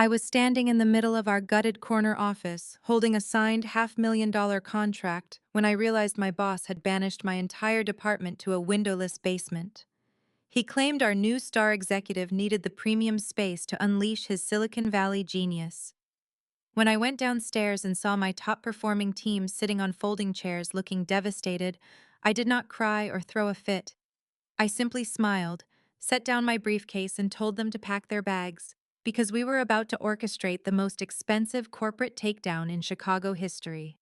I was standing in the middle of our gutted corner office, holding a signed $500,000 contract, when I realized my boss had banished my entire department to a windowless basement. He claimed our new star executive needed the premium space to unleash his Silicon Valley genius. When I went downstairs and saw my top-performing team sitting on folding chairs looking devastated, I did not cry or throw a fit. I simply smiled, set down my briefcase and told them to pack their bags, because we were about to orchestrate the most expensive corporate takedown in Chicago history.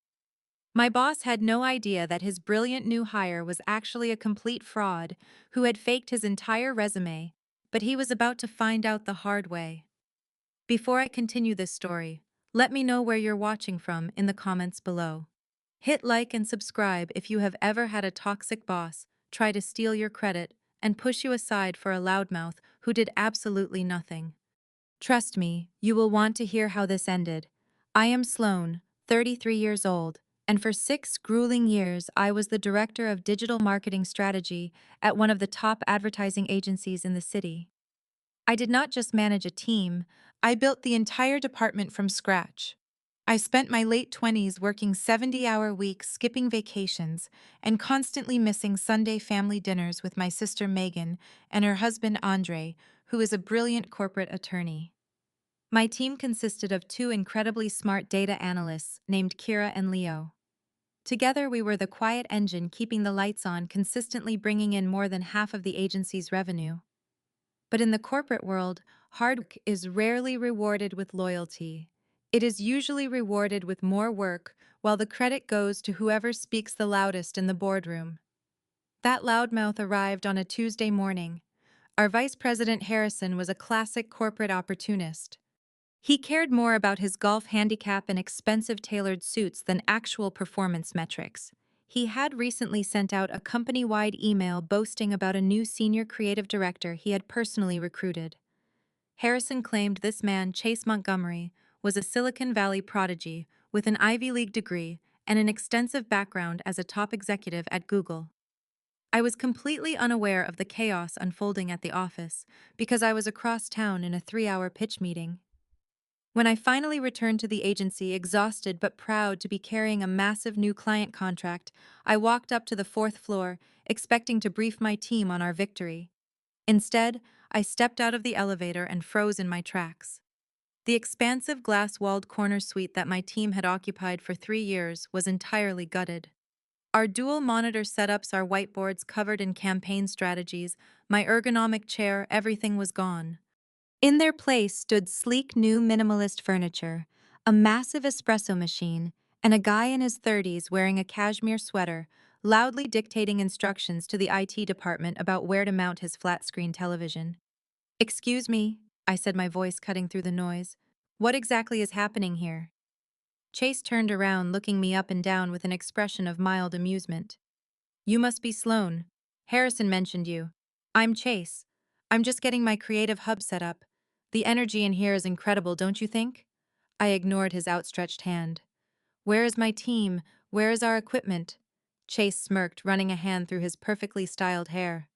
My boss had no idea that his brilliant new hire was actually a complete fraud who had faked his entire resume, but he was about to find out the hard way. Before I continue this story, let me know where you're watching from in the comments below. Hit like and subscribe if you have ever had a toxic boss try to steal your credit and push you aside for a loudmouth who did absolutely nothing. Trust me, you will want to hear how this ended. I am Sloan, 33 years old, and for 6 grueling years I was the director of digital marketing strategy at one of the top advertising agencies in the city. I did not just manage a team, I built the entire department from scratch. I spent my late 20s working 70-hour weeks, skipping vacations, and constantly missing Sunday family dinners with my sister Megan and her husband Andre, who is a brilliant corporate attorney. My team consisted of 2 incredibly smart data analysts named Kira and Leo. Together, we were the quiet engine keeping the lights on, consistently bringing in more than half of the agency's revenue. But in the corporate world, hard work is rarely rewarded with loyalty. It is usually rewarded with more work, while the credit goes to whoever speaks the loudest in the boardroom. That loudmouth arrived on a Tuesday morning. Our Vice President Harrison was a classic corporate opportunist. He cared more about his golf handicap and expensive tailored suits than actual performance metrics. He had recently sent out a company-wide email boasting about a new senior creative director he had personally recruited. Harrison claimed this man, Chase Montgomery, was a Silicon Valley prodigy with an Ivy League degree and an extensive background as a top executive at Google. I was completely unaware of the chaos unfolding at the office because I was across town in a 3-hour pitch meeting. When I finally returned to the agency, exhausted but proud to be carrying a massive new client contract, I walked up to the 4th floor, expecting to brief my team on our victory. Instead, I stepped out of the elevator and froze in my tracks. The expansive glass-walled corner suite that my team had occupied for 3 years was entirely gutted. Our dual-monitor setups, our whiteboards covered in campaign strategies, my ergonomic chair, everything was gone. In their place stood sleek new minimalist furniture, a massive espresso machine, and a guy in his 30s wearing a cashmere sweater, loudly dictating instructions to the IT department about where to mount his flat-screen television. "Excuse me," I said, my voice cutting through the noise. "What exactly is happening here?" Chase turned around, looking me up and down with an expression of mild amusement. "You must be Sloan. Harrison mentioned you. I'm Chase. I'm just getting my creative hub set up. The energy in here is incredible, don't you think?" I ignored his outstretched hand. "Where is my team? Where is our equipment?" Chase smirked, running a hand through his perfectly styled hair.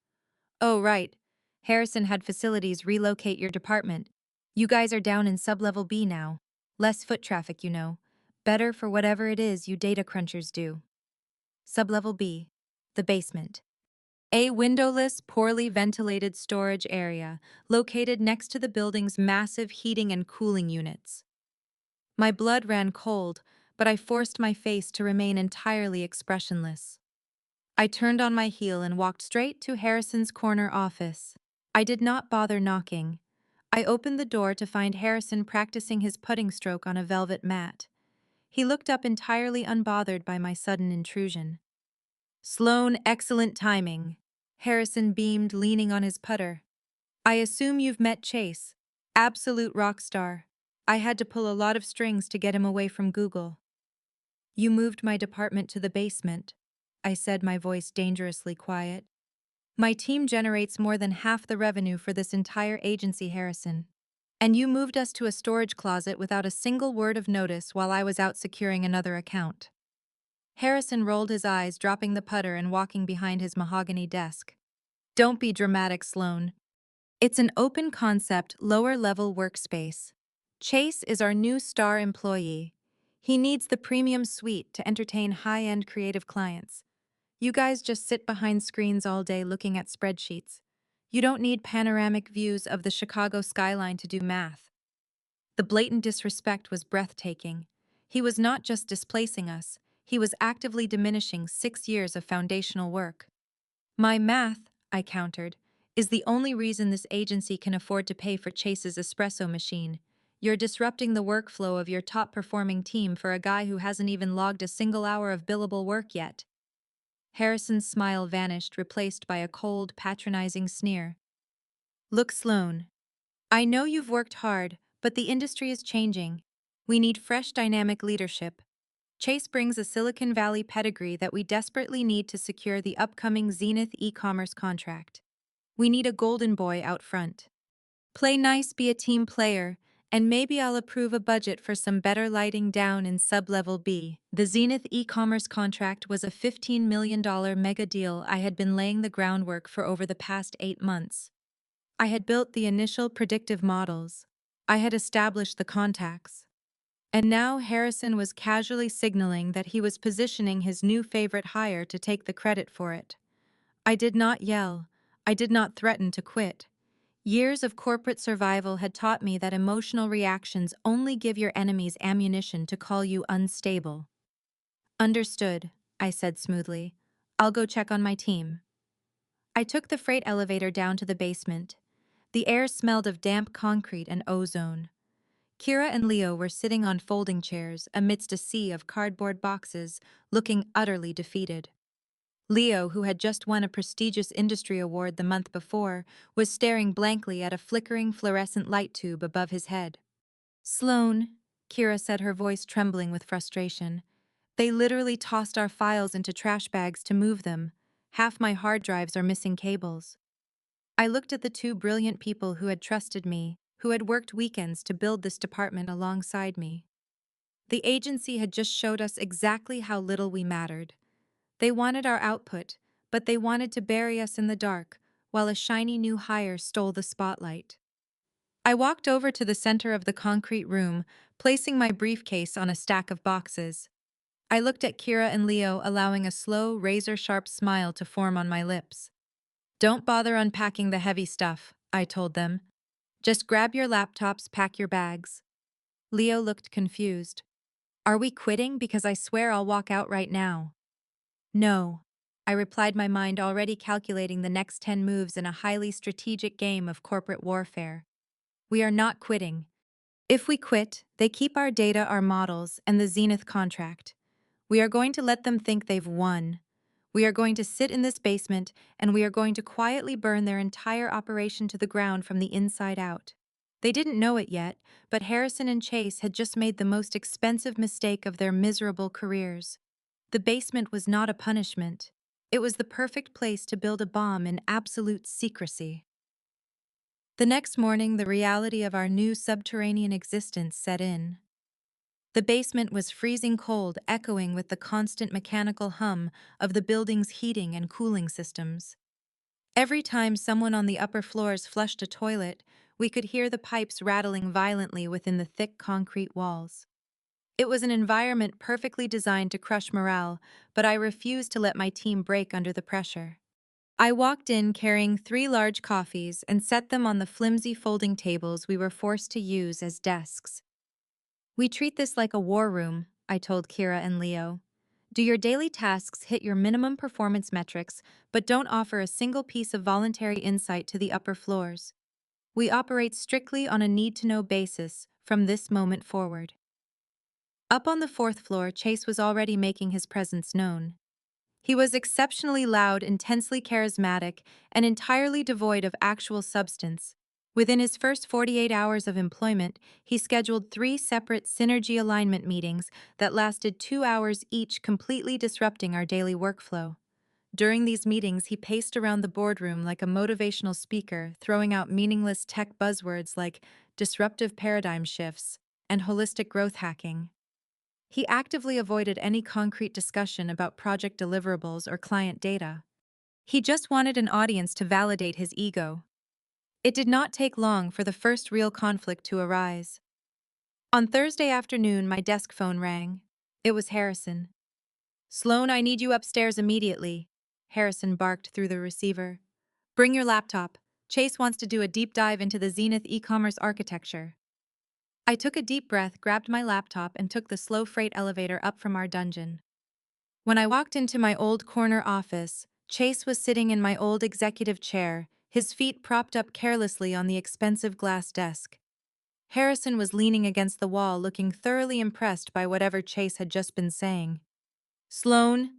"Oh, right. Harrison had facilities relocate your department. You guys are down in sublevel B now. Less foot traffic, you know. Better for whatever it is you data crunchers do." Sublevel B, the basement. A windowless, poorly ventilated storage area located next to the building's massive heating and cooling units. My blood ran cold, but I forced my face to remain entirely expressionless. I turned on my heel and walked straight to Harrison's corner office. I did not bother knocking. I opened the door to find Harrison practicing his putting stroke on a velvet mat. He looked up entirely unbothered by my sudden intrusion. "Sloan, excellent timing." Harrison beamed, leaning on his putter. "I assume you've met Chase. Absolute rock star. I had to pull a lot of strings to get him away from Google." "You moved my department to the basement," I said, my voice dangerously quiet. "My team generates more than half the revenue for this entire agency, Harrison. And you moved us to a storage closet without a single word of notice while I was out securing another account." Harrison rolled his eyes, dropping the putter and walking behind his mahogany desk. "Don't be dramatic, Sloan. It's an open-concept, lower-level workspace. Chase is our new star employee. He needs the premium suite to entertain high-end creative clients. You guys just sit behind screens all day looking at spreadsheets. You don't need panoramic views of the Chicago skyline to do math. The blatant disrespect was breathtaking. He was not just displacing us, he was actively diminishing 6 years of foundational work. My math, I countered, is the only reason this agency can afford to pay for Chase's espresso machine. You're disrupting the workflow of your top-performing team for a guy who hasn't even logged a single hour of billable work yet. Harrison's smile vanished, replaced by a cold, patronizing sneer. Look, Sloan. I know you've worked hard, but the industry is changing. We need fresh, dynamic leadership. Chase brings a Silicon Valley pedigree that we desperately need to secure the upcoming Zenith e-commerce contract. We need a golden boy out front. Play nice, be a team player, and maybe I'll approve a budget for some better lighting down in sub-level B. The Zenith e-commerce contract was a $15 million mega deal I had been laying the groundwork for over the past 8 months. I had built the initial predictive models. I had established the contacts. And now Harrison was casually signaling that he was positioning his new favorite hire to take the credit for it. I did not yell. I did not threaten to quit. Years of corporate survival had taught me that emotional reactions only give your enemies ammunition to call you unstable. Understood, I said smoothly. I'll go check on my team. I took the freight elevator down to the basement. The air smelled of damp concrete and ozone. Kira and Leo were sitting on folding chairs amidst a sea of cardboard boxes, looking utterly defeated. Leo, who had just won a prestigious industry award the month before, was staring blankly at a flickering fluorescent light tube above his head. Sloan, Kira said, her voice trembling with frustration. They literally tossed our files into trash bags to move them. Half my hard drives are missing cables. I looked at the two brilliant people who had trusted me, who had worked weekends to build this department alongside me. The agency had just showed us exactly how little we mattered. They wanted our output, but they wanted to bury us in the dark, while a shiny new hire stole the spotlight. I walked over to the center of the concrete room, placing my briefcase on a stack of boxes. I looked at Kira and Leo, allowing a slow, razor-sharp smile to form on my lips. Don't bother unpacking the heavy stuff, I told them. Just grab your laptops, pack your bags. Leo looked confused. Are we quitting? Because I swear I'll walk out right now. No, I replied, my mind already calculating the next 10 moves in a highly strategic game of corporate warfare. We are not quitting. If we quit, they keep our data, our models, and the Zenith contract. We are going to let them think they've won. We are going to sit in this basement, and we are going to quietly burn their entire operation to the ground from the inside out. They didn't know it yet, but Harrison and Chase had just made the most expensive mistake of their miserable careers. The basement was not a punishment. It was the perfect place to build a bomb in absolute secrecy. The next morning, the reality of our new subterranean existence set in. The basement was freezing cold, echoing with the constant mechanical hum of the building's heating and cooling systems. Every time someone on the upper floors flushed a toilet, we could hear the pipes rattling violently within the thick concrete walls. It was an environment perfectly designed to crush morale, but I refused to let my team break under the pressure. I walked in carrying 3 large coffees and set them on the flimsy folding tables we were forced to use as desks. We treat this like a war room, I told Kira and Leo. Do your daily tasks, hit your minimum performance metrics, but don't offer a single piece of voluntary insight to the upper floors. We operate strictly on a need-to-know basis from this moment forward. Up on the 4th floor, Chase was already making his presence known. He was exceptionally loud, intensely charismatic, and entirely devoid of actual substance. Within his first 48 hours of employment, he scheduled 3 separate synergy alignment meetings that lasted 2 hours each, completely disrupting our daily workflow. During these meetings, he paced around the boardroom like a motivational speaker, throwing out meaningless tech buzzwords like disruptive paradigm shifts and holistic growth hacking. He actively avoided any concrete discussion about project deliverables or client data. He just wanted an audience to validate his ego. It did not take long for the first real conflict to arise. On Thursday afternoon, my desk phone rang. It was Harrison. "Sloan, I need you upstairs immediately," Harrison barked through the receiver. "Bring your laptop. Chase wants to do a deep dive into the Zenith e-commerce architecture." I took a deep breath, grabbed my laptop, and took the slow freight elevator up from our dungeon. When I walked into my old corner office, Chase was sitting in my old executive chair, his feet propped up carelessly on the expensive glass desk. Harrison was leaning against the wall, looking thoroughly impressed by whatever Chase had just been saying. "Sloan,"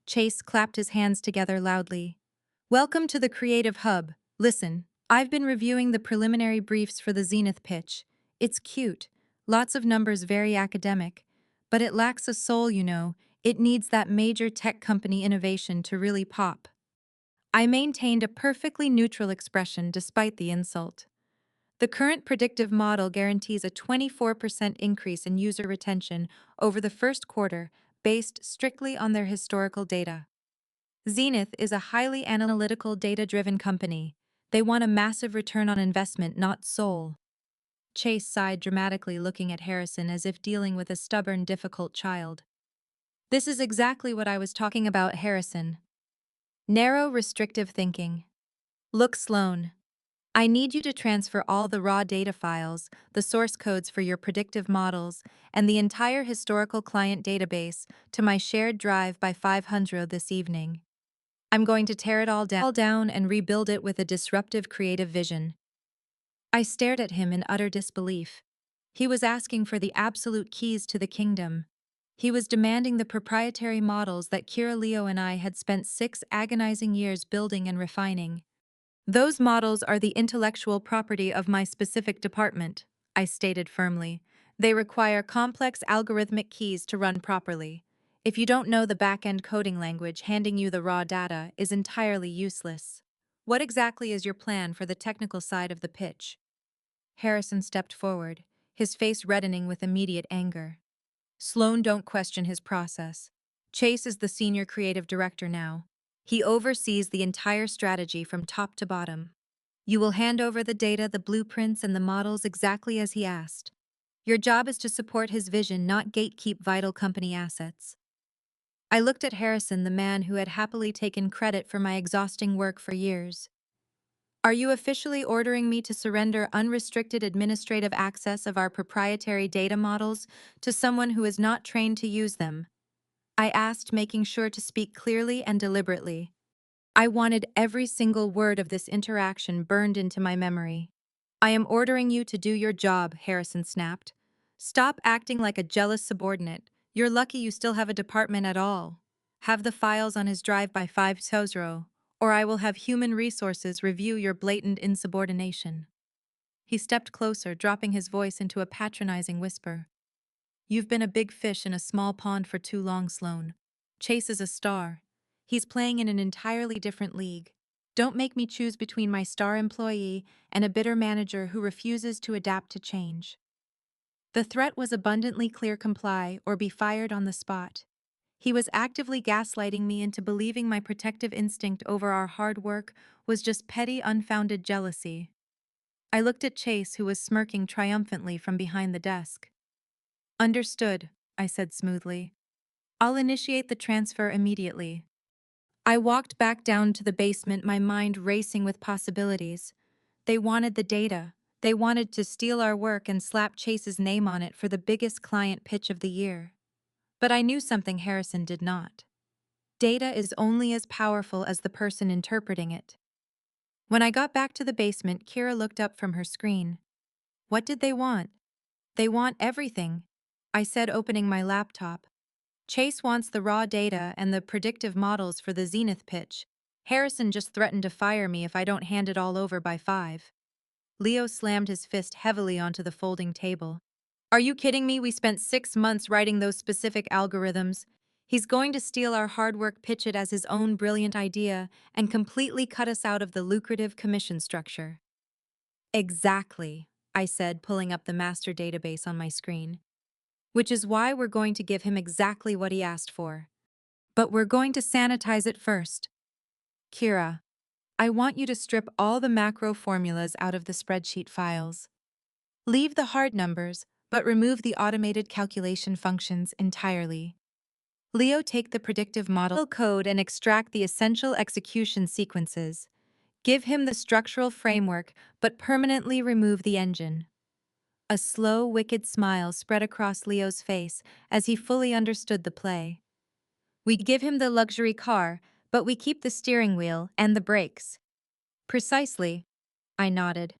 Chase clapped his hands together loudly. "Welcome to the Creative Hub. Listen, I've been reviewing the preliminary briefs for the Zenith pitch. It's cute, lots of numbers, very academic, but it lacks a soul, you know. It needs that major tech company innovation to really pop." I maintained a perfectly neutral expression despite the insult. The current predictive model guarantees a 24% increase in user retention over the first quarter based strictly on their historical data. Zenith is a highly analytical, data-driven company. They want a massive return on investment, not soul. Chase sighed dramatically, looking at Harrison as if dealing with a stubborn, difficult child. "This is exactly what I was talking about, Harrison. Narrow, restrictive thinking. Look, Sloan. I need you to transfer all the raw data files, the source codes for your predictive models, and the entire historical client database to my shared drive by 500 this evening. I'm going to tear it all down and rebuild it with a disruptive creative vision." I stared at him in utter disbelief. He was asking for the absolute keys to the kingdom. He was demanding the proprietary models that Kira, Leo, and I had spent 6 agonizing years building and refining. "Those models are the intellectual property of my specific department," I stated firmly. "They require complex algorithmic keys to run properly. If you don't know the back-end coding language, handing you the raw data is entirely useless. What exactly is your plan for the technical side of the pitch?" Harrison stepped forward, his face reddening with immediate anger. "Sloan, don't question his process. Chase is the senior creative director now. He oversees the entire strategy from top to bottom. You will hand over the data, the blueprints, and the models exactly as he asked. Your job is to support his vision, not gatekeep vital company assets." I looked at Harrison, the man who had happily taken credit for my exhausting work for years. "Are you officially ordering me to surrender unrestricted administrative access of our proprietary data models to someone who is not trained to use them?" I asked, making sure to speak clearly and deliberately. I wanted every single word of this interaction burned into my memory. "I am ordering you to do your job," Harrison snapped. "Stop acting like a jealous subordinate. You're lucky you still have a department at all. Have the files on his drive by 5:00, or I will have human resources review your blatant insubordination." He stepped closer, dropping his voice into a patronizing whisper. "You've been a big fish in a small pond for too long, Sloan. Chase is a star. He's playing in an entirely different league. Don't make me choose between my star employee and a bitter manager who refuses to adapt to change." The threat was abundantly clear: comply or be fired on the spot. He was actively gaslighting me into believing my protective instinct over our hard work was just petty, unfounded jealousy. I looked at Chase, who was smirking triumphantly from behind the desk. "Understood," I said smoothly. "I'll initiate the transfer immediately." I walked back down to the basement, my mind racing with possibilities. They wanted the data. They wanted to steal our work and slap Chase's name on it for the biggest client pitch of the year. But I knew something Harrison did not. Data is only as powerful as the person interpreting it. When I got back to the basement, Kira looked up from her screen. "What did they want?" "They want everything," I said, opening my laptop. "Chase wants the raw data and the predictive models for the Zenith pitch. Harrison just threatened to fire me if I don't hand it all over by 5. Leo slammed his fist heavily onto the folding table. "Are you kidding me? We spent 6 months writing those specific algorithms. He's going to steal our hard work, pitch it as his own brilliant idea, and completely cut us out of the lucrative commission structure." "Exactly," I said, pulling up the master database on my screen. "Which is why we're going to give him exactly what he asked for. But we're going to sanitize it first. Kira, I want you to strip all the macro formulas out of the spreadsheet files. Leave the hard numbers, but remove the automated calculation functions entirely. Leo take the predictive model code and extract the essential execution sequences. Give him the structural framework, but permanently remove the engine. A slow, wicked smile spread across Leo's face as he fully understood the play. We give him the luxury car, but we keep the steering wheel and the brakes. Precisely, I nodded.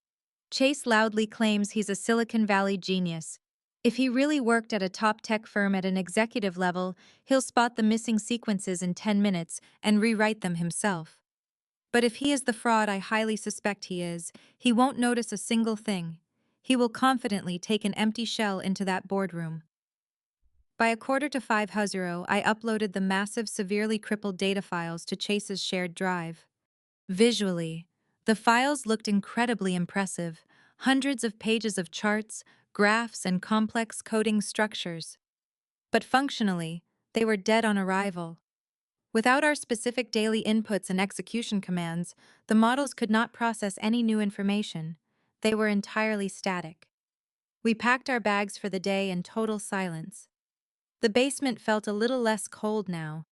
Chase loudly claims he's a Silicon Valley genius. If he really worked at a top tech firm at an executive level, he'll spot the missing sequences in 10 minutes and rewrite them himself. But if he is the fraud I highly suspect he is, he won't notice a single thing. He will confidently take an empty shell into that boardroom. By a quarter to 5:00, I uploaded the massive, severely crippled data files to Chase's shared drive. Visually, the files looked incredibly impressive, hundreds of pages of charts, graphs, and complex coding structures. But functionally, they were dead on arrival. Without our specific daily inputs and execution commands, the models could not process any new information. They were entirely static. We packed our bags for the day in total silence. The basement felt a little less cold now.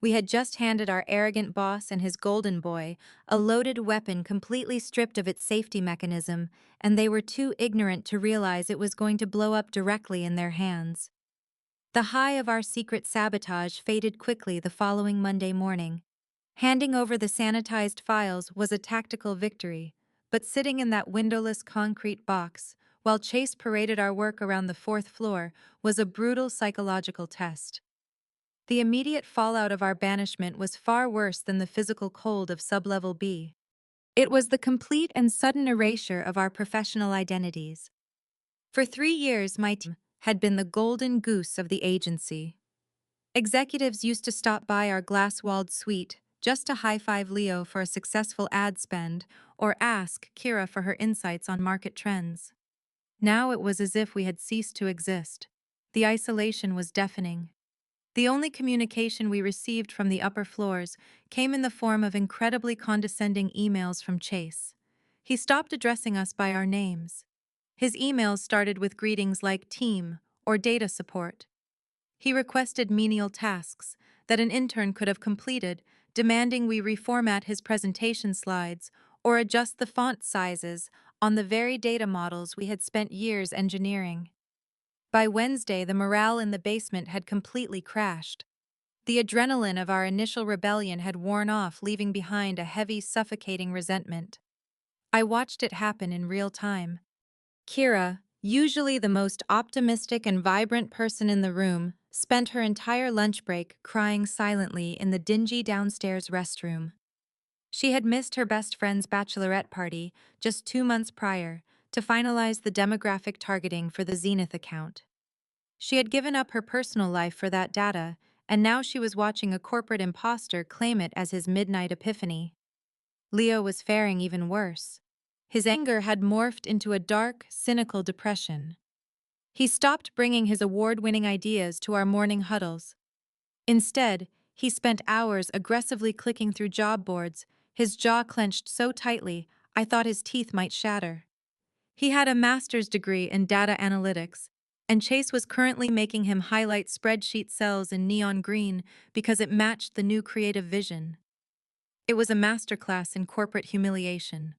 We had just handed our arrogant boss and his golden boy a loaded weapon completely stripped of its safety mechanism, and they were too ignorant to realize it was going to blow up directly in their hands. The high of our secret sabotage faded quickly the following Monday morning. Handing over the sanitized files was a tactical victory, but sitting in that windowless concrete box, while Chase paraded our work around the fourth floor, was a brutal psychological test. The immediate fallout of our banishment was far worse than the physical cold of sublevel B. It was the complete and sudden erasure of our professional identities. For 3 years, my team had been the golden goose of the agency. Executives used to stop by our glass-walled suite just to high-five Leo for a successful ad spend or ask Kira for her insights on market trends. Now it was as if we had ceased to exist. The isolation was deafening. The only communication we received from the upper floors came in the form of incredibly condescending emails from Chase. He stopped addressing us by our names. His emails started with greetings like team or data support. He requested menial tasks that an intern could have completed, demanding we reformat his presentation slides or adjust the font sizes on the very data models we had spent years engineering. By Wednesday, the morale in the basement had completely crashed. The adrenaline of our initial rebellion had worn off, leaving behind a heavy, suffocating resentment. I watched it happen in real time. Kira, usually the most optimistic and vibrant person in the room, spent her entire lunch break crying silently in the dingy downstairs restroom. She had missed her best friend's bachelorette party just 2 months prior to finalize the demographic targeting for the Zenith account. She had given up her personal life for that data, and now she was watching a corporate imposter claim it as his midnight epiphany. Leo was faring even worse. His anger had morphed into a dark, cynical depression. He stopped bringing his award-winning ideas to our morning huddles. Instead, he spent hours aggressively clicking through job boards, his jaw clenched so tightly I thought his teeth might shatter. He had a master's degree in data analytics, and Chase was currently making him highlight spreadsheet cells in neon green because it matched the new creative vision. It was a masterclass in corporate humiliation.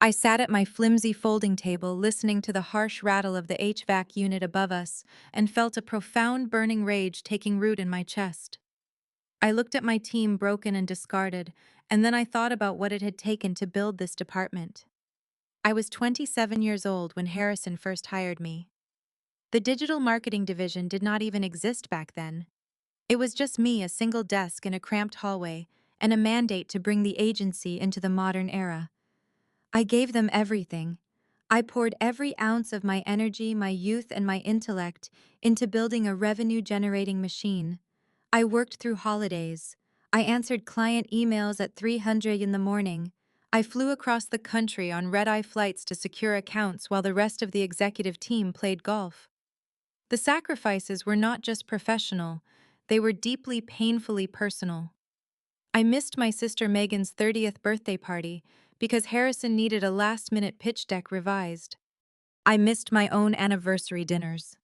I sat at my flimsy folding table listening to the harsh rattle of the HVAC unit above us and felt a profound burning rage taking root in my chest. I looked at my team broken and discarded, and then I thought about what it had taken to build this department. I was 27 years old when Harrison first hired me. The digital marketing division did not even exist back then. It was just me, a single desk in a cramped hallway, and a mandate to bring the agency into the modern era. I gave them everything. I poured every ounce of my energy, my youth, and my intellect into building a revenue-generating machine. I worked through holidays. I answered client emails at 300 in the morning. I flew across the country on red-eye flights to secure accounts while the rest of the executive team played golf. The sacrifices were not just professional, they were deeply, painfully personal. I missed my sister Megan's 30th birthday party because Harrison needed a last-minute pitch deck revised. I missed my own anniversary dinners.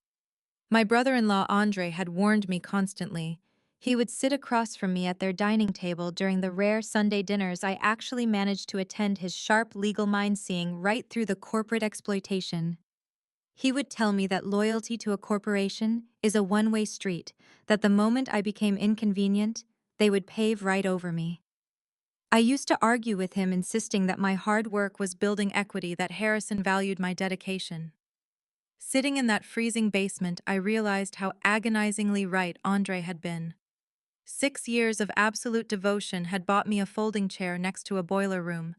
My brother-in-law Andre had warned me constantly. He would sit across from me at their dining table during the rare Sunday dinners I actually managed to attend, his sharp legal mind seeing right through the corporate exploitation. He would tell me that loyalty to a corporation is a one-way street, that the moment I became inconvenient, they would pave right over me. I used to argue with him, insisting that my hard work was building equity, that Harrison valued my dedication. Sitting in that freezing basement, I realized how agonizingly right Andre had been. 6 years of absolute devotion had bought me a folding chair next to a boiler room.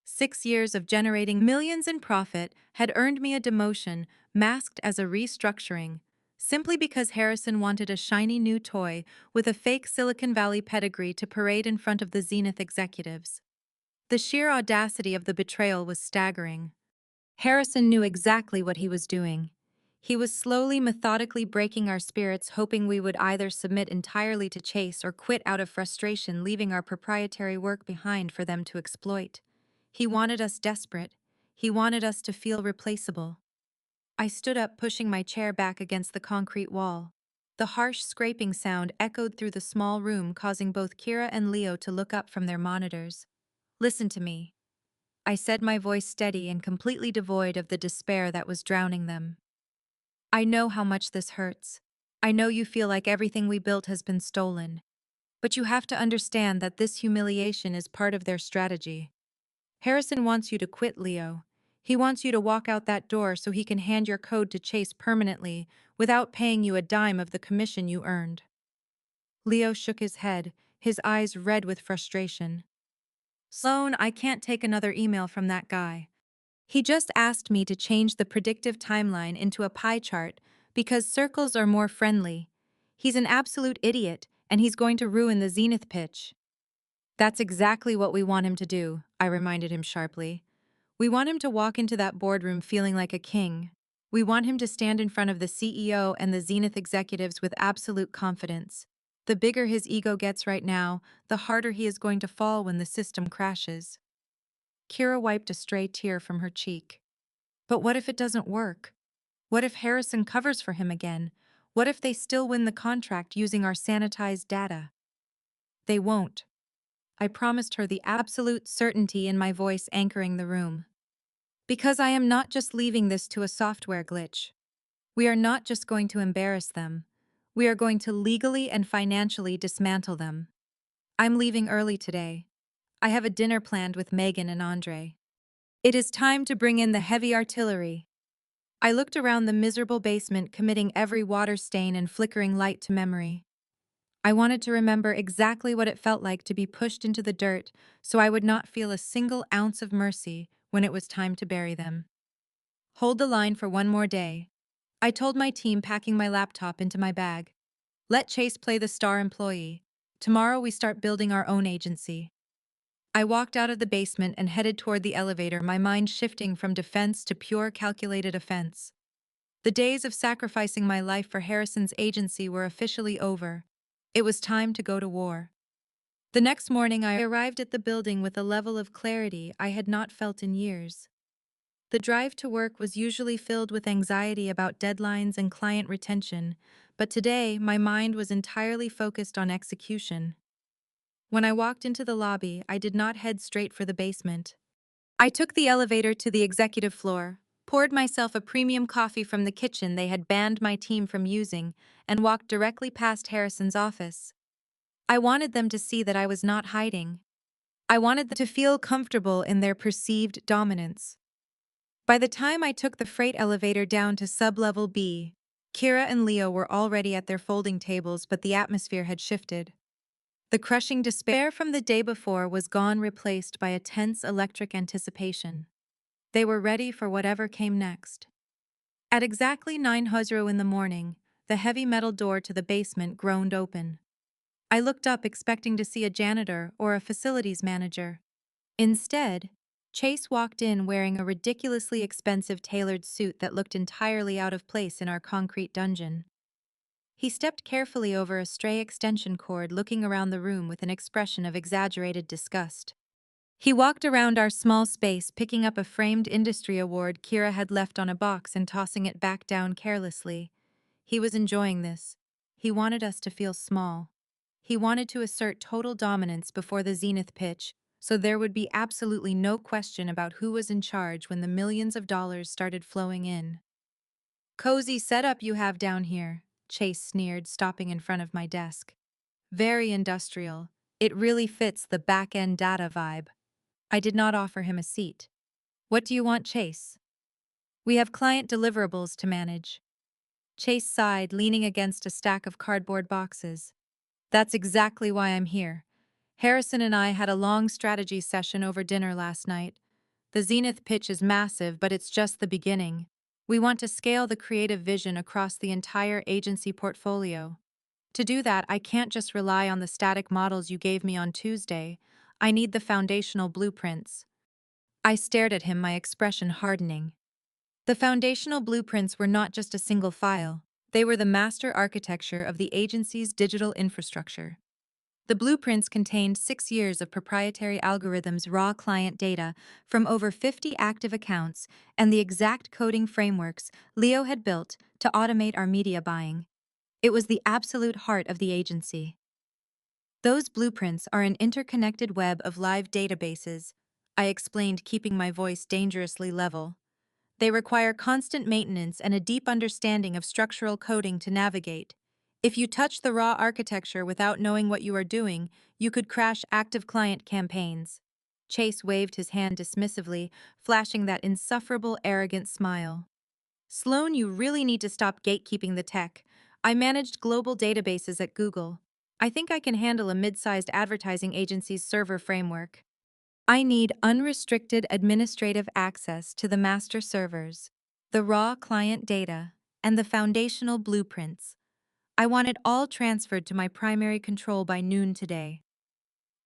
6 years of generating millions in profit had earned me a demotion masked as a restructuring, simply because Harrison wanted a shiny new toy with a fake Silicon Valley pedigree to parade in front of the Zenith executives. The sheer audacity of the betrayal was staggering. Harrison knew exactly what he was doing. He was slowly, methodically breaking our spirits, hoping we would either submit entirely to Chase or quit out of frustration, leaving our proprietary work behind for them to exploit. He wanted us desperate. He wanted us to feel replaceable. I stood up, pushing my chair back against the concrete wall. The harsh scraping sound echoed through the small room, causing both Kira and Leo to look up from their monitors. "Listen to me," I said, my voice steady and completely devoid of the despair that was drowning them. "I know how much this hurts. I know you feel like everything we built has been stolen. But you have to understand that this humiliation is part of their strategy. Harrison wants you to quit, Leo. He wants you to walk out that door so he can hand your code to Chase permanently without paying you a dime of the commission you earned." Leo shook his head, his eyes red with frustration. "Sloan, I can't take another email from that guy. He just asked me to change the predictive timeline into a pie chart because circles are more friendly. He's an absolute idiot, and he's going to ruin the Zenith pitch." "That's exactly what we want him to do," I reminded him sharply. "We want him to walk into that boardroom feeling like a king. We want him to stand in front of the CEO and the Zenith executives with absolute confidence. The bigger his ego gets right now, the harder he is going to fall when the system crashes." Kira wiped a stray tear from her cheek. "But what if it doesn't work? What if Harrison covers for him again? What if they still win the contract using our sanitized data?" "They won't." I promised her, the absolute certainty in my voice anchoring the room. "Because I am not just leaving this to a software glitch. We are not just going to embarrass them. We are going to legally and financially dismantle them. I'm leaving early today. I have a dinner planned with Megan and Andre. It is time to bring in the heavy artillery." I looked around the miserable basement, committing every water stain and flickering light to memory. I wanted to remember exactly what it felt like to be pushed into the dirt so I would not feel a single ounce of mercy when it was time to bury them. "Hold the line for one more day," I told my team, packing my laptop into my bag. "Let Chase play the star employee. Tomorrow we start building our own agency." I walked out of the basement and headed toward the elevator, my mind shifting from defense to pure calculated offense. The days of sacrificing my life for Harrison's agency were officially over. It was time to go to war. The next morning I arrived at the building with a level of clarity I had not felt in years. The drive to work was usually filled with anxiety about deadlines and client retention, but today my mind was entirely focused on execution. When I walked into the lobby, I did not head straight for the basement. I took the elevator to the executive floor, poured myself a premium coffee from the kitchen they had banned my team from using, and walked directly past Harrison's office. I wanted them to see that I was not hiding. I wanted them to feel comfortable in their perceived dominance. By the time I took the freight elevator down to sublevel B, Kira and Leo were already at their folding tables, but the atmosphere had shifted. The crushing despair from the day before was gone, replaced by a tense electric anticipation. They were ready for whatever came next. At exactly 9:00 in the morning, the heavy metal door to the basement groaned open. I looked up, expecting to see a janitor or a facilities manager. Instead, Chase walked in wearing a ridiculously expensive tailored suit that looked entirely out of place in our concrete dungeon. He stepped carefully over a stray extension cord, looking around the room with an expression of exaggerated disgust. He walked around our small space, picking up a framed industry award Kira had left on a box and tossing it back down carelessly. He was enjoying this. He wanted us to feel small. He wanted to assert total dominance before the zenith pitch, so there would be absolutely no question about who was in charge when the millions of dollars started flowing in. Cozy setup you have down here, Chase sneered, stopping in front of my desk. Very industrial. It really fits the back-end data vibe. I did not offer him a seat. What do you want, Chase? We have client deliverables to manage. Chase sighed, leaning against a stack of cardboard boxes. That's exactly why I'm here. Harrison and I had a long strategy session over dinner last night. The Zenith pitch is massive, but it's just the beginning. We want to scale the creative vision across the entire agency portfolio. To do that, I can't just rely on the static models you gave me on Tuesday. I need the foundational blueprints. I stared at him, my expression hardening. The foundational blueprints were not just a single file. They were the master architecture of the agency's digital infrastructure. The blueprints contained 6 years of proprietary algorithms, raw client data from over 50 active accounts, and the exact coding frameworks Leo had built to automate our media buying. It was the absolute heart of the agency. Those blueprints are an interconnected web of live databases, I explained, keeping my voice dangerously level. They require constant maintenance and a deep understanding of structural coding to navigate. If you touch the raw architecture without knowing what you are doing, you could crash active client campaigns. Chase waved his hand dismissively, flashing that insufferable, arrogant smile. Sloan, you really need to stop gatekeeping the tech. I managed global databases at Google. I think I can handle a mid-sized advertising agency's server framework. I need unrestricted administrative access to the master servers, the raw client data, and the foundational blueprints. I want it all transferred to my primary control by noon today.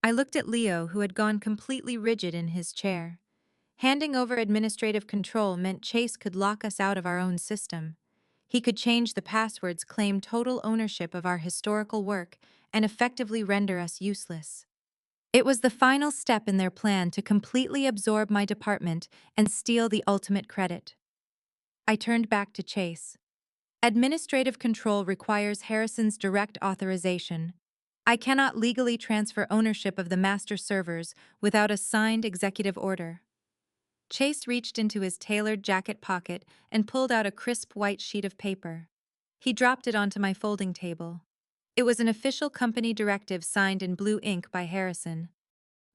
I looked at Leo, who had gone completely rigid in his chair. Handing over administrative control meant Chase could lock us out of our own system. He could change the passwords, claim total ownership of our historical work, and effectively render us useless. It was the final step in their plan to completely absorb my department and steal the ultimate credit. I turned back to Chase. Administrative control requires Harrison's direct authorization. I cannot legally transfer ownership of the master servers without a signed executive order. Chase reached into his tailored jacket pocket and pulled out a crisp white sheet of paper. He dropped it onto my folding table. It was an official company directive signed in blue ink by Harrison.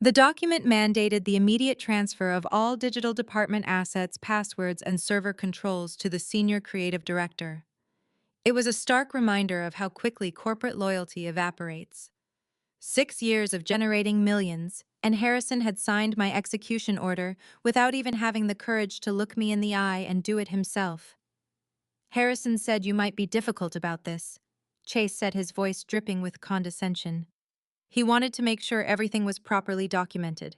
The document mandated the immediate transfer of all digital department assets, passwords, and server controls to the senior creative director. It was a stark reminder of how quickly corporate loyalty evaporates. 6 years of generating millions, and Harrison had signed my execution order without even having the courage to look me in the eye and do it himself. Harrison said you might be difficult about this, Chase said, his voice dripping with condescension. He wanted to make sure everything was properly documented.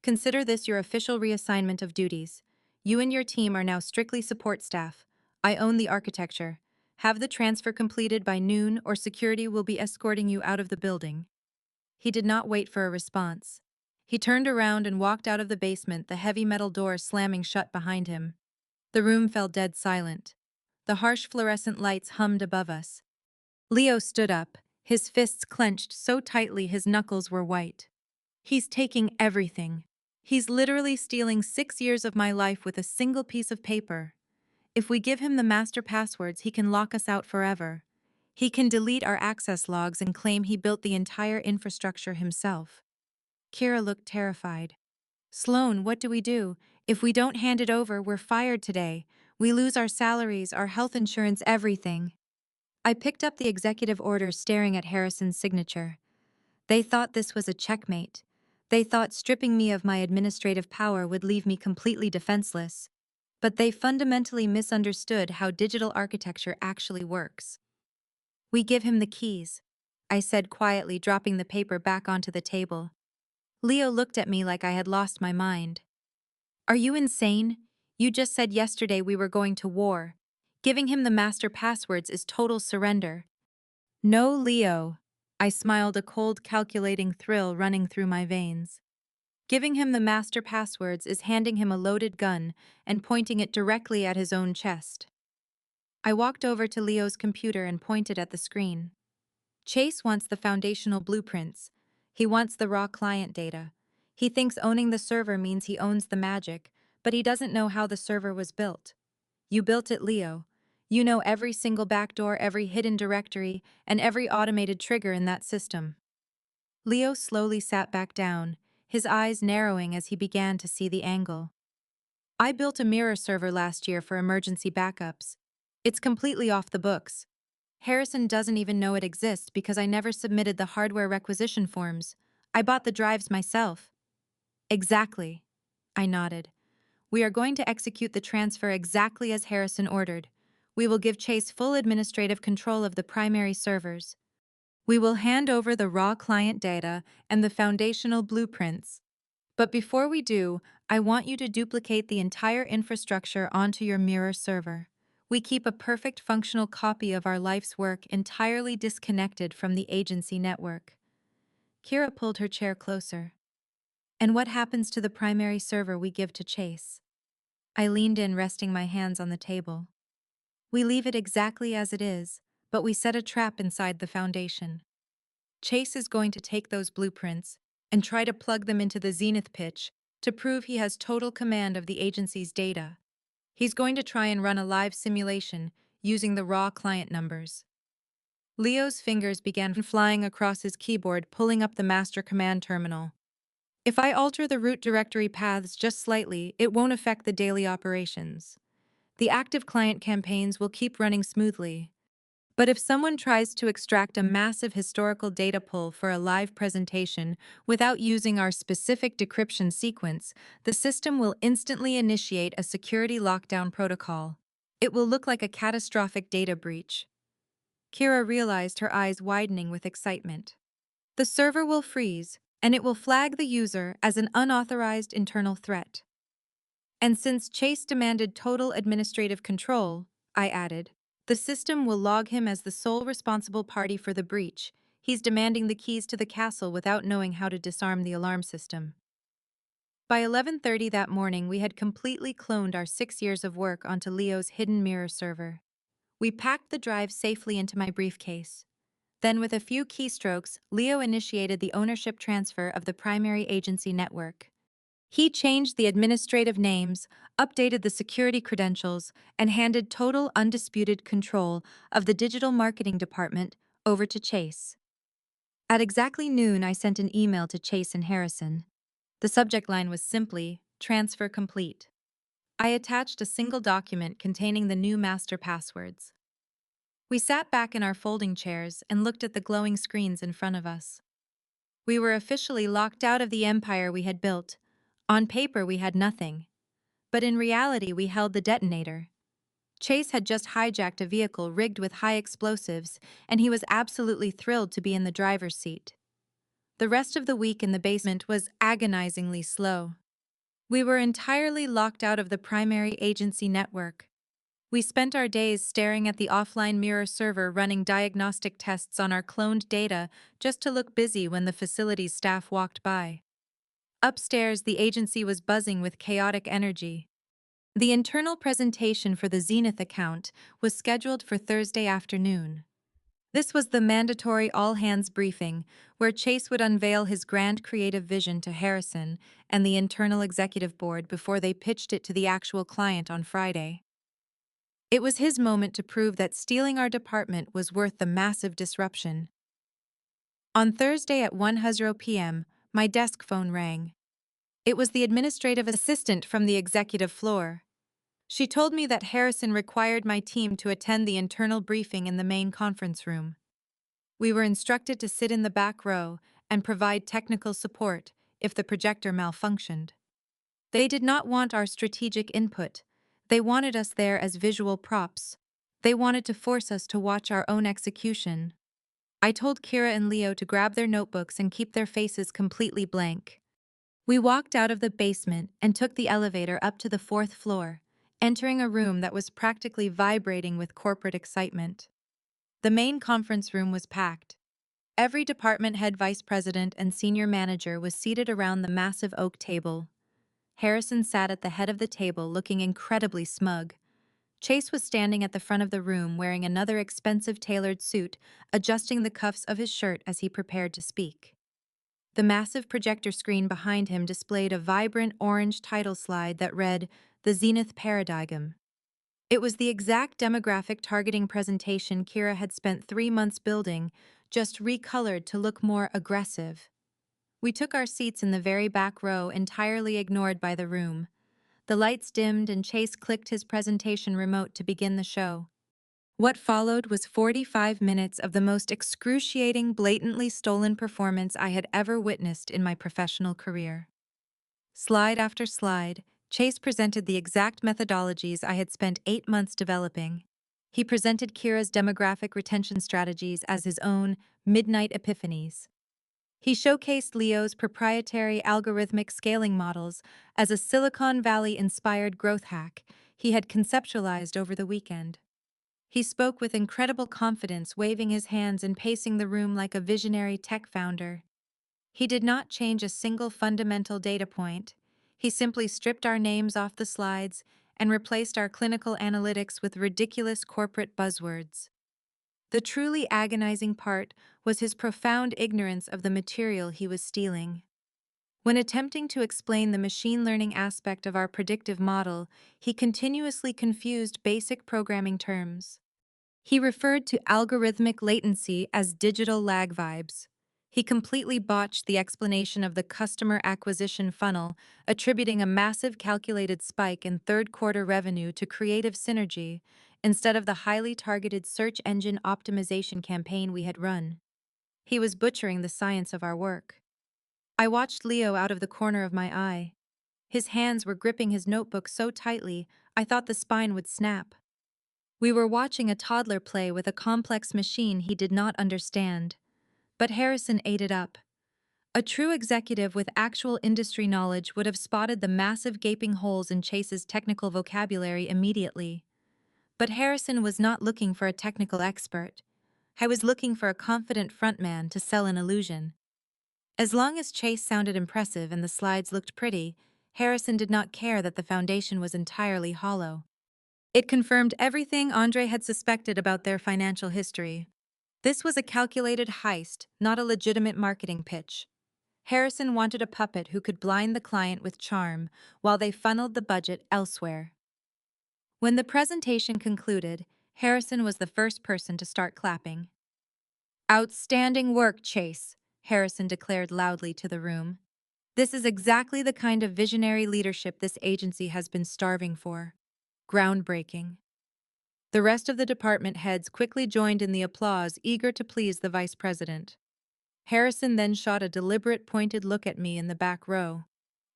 Consider this your official reassignment of duties. You and your team are now strictly support staff. I own the architecture. Have the transfer completed by noon or security will be escorting you out of the building. He did not wait for a response. He turned around and walked out of the basement, the heavy metal door slamming shut behind him. The room fell dead silent. The harsh fluorescent lights hummed above us. Leo stood up, his fists clenched so tightly his knuckles were white. He's taking everything. He's literally stealing 6 years of my life with a single piece of paper. If we give him the master passwords, he can lock us out forever. He can delete our access logs and claim he built the entire infrastructure himself. Kira looked terrified. Sloan, what do we do? If we don't hand it over, we're fired today. We lose our salaries, our health insurance, everything. I picked up the executive order, staring at Harrison's signature. They thought this was a checkmate. They thought stripping me of my administrative power would leave me completely defenseless. But they fundamentally misunderstood how digital architecture actually works. We give him the keys, I said quietly, dropping the paper back onto the table. Leo looked at me like I had lost my mind. Are you insane? You just said yesterday we were going to war. Giving him the master passwords is total surrender. No, Leo. I smiled, a cold, calculating thrill running through my veins. Giving him the master passwords is handing him a loaded gun and pointing it directly at his own chest. I walked over to Leo's computer and pointed at the screen. Chase wants the foundational blueprints. He wants the raw client data. He thinks owning the server means he owns the magic, but he doesn't know how the server was built. You built it, Leo. You know every single backdoor, every hidden directory, and every automated trigger in that system. Leo slowly sat back down, his eyes narrowing as he began to see the angle. I built a mirror server last year for emergency backups. It's completely off the books. Harrison doesn't even know it exists because I never submitted the hardware requisition forms. I bought the drives myself. Exactly. I nodded. We are going to execute the transfer exactly as Harrison ordered. We will give Chase full administrative control of the primary servers. We will hand over the raw client data and the foundational blueprints. But before we do, I want you to duplicate the entire infrastructure onto your mirror server. We keep a perfect functional copy of our life's work entirely disconnected from the agency network. Kira pulled her chair closer. And what happens to the primary server we give to Chase? I leaned in, resting my hands on the table. We leave it exactly as it is, but we set a trap inside the foundation. Chase is going to take those blueprints and try to plug them into the Zenith pitch to prove he has total command of the agency's data. He's going to try and run a live simulation using the raw client numbers. Leo's fingers began flying across his keyboard, pulling up the master command terminal. If I alter the root directory paths just slightly, it won't affect the daily operations. The active client campaigns will keep running smoothly. But if someone tries to extract a massive historical data pull for a live presentation without using our specific decryption sequence, the system will instantly initiate a security lockdown protocol. It will look like a catastrophic data breach. Kira realized, her eyes widening with excitement. The server will freeze, and it will flag the user as an unauthorized internal threat. And since Chase demanded total administrative control, I added, the system will log him as the sole responsible party for the breach. He's demanding the keys to the castle without knowing how to disarm the alarm system. By 11:30 that morning, we had completely cloned our 6 years of work onto Leo's hidden mirror server. We packed the drive safely into my briefcase. Then, with a few keystrokes, Leo initiated the ownership transfer of the primary agency network. He changed the administrative names, updated the security credentials, and handed total undisputed control of the digital marketing department over to Chase. At exactly noon, I sent an email to Chase and Harrison. The subject line was simply, "Transfer complete." I attached a single document containing the new master passwords. We sat back in our folding chairs and looked at the glowing screens in front of us. We were officially locked out of the empire we had built. On paper, we had nothing. But in reality, we held the detonator. Chase had just hijacked a vehicle rigged with high explosives, and he was absolutely thrilled to be in the driver's seat. The rest of the week in the basement was agonizingly slow. We were entirely locked out of the primary agency network. We spent our days staring at the offline mirror server running diagnostic tests on our cloned data just to look busy when the facility's staff walked by. Upstairs, the agency was buzzing with chaotic energy. The internal presentation for the Zenith account was scheduled for Thursday afternoon. This was the mandatory all-hands briefing, where Chase would unveil his grand creative vision to Harrison and the internal executive board before they pitched it to the actual client on Friday. It was his moment to prove that stealing our department was worth the massive disruption. On Thursday at 1:00 p.m., my desk phone rang. It was the administrative assistant from the executive floor. She told me that Harrison required my team to attend the internal briefing in the main conference room. We were instructed to sit in the back row and provide technical support if the projector malfunctioned. They did not want our strategic input. They wanted us there as visual props. They wanted to force us to watch our own execution. I told Kira and Leo to grab their notebooks and keep their faces completely blank. We walked out of the basement and took the elevator up to the 4th floor, entering a room that was practically vibrating with corporate excitement. The main conference room was packed. Every department head, vice president, and senior manager was seated around the massive oak table. Harrison sat at the head of the table looking incredibly smug. Chase was standing at the front of the room wearing another expensive tailored suit, adjusting the cuffs of his shirt as he prepared to speak. The massive projector screen behind him displayed a vibrant orange title slide that read, "The Zenith Paradigm." It was the exact demographic targeting presentation Kira had spent 3 months building, just recolored to look more aggressive. We took our seats in the very back row, entirely ignored by the room. The lights dimmed and Chase clicked his presentation remote to begin the show. What followed was 45 minutes of the most excruciating, blatantly stolen performance I had ever witnessed in my professional career. Slide after slide, Chase presented the exact methodologies I had spent 8 months developing. He presented Kira's demographic retention strategies as his own midnight epiphanies. He showcased Leo's proprietary algorithmic scaling models as a Silicon Valley-inspired growth hack he had conceptualized over the weekend. He spoke with incredible confidence, waving his hands and pacing the room like a visionary tech founder. He did not change a single fundamental data point. He simply stripped our names off the slides and replaced our clinical analytics with ridiculous corporate buzzwords. The truly agonizing part was his profound ignorance of the material he was stealing. When attempting to explain the machine learning aspect of our predictive model, he continuously confused basic programming terms. He referred to algorithmic latency as digital lag vibes. He completely botched the explanation of the customer acquisition funnel, attributing a massive calculated spike in third-quarter revenue to creative synergy instead of the highly targeted search engine optimization campaign we had run. He was butchering the science of our work. I watched Leo out of the corner of my eye. His hands were gripping his notebook so tightly, I thought the spine would snap. We were watching a toddler play with a complex machine he did not understand. But Harrison ate it up. A true executive with actual industry knowledge would have spotted the massive gaping holes in Chase's technical vocabulary immediately. But Harrison was not looking for a technical expert. I was looking for a confident frontman to sell an illusion. As long as Chase sounded impressive and the slides looked pretty, Harrison did not care that the foundation was entirely hollow. It confirmed everything Andre had suspected about their financial history. This was a calculated heist, not a legitimate marketing pitch. Harrison wanted a puppet who could blind the client with charm, while they funneled the budget elsewhere. When the presentation concluded, Harrison was the first person to start clapping. "Outstanding work, Chase," Harrison declared loudly to the room. "This is exactly the kind of visionary leadership this agency has been starving for. Groundbreaking." The rest of the department heads quickly joined in the applause, eager to please the vice president. Harrison then shot a deliberate, pointed look at me in the back row.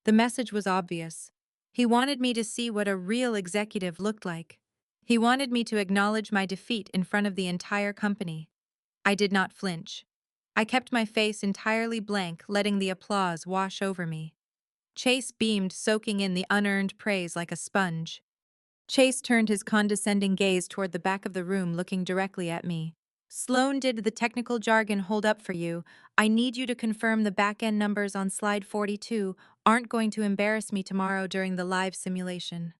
The message was obvious. He wanted me to see what a real executive looked like. He wanted me to acknowledge my defeat in front of the entire company. I did not flinch. I kept my face entirely blank, letting the applause wash over me. Chase beamed, soaking in the unearned praise like a sponge. Chase turned his condescending gaze toward the back of the room, looking directly at me. "Sloan, did the technical jargon hold up for you? I need you to confirm the back-end numbers on slide 42 aren't going to embarrass me tomorrow during the live simulation."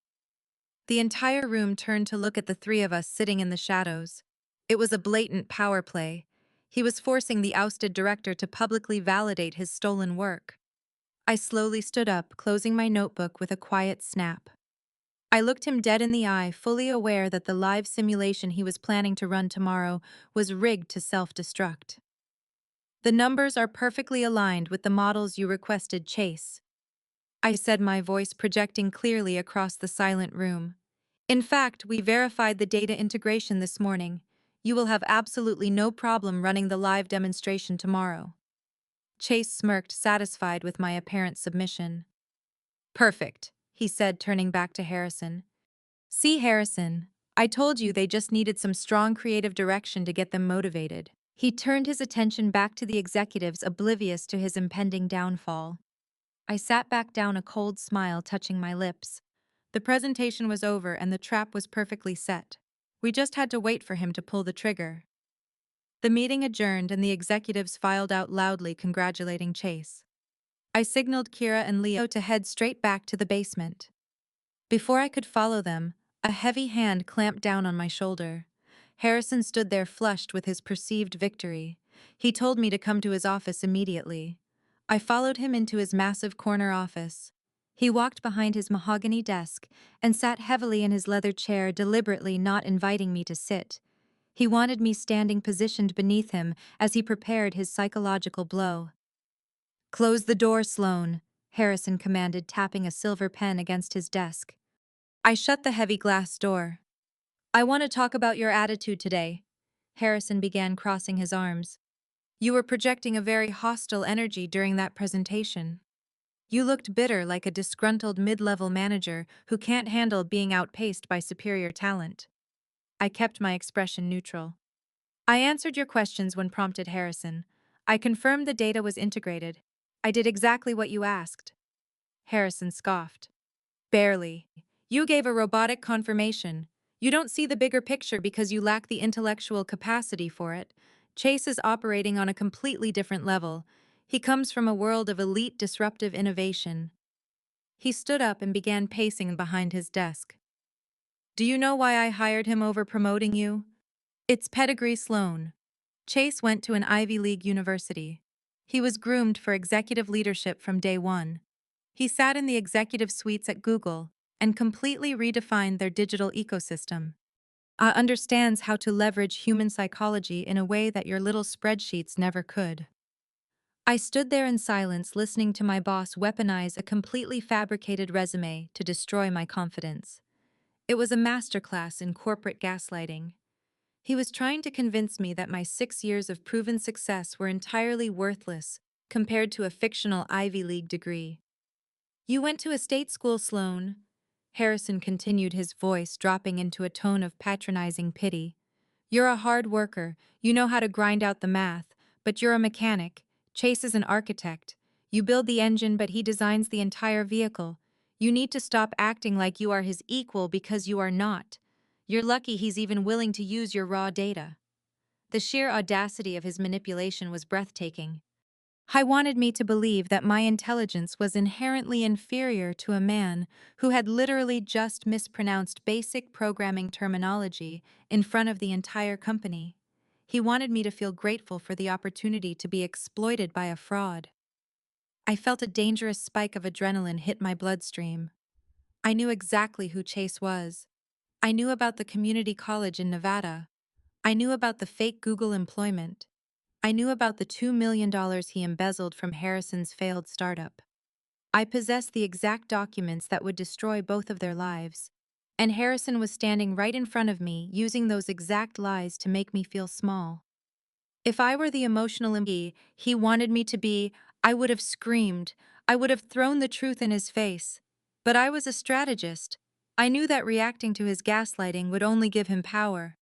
The entire room turned to look at the three of us sitting in the shadows. It was a blatant power play. He was forcing the ousted director to publicly validate his stolen work. I slowly stood up, closing my notebook with a quiet snap. I looked him dead in the eye, fully aware that the live simulation he was planning to run tomorrow was rigged to self-destruct. "The numbers are perfectly aligned with the models you requested, Chase," I said, my voice projecting clearly across the silent room. "In fact, we verified the data integration this morning. You will have absolutely no problem running the live demonstration tomorrow." Chase smirked, satisfied with my apparent submission. "Perfect," he said, turning back to Harrison. "See, Harrison, I told you they just needed some strong creative direction to get them motivated." He turned his attention back to the executives, oblivious to his impending downfall. I sat back down, a cold smile touching my lips. The presentation was over and the trap was perfectly set. We just had to wait for him to pull the trigger. The meeting adjourned and the executives filed out loudly congratulating Chase. I signaled Kira and Leo to head straight back to the basement. Before I could follow them, a heavy hand clamped down on my shoulder. Harrison stood there flushed with his perceived victory. He told me to come to his office immediately. I followed him into his massive corner office. He walked behind his mahogany desk and sat heavily in his leather chair, deliberately not inviting me to sit. He wanted me standing positioned beneath him as he prepared his psychological blow. "Close the door, Sloane," Harrison commanded, tapping a silver pen against his desk. I shut the heavy glass door. "I want to talk about your attitude today," Harrison began, crossing his arms. "You were projecting a very hostile energy during that presentation. You looked bitter, like a disgruntled mid-level manager who can't handle being outpaced by superior talent." I kept my expression neutral. "I answered your questions when prompted, Harrison. I confirmed the data was integrated. I did exactly what you asked." Harrison scoffed. "Barely. You gave a robotic confirmation. You don't see the bigger picture because you lack the intellectual capacity for it. Chase is operating on a completely different level. He comes from a world of elite disruptive innovation." He stood up and began pacing behind his desk. "Do you know why I hired him over promoting you? It's pedigree, Sloan. Chase went to an Ivy League university. He was groomed for executive leadership from day one. He sat in the executive suites at Google and completely redefined their digital ecosystem. Understands how to leverage human psychology in a way that your little spreadsheets never could." I stood there in silence, listening to my boss weaponize a completely fabricated resume to destroy my confidence. It was a masterclass in corporate gaslighting. He was trying to convince me that my 6 years of proven success were entirely worthless compared to a fictional Ivy League degree. "You went to a state school, Sloan," Harrison continued, his voice dropping into a tone of patronizing pity. "You're a hard worker, you know how to grind out the math, but you're a mechanic. Chase is an architect. You build the engine, but he designs the entire vehicle. You need to stop acting like you are his equal because you are not. You're lucky he's even willing to use your raw data." The sheer audacity of his manipulation was breathtaking. He wanted me to believe that my intelligence was inherently inferior to a man who had literally just mispronounced basic programming terminology in front of the entire company. He wanted me to feel grateful for the opportunity to be exploited by a fraud. I felt a dangerous spike of adrenaline hit my bloodstream. I knew exactly who Chase was. I knew about the community college in Nevada. I knew about the fake Google employment. I knew about the $2 million he embezzled from Harrison's failed startup. I possessed the exact documents that would destroy both of their lives. And Harrison was standing right in front of me, using those exact lies to make me feel small. If I were the emotional empty he wanted me to be, I would have screamed. I would have thrown the truth in his face. But I was a strategist. I knew that reacting to his gaslighting would only give him power.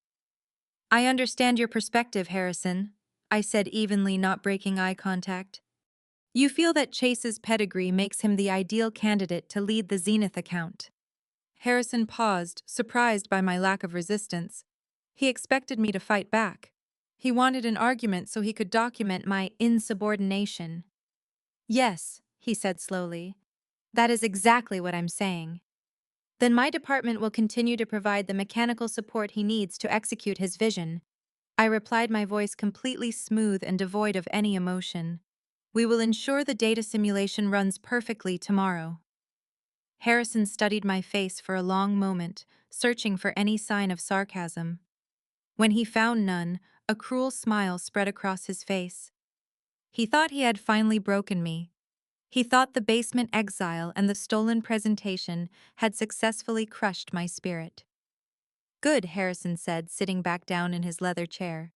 "I understand your perspective, Harrison," I said evenly, not breaking eye contact. "You feel that Chase's pedigree makes him the ideal candidate to lead the Zenith account." Harrison paused, surprised by my lack of resistance. He expected me to fight back. He wanted an argument so he could document my insubordination. "Yes," he said slowly. "That is exactly what I'm saying." "Then my department will continue to provide the mechanical support he needs to execute his vision," I replied, my voice completely smooth and devoid of any emotion. "We will ensure the data simulation runs perfectly tomorrow." Harrison studied my face for a long moment, searching for any sign of sarcasm. When he found none, a cruel smile spread across his face. He thought he had finally broken me. He thought the basement exile and the stolen presentation had successfully crushed my spirit. "Good," Harrison said, sitting back down in his leather chair.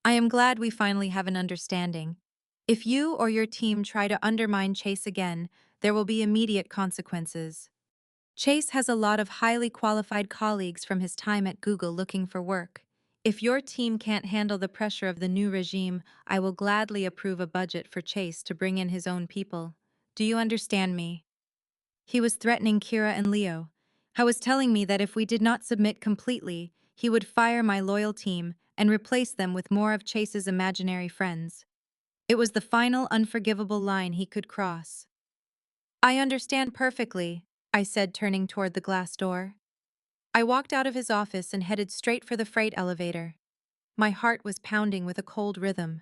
"I am glad we finally have an understanding. If you or your team try to undermine Chase again, there will be immediate consequences. Chase has a lot of highly qualified colleagues from his time at Google looking for work. If your team can't handle the pressure of the new regime, I will gladly approve a budget for Chase to bring in his own people. Do you understand me?" He was threatening Kira and Leo. He was telling me that if we did not submit completely, he would fire my loyal team and replace them with more of Chase's imaginary friends. It was the final unforgivable line he could cross. I understand perfectly, I said, turning toward the glass door. I walked out of his office and headed straight for the freight elevator. My heart was pounding with a cold rhythm.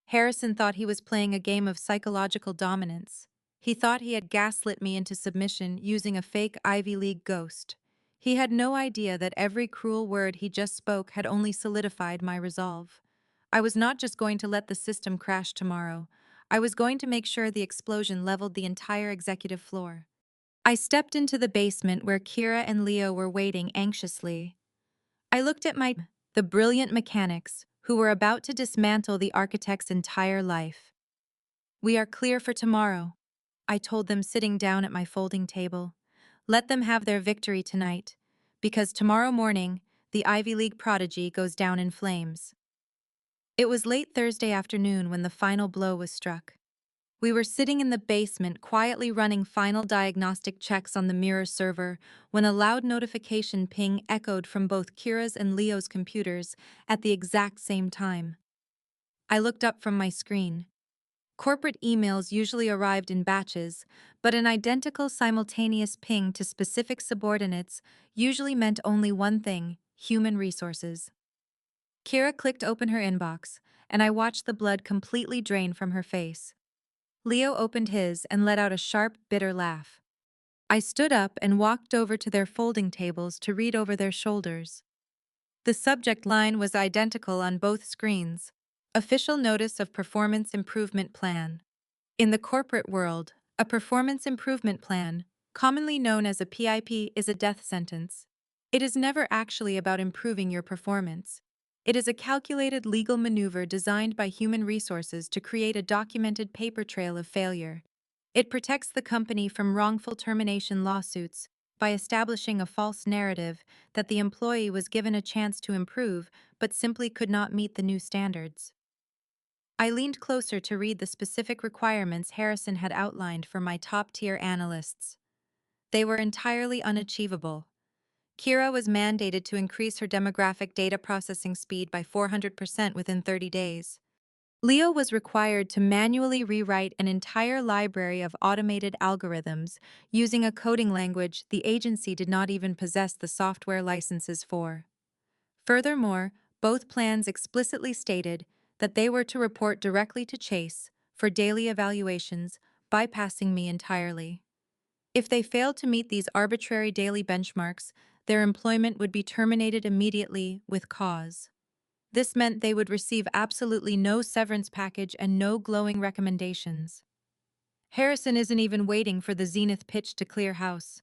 Harrison thought he was playing a game of psychological dominance. He thought he had gaslit me into submission using a fake Ivy League ghost. He had no idea that every cruel word he just spoke had only solidified my resolve. I was not just going to let the system crash tomorrow. I was going to make sure the explosion leveled the entire executive floor. I stepped into the basement where Kira and Leo were waiting anxiously. I looked at the brilliant mechanics, who were about to dismantle the architect's entire life. We are clear for tomorrow, I told them, sitting down at my folding table. Let them have their victory tonight, because tomorrow morning, the Ivy League prodigy goes down in flames. It was late Thursday afternoon when the final blow was struck. We were sitting in the basement quietly running final diagnostic checks on the mirror server when a loud notification ping echoed from both Kira's and Leo's computers at the exact same time. I looked up from my screen. Corporate emails usually arrived in batches, but an identical simultaneous ping to specific subordinates usually meant only one thing: human resources. Kira clicked open her inbox, and I watched the blood completely drain from her face. Leo opened his and let out a sharp, bitter laugh. I stood up and walked over to their folding tables to read over their shoulders. The subject line was identical on both screens: Official Notice of Performance Improvement Plan. In the corporate world, a performance improvement plan, commonly known as a PIP, is a death sentence. It is never actually about improving your performance. It is a calculated legal maneuver designed by human resources to create a documented paper trail of failure. It protects the company from wrongful termination lawsuits by establishing a false narrative that the employee was given a chance to improve but simply could not meet the new standards. I leaned closer to read the specific requirements Harrison had outlined for my top-tier analysts. They were entirely unachievable. Kira was mandated to increase her demographic data processing speed by 400% within 30 days. Leo was required to manually rewrite an entire library of automated algorithms using a coding language the agency did not even possess the software licenses for. Furthermore, both plans explicitly stated that they were to report directly to Chase for daily evaluations, bypassing me entirely. If they failed to meet these arbitrary daily benchmarks, their employment would be terminated immediately with cause. This meant they would receive absolutely no severance package and no glowing recommendations. Harrison isn't even waiting for the Zenith pitch to clear house,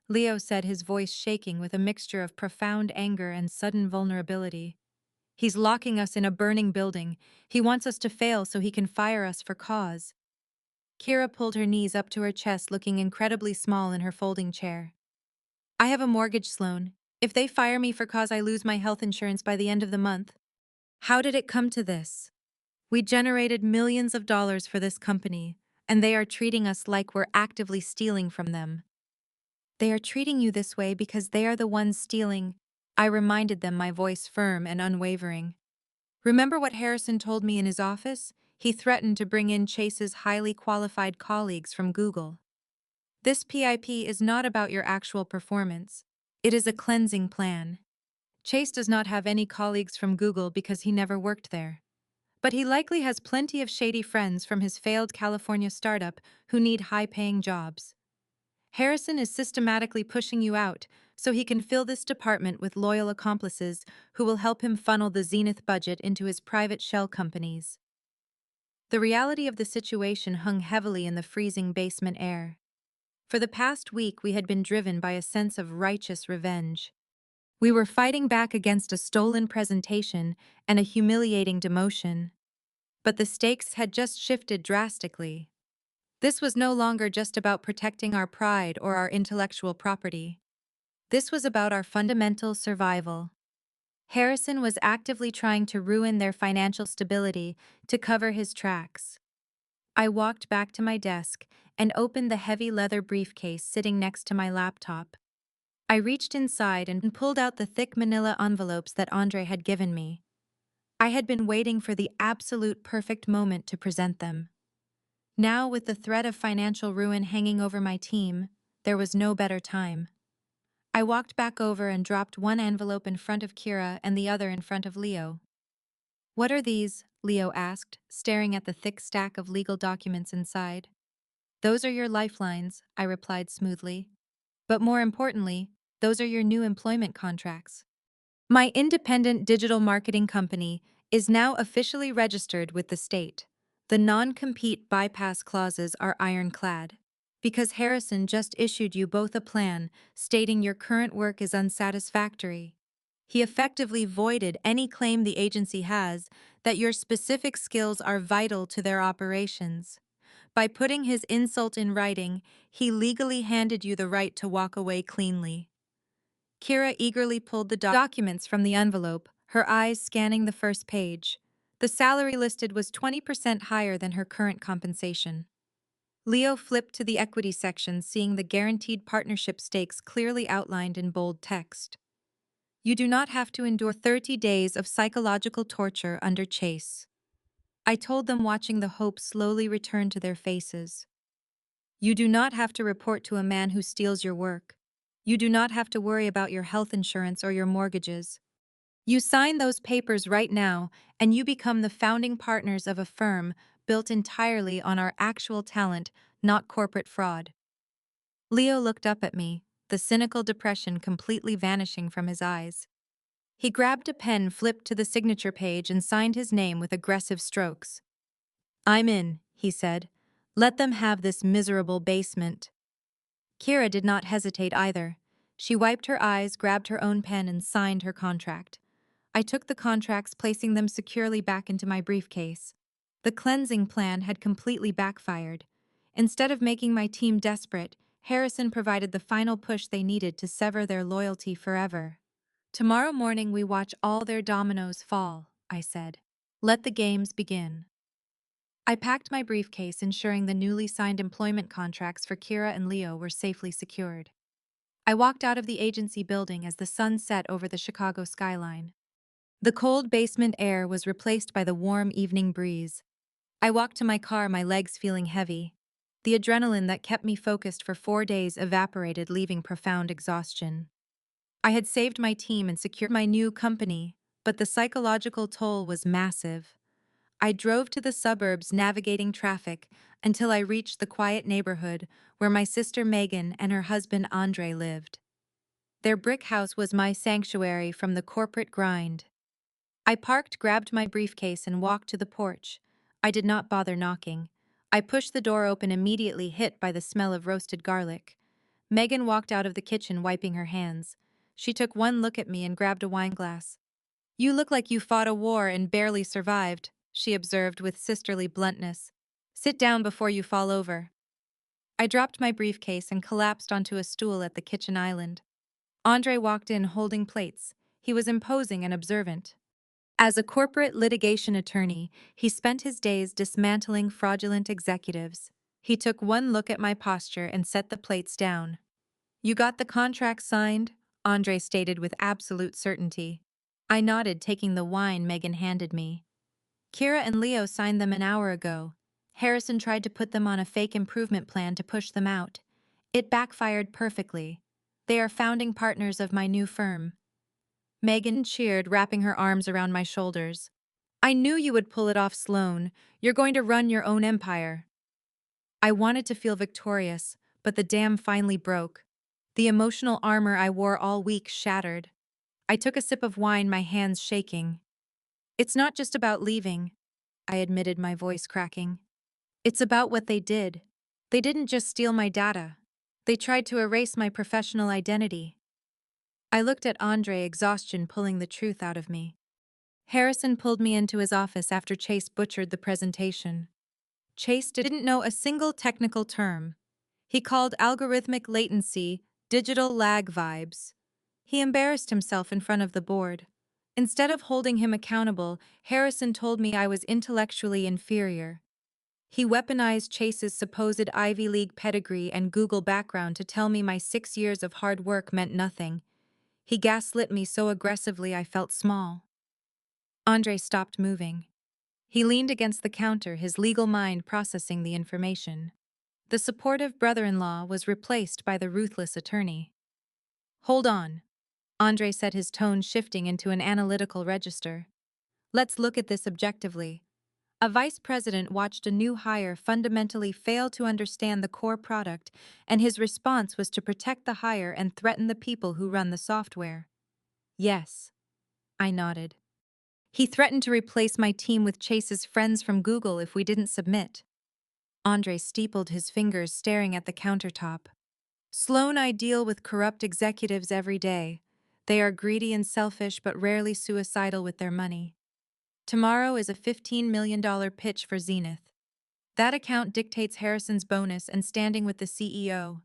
Leo said, his voice shaking with a mixture of profound anger and sudden vulnerability. He's locking us in a burning building. He wants us to fail so he can fire us for cause. Kira pulled her knees up to her chest, looking incredibly small in her folding chair. I have a mortgage, Sloan. If they fire me for cause, I lose my health insurance by the end of the month. How did it come to this? We generated millions of dollars for this company, and they are treating us like we're actively stealing from them. They are treating you this way because they are the ones stealing, I reminded them, my voice firm and unwavering. Remember what Harrison told me in his office? He threatened to bring in Chase's highly qualified colleagues from Google. This PIP is not about your actual performance. It is a cleansing plan. Chase does not have any colleagues from Google because he never worked there. But he likely has plenty of shady friends from his failed California startup who need high-paying jobs. Harrison is systematically pushing you out so he can fill this department with loyal accomplices who will help him funnel the Zenith budget into his private shell companies. The reality of the situation hung heavily in the freezing basement air. For the past week, we had been driven by a sense of righteous revenge. We were fighting back against a stolen presentation and a humiliating demotion. But the stakes had just shifted drastically. This was no longer just about protecting our pride or our intellectual property. This was about our fundamental survival. Harrison was actively trying to ruin their financial stability to cover his tracks. I walked back to my desk and opened the heavy leather briefcase sitting next to my laptop. I reached inside and pulled out the thick manila envelopes that Andre had given me. I had been waiting for the absolute perfect moment to present them. Now, with the threat of financial ruin hanging over my team, there was no better time. I walked back over and dropped one envelope in front of Kira and the other in front of Leo. "What are these?" Leo asked, staring at the thick stack of legal documents inside. "Those are your lifelines," I replied smoothly. "But more importantly, those are your new employment contracts. My independent digital marketing company is now officially registered with the state. The non-compete bypass clauses are ironclad. Because Harrison just issued you both a plan stating your current work is unsatisfactory. He effectively voided any claim the agency has that your specific skills are vital to their operations. By putting his insult in writing, he legally handed you the right to walk away cleanly." Kira eagerly pulled the documents from the envelope, her eyes scanning the first page. The salary listed was 20% higher than her current compensation. Leo flipped to the equity section, seeing the guaranteed partnership stakes clearly outlined in bold text. "You do not have to endure 30 days of psychological torture under Chase." I told them, watching the hope slowly return to their faces. "You do not have to report to a man who steals your work. You do not have to worry about your health insurance or your mortgages. You sign those papers right now, and you become the founding partners of a firm built entirely on our actual talent, not corporate fraud." Leo looked up at me, the cynical depression completely vanishing from his eyes. He grabbed a pen, flipped to the signature page, and signed his name with aggressive strokes. "I'm in," he said. "Let them have this miserable basement." Kira did not hesitate either. She wiped her eyes, grabbed her own pen, and signed her contract. I took the contracts, placing them securely back into my briefcase. The cleansing plan had completely backfired. Instead of making my team desperate, Harrison provided the final push they needed to sever their loyalty forever. "Tomorrow morning we watch all their dominoes fall," I said. "Let the games begin." I packed my briefcase, ensuring the newly signed employment contracts for Kira and Leo were safely secured. I walked out of the agency building as the sun set over the Chicago skyline. The cold basement air was replaced by the warm evening breeze. I walked to my car, my legs feeling heavy. The adrenaline that kept me focused for 4 days evaporated, leaving profound exhaustion. I had saved my team and secured my new company, but the psychological toll was massive. I drove to the suburbs, navigating traffic, until I reached the quiet neighborhood where my sister Megan and her husband Andre lived. Their brick house was my sanctuary from the corporate grind. I parked, grabbed my briefcase, and walked to the porch. I did not bother knocking. I pushed the door open, immediately hit by the smell of roasted garlic. Megan walked out of the kitchen, wiping her hands. She took one look at me and grabbed a wineglass. "You look like you fought a war and barely survived," she observed with sisterly bluntness. "Sit down before you fall over." I dropped my briefcase and collapsed onto a stool at the kitchen island. Andre walked in holding plates. He was imposing and observant. As a corporate litigation attorney, he spent his days dismantling fraudulent executives. He took one look at my posture and set the plates down. "You got the contract signed?" Andre stated with absolute certainty. I nodded, taking the wine Megan handed me. "Kira and Leo signed them an hour ago. Harrison tried to put them on a fake improvement plan to push them out. It backfired perfectly. They are founding partners of my new firm." Megan cheered, wrapping her arms around my shoulders. "I knew you would pull it off, Sloan. You're going to run your own empire." I wanted to feel victorious, but the dam finally broke. The emotional armor I wore all week shattered. I took a sip of wine, my hands shaking. "It's not just about leaving," I admitted, my voice cracking. "It's about what they did. They didn't just steal my data. They tried to erase my professional identity." I looked at Andre, exhaustion pulling the truth out of me. Harrison pulled me into his office after Chase butchered the presentation. Chase didn't know a single technical term. He called algorithmic latency digital lag vibes. He embarrassed himself in front of the board. Instead of holding him accountable, Harrison told me I was intellectually inferior. He weaponized Chase's supposed Ivy League pedigree and Google background to tell me my 6 years of hard work meant nothing. He gaslit me so aggressively I felt small. Andre stopped moving. He leaned against the counter, his legal mind processing the information. The supportive brother-in-law was replaced by the ruthless attorney. Hold on, Andre said, his tone shifting into an analytical register. Let's look at this objectively. A vice president watched a new hire fundamentally fail to understand the core product, and his response was to protect the hire and threaten the people who run the software. Yes, I nodded. He threatened to replace my team with Chase's friends from Google if we didn't submit. Andre steepled his fingers, staring at the countertop. Sloan, I deal with corrupt executives every day. They are greedy and selfish but rarely suicidal with their money. Tomorrow is a $15 million pitch for Zenith. That account dictates Harrison's bonus and standing with the CEO.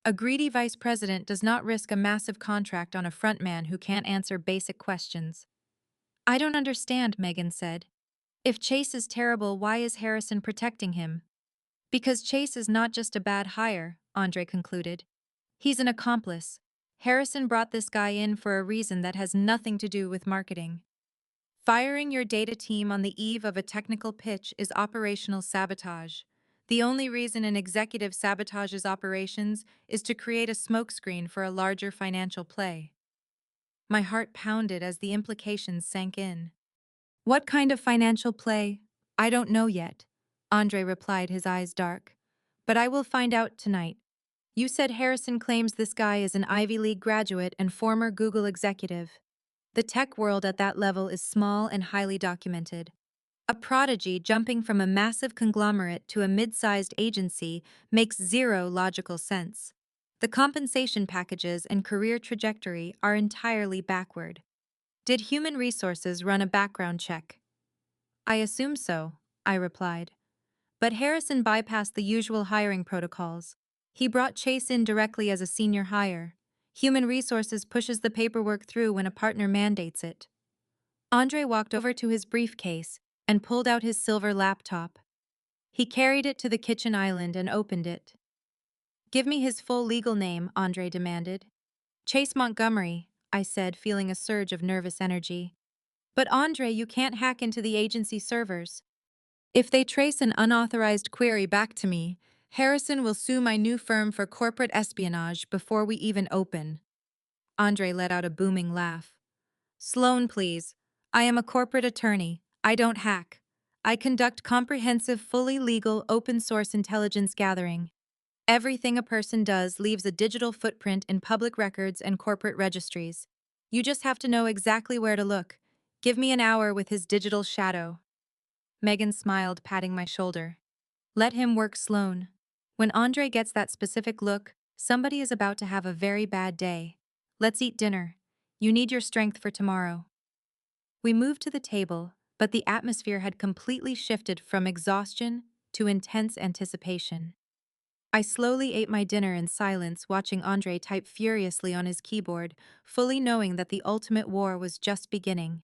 A greedy vice president does not risk a massive contract on a frontman who can't answer basic questions. I don't understand, Megan said. If Chase is terrible, why is Harrison protecting him? Because Chase is not just a bad hire, Andre concluded. He's an accomplice. Harrison brought this guy in for a reason that has nothing to do with marketing. Firing your data team on the eve of a technical pitch is operational sabotage. The only reason an executive sabotages operations is to create a smokescreen for a larger financial play. My heart pounded as the implications sank in. What kind of financial play? I don't know yet, Andre replied, his eyes dark. But I will find out tonight. You said Harrison claims this guy is an Ivy League graduate and former Google executive. The tech world at that level is small and highly documented. A prodigy jumping from a massive conglomerate to a mid-sized agency makes zero logical sense. The compensation packages and career trajectory are entirely backward. Did human resources run a background check? I assume so, I replied. But Harrison bypassed the usual hiring protocols. He brought Chase in directly as a senior hire. Human resources pushes the paperwork through when a partner mandates it. Andre walked over to his briefcase and pulled out his silver laptop. He carried it to the kitchen island and opened it. Give me his full legal name, Andre demanded. Chase Montgomery, I said, feeling a surge of nervous energy. But Andre, you can't hack into the agency servers. If they trace an unauthorized query back to me, Harrison will sue my new firm for corporate espionage before we even open. Andre let out a booming laugh. Sloan, please. I am a corporate attorney. I don't hack. I conduct comprehensive, fully legal, open-source intelligence gathering. Everything a person does leaves a digital footprint in public records and corporate registries. You just have to know exactly where to look. Give me an hour with his digital shadow. Megan smiled, patting my shoulder. Let him work, Sloan. When Andre gets that specific look, somebody is about to have a very bad day. Let's eat dinner. You need your strength for tomorrow. We moved to the table, but the atmosphere had completely shifted from exhaustion to intense anticipation. I slowly ate my dinner in silence, watching Andre type furiously on his keyboard, fully knowing that the ultimate war was just beginning.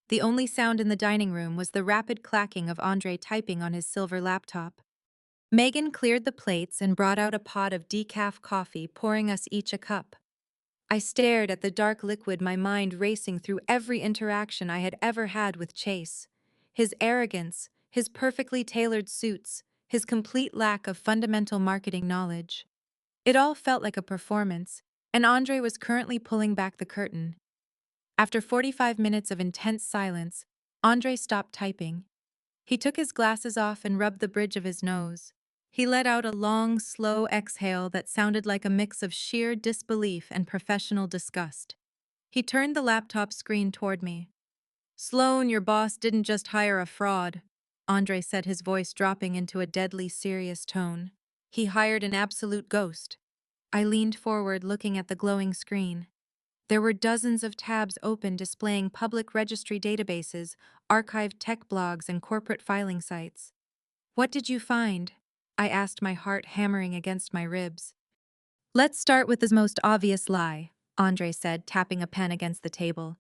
The only sound in the dining room was the rapid clacking of Andre typing on his silver laptop. Megan cleared the plates and brought out a pot of decaf coffee, pouring us each a cup. I stared at the dark liquid, my mind racing through every interaction I had ever had with Chase. His arrogance, his perfectly tailored suits, his complete lack of fundamental marketing knowledge. It all felt like a performance, and Andre was currently pulling back the curtain. After 45 minutes of intense silence, Andre stopped typing. He took his glasses off and rubbed the bridge of his nose. He let out a long, slow exhale that sounded like a mix of sheer disbelief and professional disgust. He turned the laptop screen toward me. Sloan, your boss didn't just hire a fraud, Andre said, his voice dropping into a deadly serious tone. He hired an absolute ghost. I leaned forward, looking at the glowing screen. There were dozens of tabs open displaying public registry databases, archived tech blogs, and corporate filing sites. What did you find? I asked, my heart hammering against my ribs. Let's start with the most obvious lie, Andre said, tapping a pen against the table.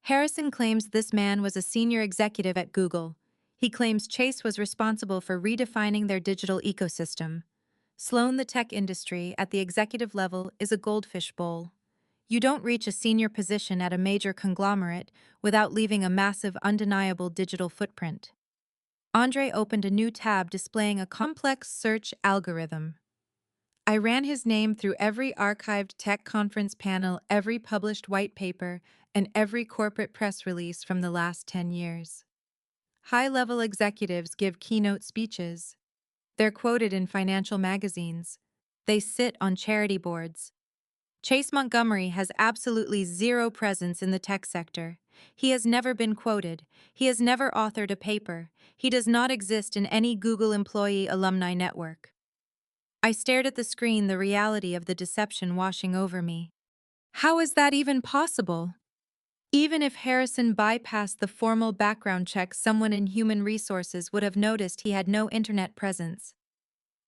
Harrison claims this man was a senior executive at Google. He claims Chase was responsible for redefining their digital ecosystem. Sloan, the tech industry, at the executive level, is a goldfish bowl. You don't reach a senior position at a major conglomerate without leaving a massive, undeniable digital footprint. Andre opened a new tab displaying a complex search algorithm. I ran his name through every archived tech conference panel, every published white paper, and every corporate press release from the last 10 years. High-level executives give keynote speeches. They're quoted in financial magazines. They sit on charity boards. Chase Montgomery has absolutely zero presence in the tech sector. He has never been quoted. He has never authored a paper. He does not exist in any Google employee alumni network. I stared at the screen, the reality of the deception washing over me. How is that even possible? Even if Harrison bypassed the formal background check, someone in human resources would have noticed he had no internet presence.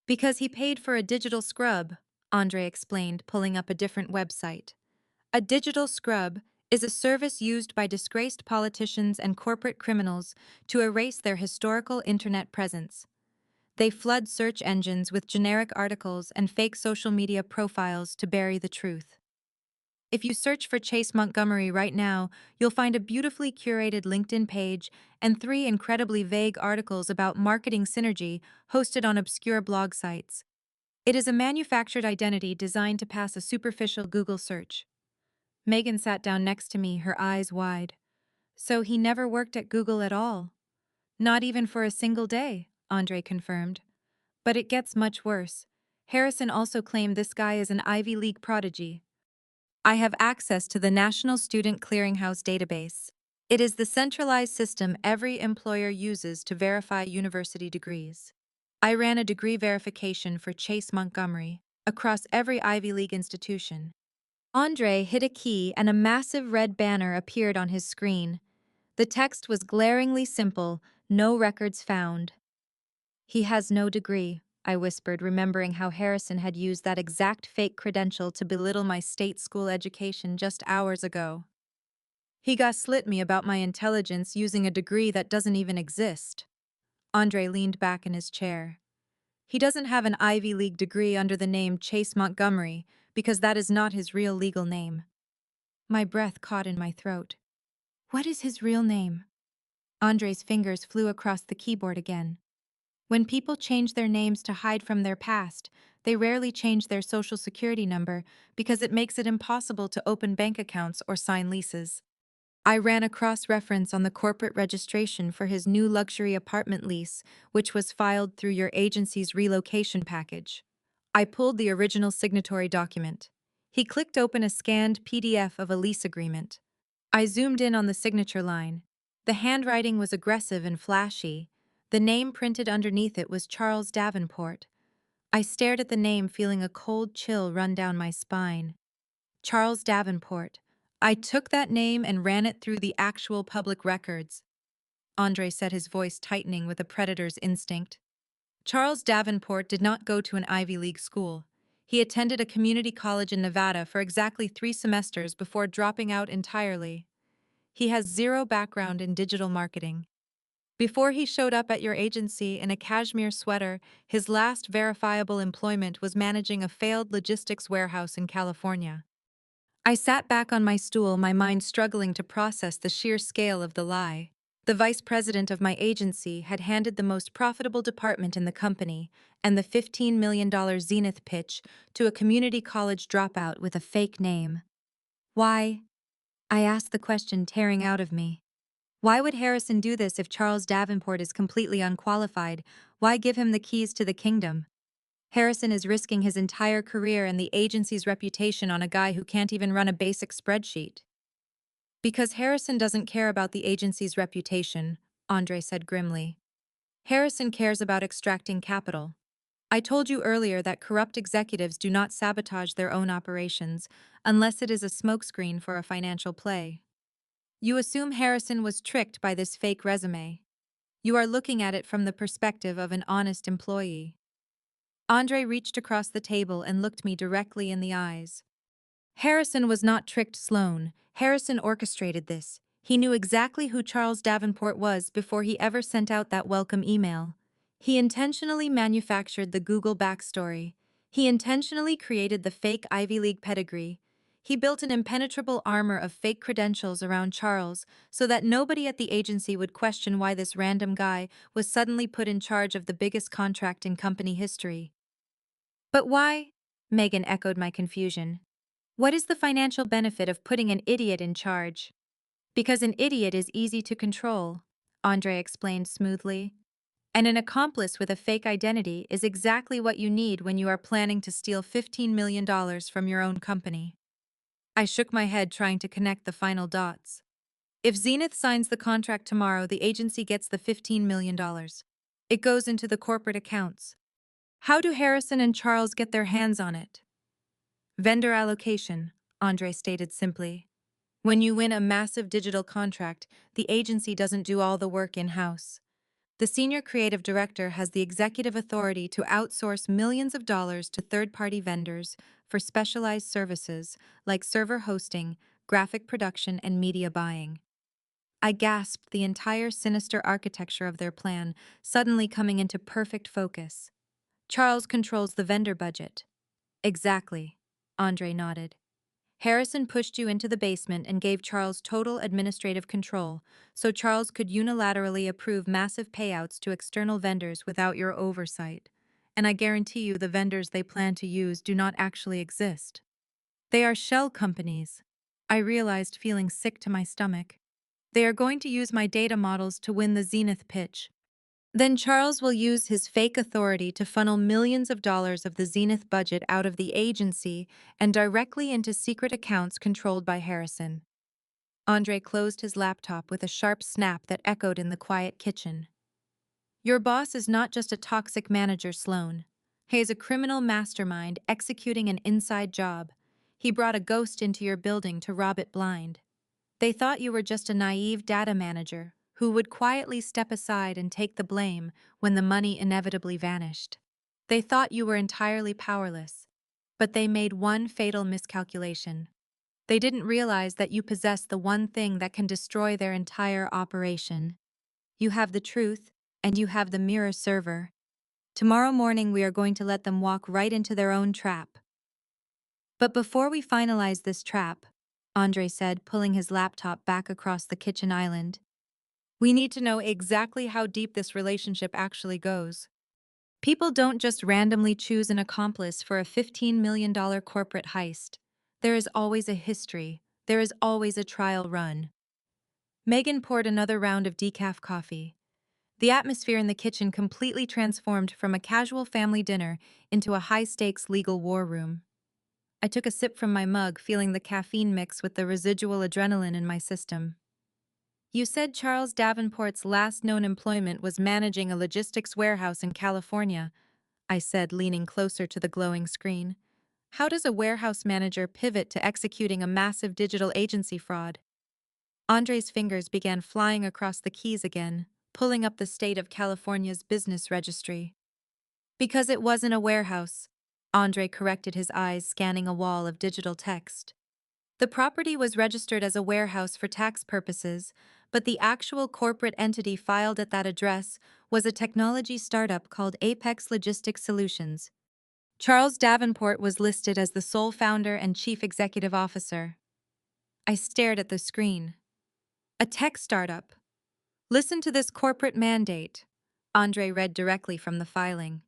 Because he paid for a digital scrub, Andre explained, pulling up a different website. A digital scrub is a service used by disgraced politicians and corporate criminals to erase their historical internet presence. They flood search engines with generic articles and fake social media profiles to bury the truth. If you search for Chase Montgomery right now, you'll find a beautifully curated LinkedIn page and 3 incredibly vague articles about marketing synergy hosted on obscure blog sites. It is a manufactured identity designed to pass a superficial Google search. Megan sat down next to me, her eyes wide. So he never worked at Google at all? Not even for a single day, Andre confirmed. But it gets much worse. Harrison also claimed this guy is an Ivy League prodigy. I have access to the National Student Clearinghouse database. It is the centralized system every employer uses to verify university degrees. I ran a degree verification for Chase Montgomery across every Ivy League institution. Andre hit a key and a massive red banner appeared on his screen. The text was glaringly simple: no records found. He has no degree, I whispered, remembering how Harrison had used that exact fake credential to belittle my state school education just hours ago. He gaslit me about my intelligence using a degree that doesn't even exist. Andre leaned back in his chair. He doesn't have an Ivy League degree under the name Chase Montgomery because that is not his real legal name. My breath caught in my throat. What is his real name? Andre's fingers flew across the keyboard again. When people change their names to hide from their past, they rarely change their social security number because it makes it impossible to open bank accounts or sign leases. I ran a cross-reference on the corporate registration for his new luxury apartment lease, which was filed through your agency's relocation package. I pulled the original signatory document. He clicked open a scanned PDF of a lease agreement. I zoomed in on the signature line. The handwriting was aggressive and flashy. The name printed underneath it was Charles Davenport. I stared at the name, feeling a cold chill run down my spine. Charles Davenport. I took that name and ran it through the actual public records. Andre said, his voice tightening with a predator's instinct. Charles Davenport did not go to an Ivy League school. He attended a community college in Nevada for exactly 3 semesters before dropping out entirely. He has zero background in digital marketing. Before he showed up at your agency in a cashmere sweater, his last verifiable employment was managing a failed logistics warehouse in California. I sat back on my stool, my mind struggling to process the sheer scale of the lie. The vice president of my agency had handed the most profitable department in the company and the $15 million Zenith pitch to a community college dropout with a fake name. Why? I asked the question tearing out of me. Why would Harrison do this if Charles Davenport is completely unqualified? Why give him the keys to the kingdom? Harrison is risking his entire career and the agency's reputation on a guy who can't even run a basic spreadsheet. Because Harrison doesn't care about the agency's reputation, Andre said grimly. Harrison cares about extracting capital. I told you earlier that corrupt executives do not sabotage their own operations unless it is a smokescreen for a financial play. You assume Harrison was tricked by this fake resume. You are looking at it from the perspective of an honest employee. Andre reached across the table and looked me directly in the eyes. Harrison was not tricked, Sloan. Harrison orchestrated this. He knew exactly who Charles Davenport was before he ever sent out that welcome email. He intentionally manufactured the Google backstory. He intentionally created the fake Ivy League pedigree. He built an impenetrable armor of fake credentials around Charles so that nobody at the agency would question why this random guy was suddenly put in charge of the biggest contract in company history. But why? Megan echoed my confusion. What is the financial benefit of putting an idiot in charge? Because an idiot is easy to control, Andre explained smoothly. And an accomplice with a fake identity is exactly what you need when you are planning to steal $15 million from your own company. I shook my head trying to connect the final dots. If Zenith signs the contract tomorrow, the agency gets the $15 million. It goes into the corporate accounts. How do Harrison and Charles get their hands on it? Vendor allocation, Andre stated simply. When you win a massive digital contract, the agency doesn't do all the work in-house. The senior creative director has the executive authority to outsource millions of dollars to third-party vendors for specialized services like server hosting, graphic production, and media buying. I gasped, the entire sinister architecture of their plan suddenly coming into perfect focus. Charles controls the vendor budget. Exactly, Andre nodded. Harrison pushed you into the basement and gave Charles total administrative control, so Charles could unilaterally approve massive payouts to external vendors without your oversight. And I guarantee you the vendors they plan to use do not actually exist. They are shell companies. I realized, feeling sick to my stomach. They are going to use my data models to win the Zenith pitch. Then Charles will use his fake authority to funnel millions of dollars of the Zenith budget out of the agency and directly into secret accounts controlled by Harrison. Andre closed his laptop with a sharp snap that echoed in the quiet kitchen. Your boss is not just a toxic manager, Sloan. He is a criminal mastermind executing an inside job. He brought a ghost into your building to rob it blind. They thought you were just a naive data manager who would quietly step aside and take the blame when the money inevitably vanished. They thought you were entirely powerless, but they made one fatal miscalculation. They didn't realize that you possess the one thing that can destroy their entire operation. You have the truth, and you have the mirror server. Tomorrow morning we are going to let them walk right into their own trap. But before we finalize this trap, Andre said, pulling his laptop back across the kitchen island, we need to know exactly how deep this relationship actually goes. People don't just randomly choose an accomplice for a $15 million corporate heist. There is always a history. There is always a trial run. Megan poured another round of decaf coffee. The atmosphere in the kitchen completely transformed from a casual family dinner into a high-stakes legal war room. I took a sip from my mug, feeling the caffeine mix with the residual adrenaline in my system. You said Charles Davenport's last known employment was managing a logistics warehouse in California, I said, leaning closer to the glowing screen. How does a warehouse manager pivot to executing a massive digital agency fraud? Andre's fingers began flying across the keys again, pulling up the state of California's business registry. Because it wasn't a warehouse, Andre corrected, his eyes scanning a wall of digital text. The property was registered as a warehouse for tax purposes, but the actual corporate entity filed at that address was a technology startup called Apex Logistics Solutions. Charles Davenport was listed as the sole founder and chief executive officer. I stared at the screen. A tech startup. Listen to this corporate mandate, Andre read directly from the filing.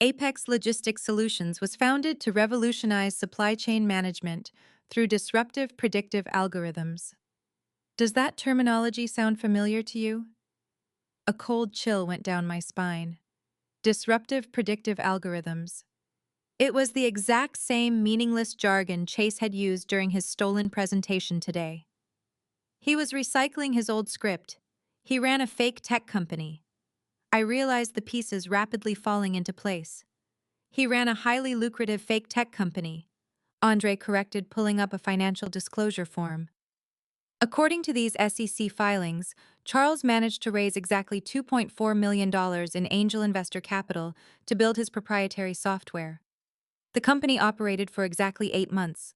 Apex Logistics Solutions was founded to revolutionize supply chain management through disruptive predictive algorithms. Does that terminology sound familiar to you? A cold chill went down my spine. Disruptive predictive algorithms. It was the exact same meaningless jargon Chase had used during his stolen presentation today. He was recycling his old script. He ran a fake tech company. I realized the pieces rapidly falling into place. He ran a highly lucrative fake tech company, Andre corrected, pulling up a financial disclosure form. According to these SEC filings, Charles managed to raise exactly $2.4 million in angel investor capital to build his proprietary software. The company operated for exactly 8 months.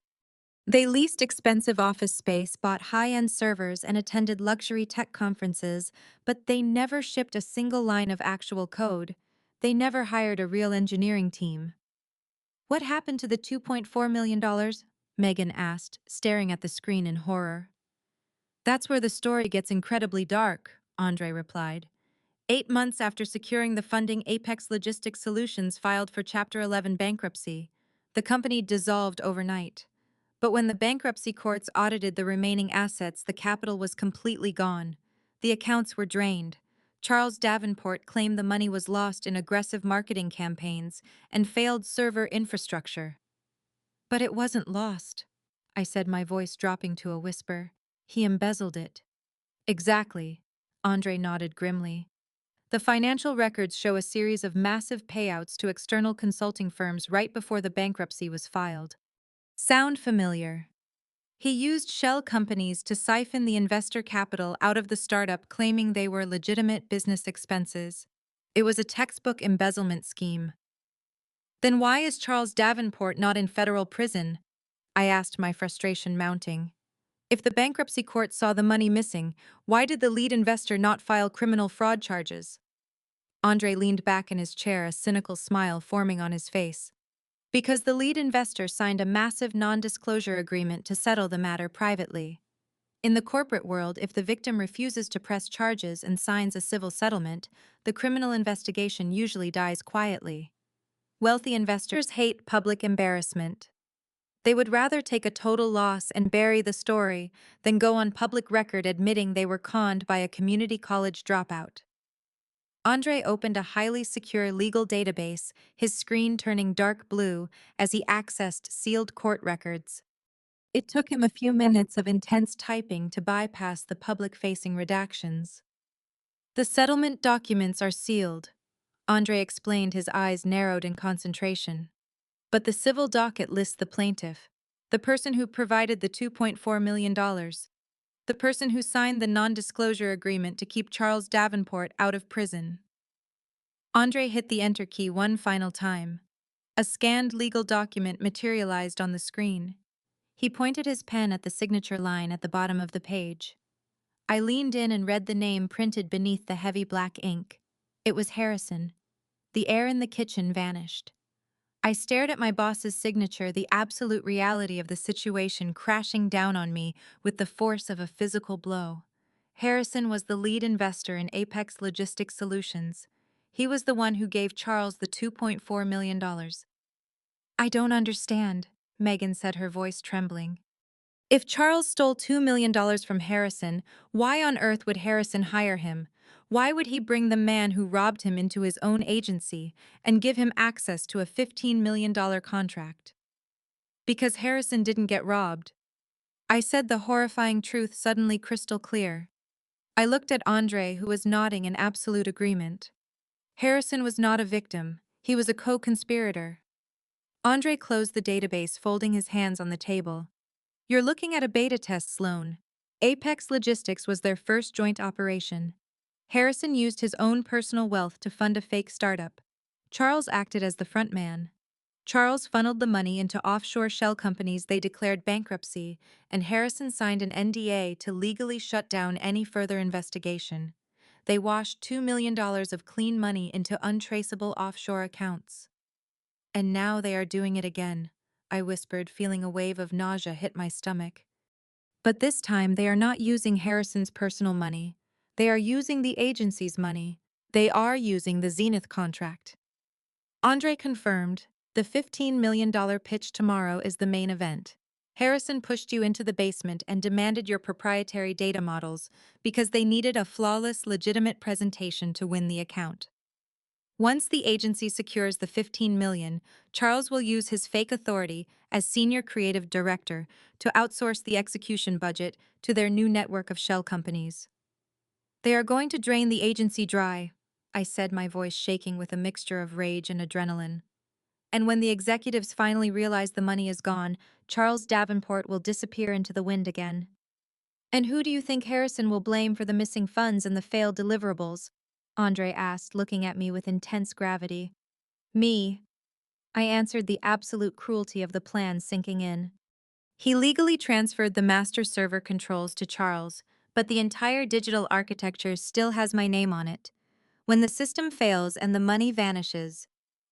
They leased expensive office space, bought high-end servers, and attended luxury tech conferences, but they never shipped a single line of actual code. They never hired a real engineering team. What happened to the $2.4 million? Megan asked, staring at the screen in horror. That's where the story gets incredibly dark, Andre replied. 8 months after securing the funding, Apex Logistics Solutions filed for Chapter 11 bankruptcy. The company dissolved overnight. But when the bankruptcy courts audited the remaining assets, the capital was completely gone. The accounts were drained. Charles Davenport claimed the money was lost in aggressive marketing campaigns and failed server infrastructure. But it wasn't lost, I said, my voice dropping to a whisper. He embezzled it. Exactly, Andre nodded grimly. The financial records show a series of massive payouts to external consulting firms right before the bankruptcy was filed. Sound familiar? He used shell companies to siphon the investor capital out of the startup, claiming they were legitimate business expenses. It was a textbook embezzlement scheme. Then why is Charles Davenport not in federal prison? I asked, my frustration mounting. If the bankruptcy court saw the money missing, why did the lead investor not file criminal fraud charges? Andre leaned back in his chair, a cynical smile forming on his face. Because the lead investor signed a massive non-disclosure agreement to settle the matter privately. In the corporate world, if the victim refuses to press charges and signs a civil settlement, the criminal investigation usually dies quietly. Wealthy investors hate public embarrassment. They would rather take a total loss and bury the story than go on public record admitting they were conned by a community college dropout. Andre opened a highly secure legal database, his screen turning dark blue as he accessed sealed court records. It took him a few minutes of intense typing to bypass the public-facing redactions. The settlement documents are sealed, Andre explained, his eyes narrowed in concentration. But the civil docket lists the plaintiff, the person who provided the $2.4 million, the person who signed the non-disclosure agreement to keep Charles Davenport out of prison. Andre hit the enter key one final time. A scanned legal document materialized on the screen. He pointed his pen at the signature line at the bottom of the page. I leaned in and read the name printed beneath the heavy black ink. It was Harrison. The air in the kitchen vanished. I stared at my boss's signature, the absolute reality of the situation crashing down on me with the force of a physical blow. Harrison was the lead investor in Apex Logistics Solutions. He was the one who gave Charles the $2.4 million. I don't understand, Megan said, her voice trembling. If Charles stole $2 million from Harrison, why on earth would Harrison hire him? Why would he bring the man who robbed him into his own agency and give him access to a $15 million contract? Because Harrison didn't get robbed. I said, the horrifying truth suddenly crystal clear. I looked at Andre, who was nodding in absolute agreement. Harrison was not a victim. He was a co-conspirator. Andre closed the database, folding his hands on the table. You're looking at a beta test, Sloan. Apex Logistics was their first joint operation. Harrison used his own personal wealth to fund a fake startup. Charles acted as the front man. Charles funneled the money into offshore shell companies they declared bankruptcy, and Harrison signed an NDA to legally shut down any further investigation. They washed $2 million of clean money into untraceable offshore accounts. And now they are doing it again, I whispered, feeling a wave of nausea hit my stomach. But this time they are not using Harrison's personal money. They are using the agency's money. They are using the Zenith contract. Andre confirmed, the $15 million pitch tomorrow is the main event. Harrison pushed you into the basement and demanded your proprietary data models because they needed a flawless, legitimate presentation to win the account. Once the agency secures the $15 million, Charles will use his fake authority as senior creative director to outsource the execution budget to their new network of shell companies. They are going to drain the agency dry, I said, my voice shaking with a mixture of rage and adrenaline. And when the executives finally realize the money is gone, Charles Davenport will disappear into the wind again. And who do you think Harrison will blame for the missing funds and the failed deliverables? Andre asked, looking at me with intense gravity. Me, I answered, the absolute cruelty of the plan sinking in. He legally transferred the master server controls to Charles, but the entire digital architecture still has my name on it. When the system fails and the money vanishes,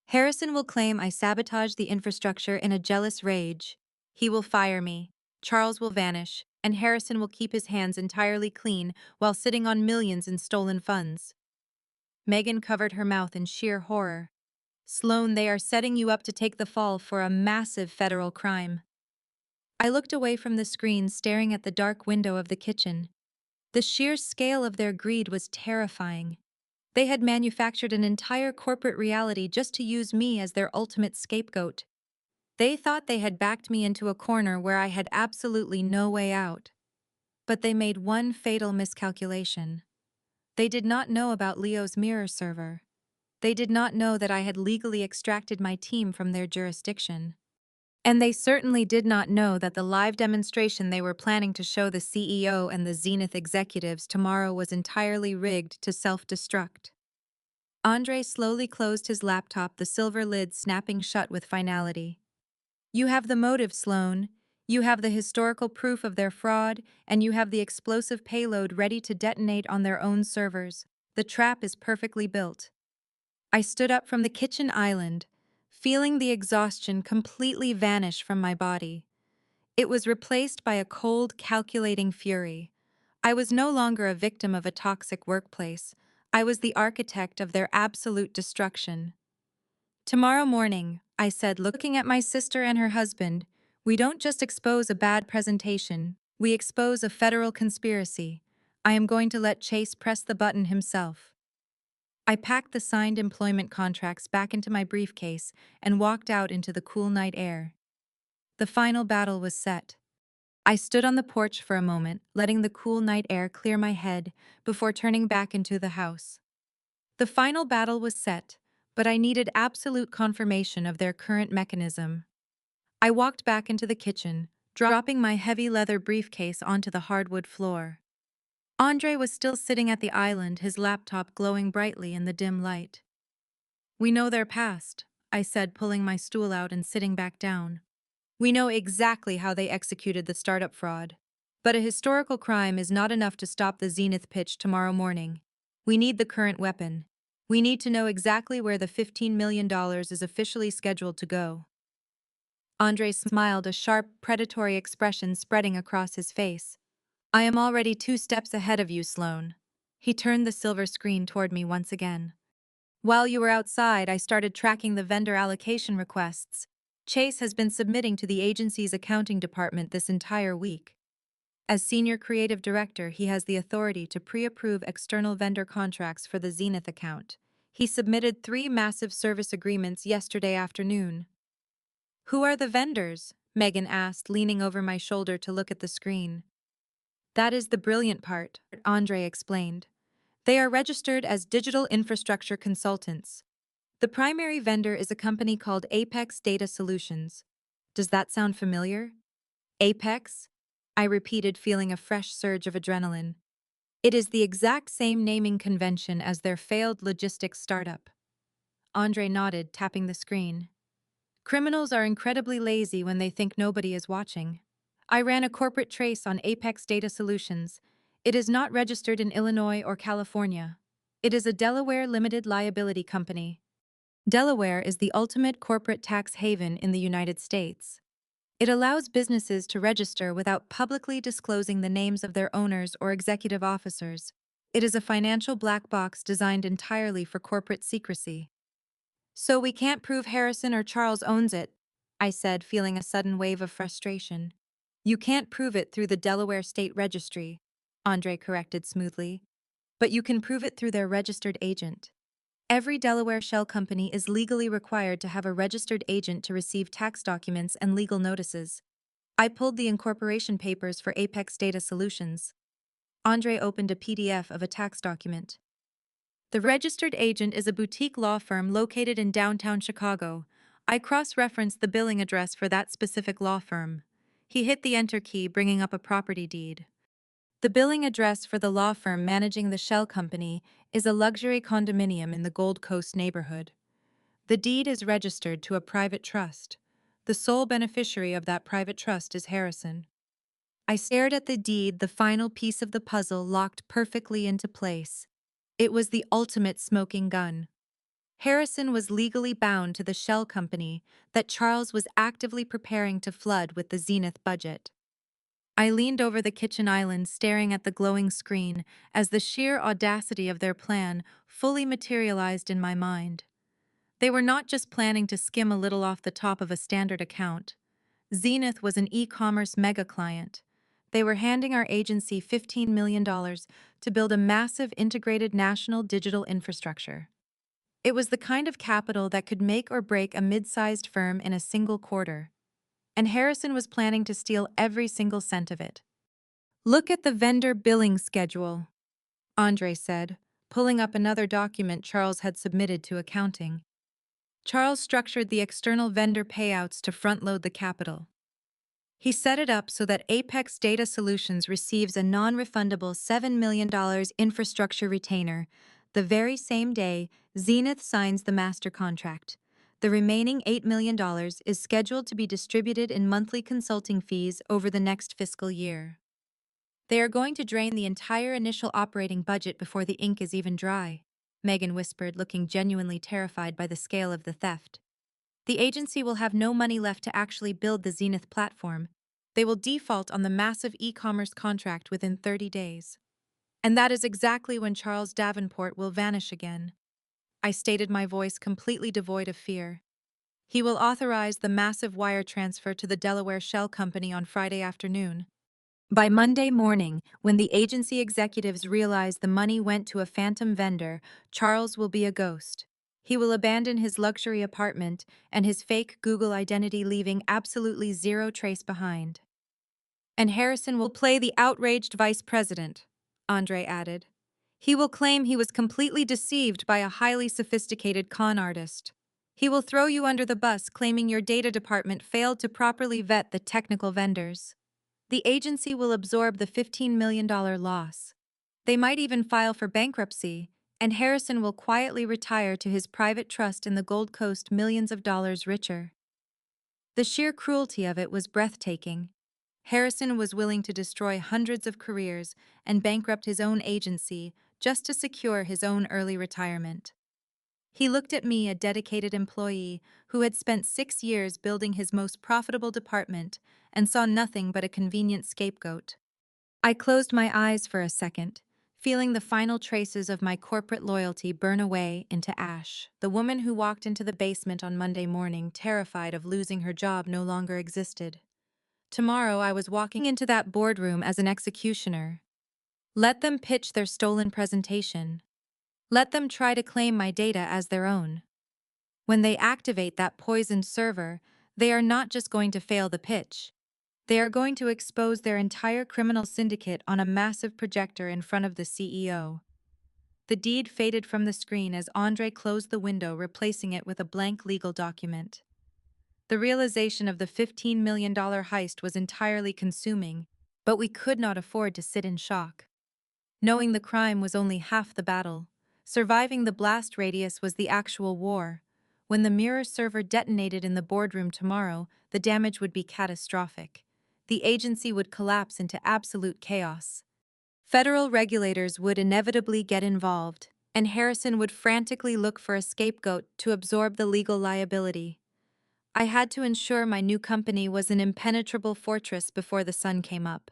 Harrison will claim I sabotaged the infrastructure in a jealous rage. He will fire me, Charles will vanish, and Harrison will keep his hands entirely clean while sitting on millions in stolen funds. Megan covered her mouth in sheer horror. Sloan, they are setting you up to take the fall for a massive federal crime. I looked away from the screen, staring at the dark window of the kitchen. The sheer scale of their greed was terrifying. They had manufactured an entire corporate reality just to use me as their ultimate scapegoat. They thought they had backed me into a corner where I had absolutely no way out. But they made one fatal miscalculation. They did not know about Leo's mirror server. They did not know that I had legally extracted my team from their jurisdiction. And they certainly did not know that the live demonstration they were planning to show the CEO and the Zenith executives tomorrow was entirely rigged to self-destruct. Andre slowly closed his laptop, the silver lid snapping shut with finality. You have the motive, Sloan. You have the historical proof of their fraud, and you have the explosive payload ready to detonate on their own servers. The trap is perfectly built. I stood up from the kitchen island, feeling the exhaustion completely vanish from my body. It was replaced by a cold, calculating fury. I was no longer a victim of a toxic workplace. I was the architect of their absolute destruction. Tomorrow morning, I said, looking at my sister and her husband, we don't just expose a bad presentation, we expose a federal conspiracy. I am going to let Chase press the button himself. I packed the signed employment contracts back into my briefcase and walked out into the cool night air. The final battle was set. I stood on the porch for a moment, letting the cool night air clear my head before turning back into the house. The final battle was set, but I needed absolute confirmation of their current mechanism. I walked back into the kitchen, dropping my heavy leather briefcase onto the hardwood floor. Andre was still sitting at the island, his laptop glowing brightly in the dim light. We know their past, I said, pulling my stool out and sitting back down. We know exactly how they executed the startup fraud. But a historical crime is not enough to stop the Zenith pitch tomorrow morning. We need the current weapon. We need to know exactly where the $15 million is officially scheduled to go. Andre smiled, a sharp, predatory expression spreading across his face. I am already 2 steps ahead of you, Sloan. He turned the silver screen toward me once again. While you were outside, I started tracking the vendor allocation requests. Chase has been submitting to the agency's accounting department this entire week. As Senior Creative Director, he has the authority to pre-approve external vendor contracts for the Zenith account. He submitted 3 massive service agreements yesterday afternoon. Who are the vendors? Megan asked, leaning over my shoulder to look at the screen. That is the brilliant part, Andre explained. They are registered as digital infrastructure consultants. The primary vendor is a company called Apex Data Solutions. Does that sound familiar? Apex? I repeated, feeling a fresh surge of adrenaline. It is the exact same naming convention as their failed logistics startup. Andre nodded, tapping the screen. Criminals are incredibly lazy when they think nobody is watching. I ran a corporate trace on Apex Data Solutions. It is not registered in Illinois or California. It is a Delaware limited liability company. Delaware is the ultimate corporate tax haven in the United States. It allows businesses to register without publicly disclosing the names of their owners or executive officers. It is a financial black box designed entirely for corporate secrecy. So we can't prove Harrison or Charles owns it, I said, feeling a sudden wave of frustration. You can't prove it through the Delaware State Registry, Andre corrected smoothly. But you can prove it through their registered agent. Every Delaware shell company is legally required to have a registered agent to receive tax documents and legal notices. I pulled the incorporation papers for Apex Data Solutions. Andre opened a PDF of a tax document. The registered agent is a boutique law firm located in downtown Chicago. I cross-referenced the billing address for that specific law firm. He hit the enter key, bringing up a property deed. The billing address for the law firm managing the shell company is a luxury condominium in the Gold Coast neighborhood. The deed is registered to a private trust. The sole beneficiary of that private trust is Harrison. I stared at the deed, the final piece of the puzzle locked perfectly into place. It was the ultimate smoking gun. Harrison was legally bound to the shell company that Charles was actively preparing to flood with the Zenith budget. I leaned over the kitchen island staring at the glowing screen as the sheer audacity of their plan fully materialized in my mind. They were not just planning to skim a little off the top of a standard account. Zenith was an e-commerce mega client. They were handing our agency $15 million to build a massive integrated national digital infrastructure. It was the kind of capital that could make or break a mid-sized firm in a single quarter. And Harrison was planning to steal every single cent of it. Look at the vendor billing schedule, Andre said, pulling up another document Charles had submitted to accounting. Charles structured the external vendor payouts to front-load the capital. He set it up so that Apex Data Solutions receives a non-refundable $7 million infrastructure retainer the very same day Zenith signs the master contract. The remaining $8 million is scheduled to be distributed in monthly consulting fees over the next fiscal year. They are going to drain the entire initial operating budget before the ink is even dry, Megan whispered, looking genuinely terrified by the scale of the theft. The agency will have no money left to actually build the Zenith platform. They will default on the massive e-commerce contract within 30 days. And that is exactly when Charles Davenport will vanish again. I stated, my voice completely devoid of fear. He will authorize the massive wire transfer to the Delaware Shell Company on Friday afternoon. By Monday morning, when the agency executives realize the money went to a phantom vendor, Charles will be a ghost. He will abandon his luxury apartment and his fake Google identity, leaving absolutely zero trace behind. And Harrison will play the outraged vice president, Andre added. He will claim he was completely deceived by a highly sophisticated con artist. He will throw you under the bus, claiming your data department failed to properly vet the technical vendors. The agency will absorb the $15 million loss. They might even file for bankruptcy, and Harrison will quietly retire to his private trust in the Gold Coast, millions of dollars richer. The sheer cruelty of it was breathtaking. Harrison was willing to destroy hundreds of careers and bankrupt his own agency just to secure his own early retirement. He looked at me, a dedicated employee who had spent 6 years building his most profitable department, and saw nothing but a convenient scapegoat. I closed my eyes for a second, feeling the final traces of my corporate loyalty burn away into ash. The woman who walked into the basement on Monday morning, terrified of losing her job, no longer existed. Tomorrow I was walking into that boardroom as an executioner. Let them pitch their stolen presentation. Let them try to claim my data as their own. When they activate that poisoned server, they are not just going to fail the pitch. They are going to expose their entire criminal syndicate on a massive projector in front of the CEO. The deed faded from the screen as Andre closed the window, replacing it with a blank legal document. The realization of the $15 million heist was entirely consuming, but we could not afford to sit in shock. Knowing the crime was only half the battle. Surviving the blast radius was the actual war. When the mirror server detonated in the boardroom tomorrow, the damage would be catastrophic. The agency would collapse into absolute chaos. Federal regulators would inevitably get involved, and Harrison would frantically look for a scapegoat to absorb the legal liability. I had to ensure my new company was an impenetrable fortress before the sun came up.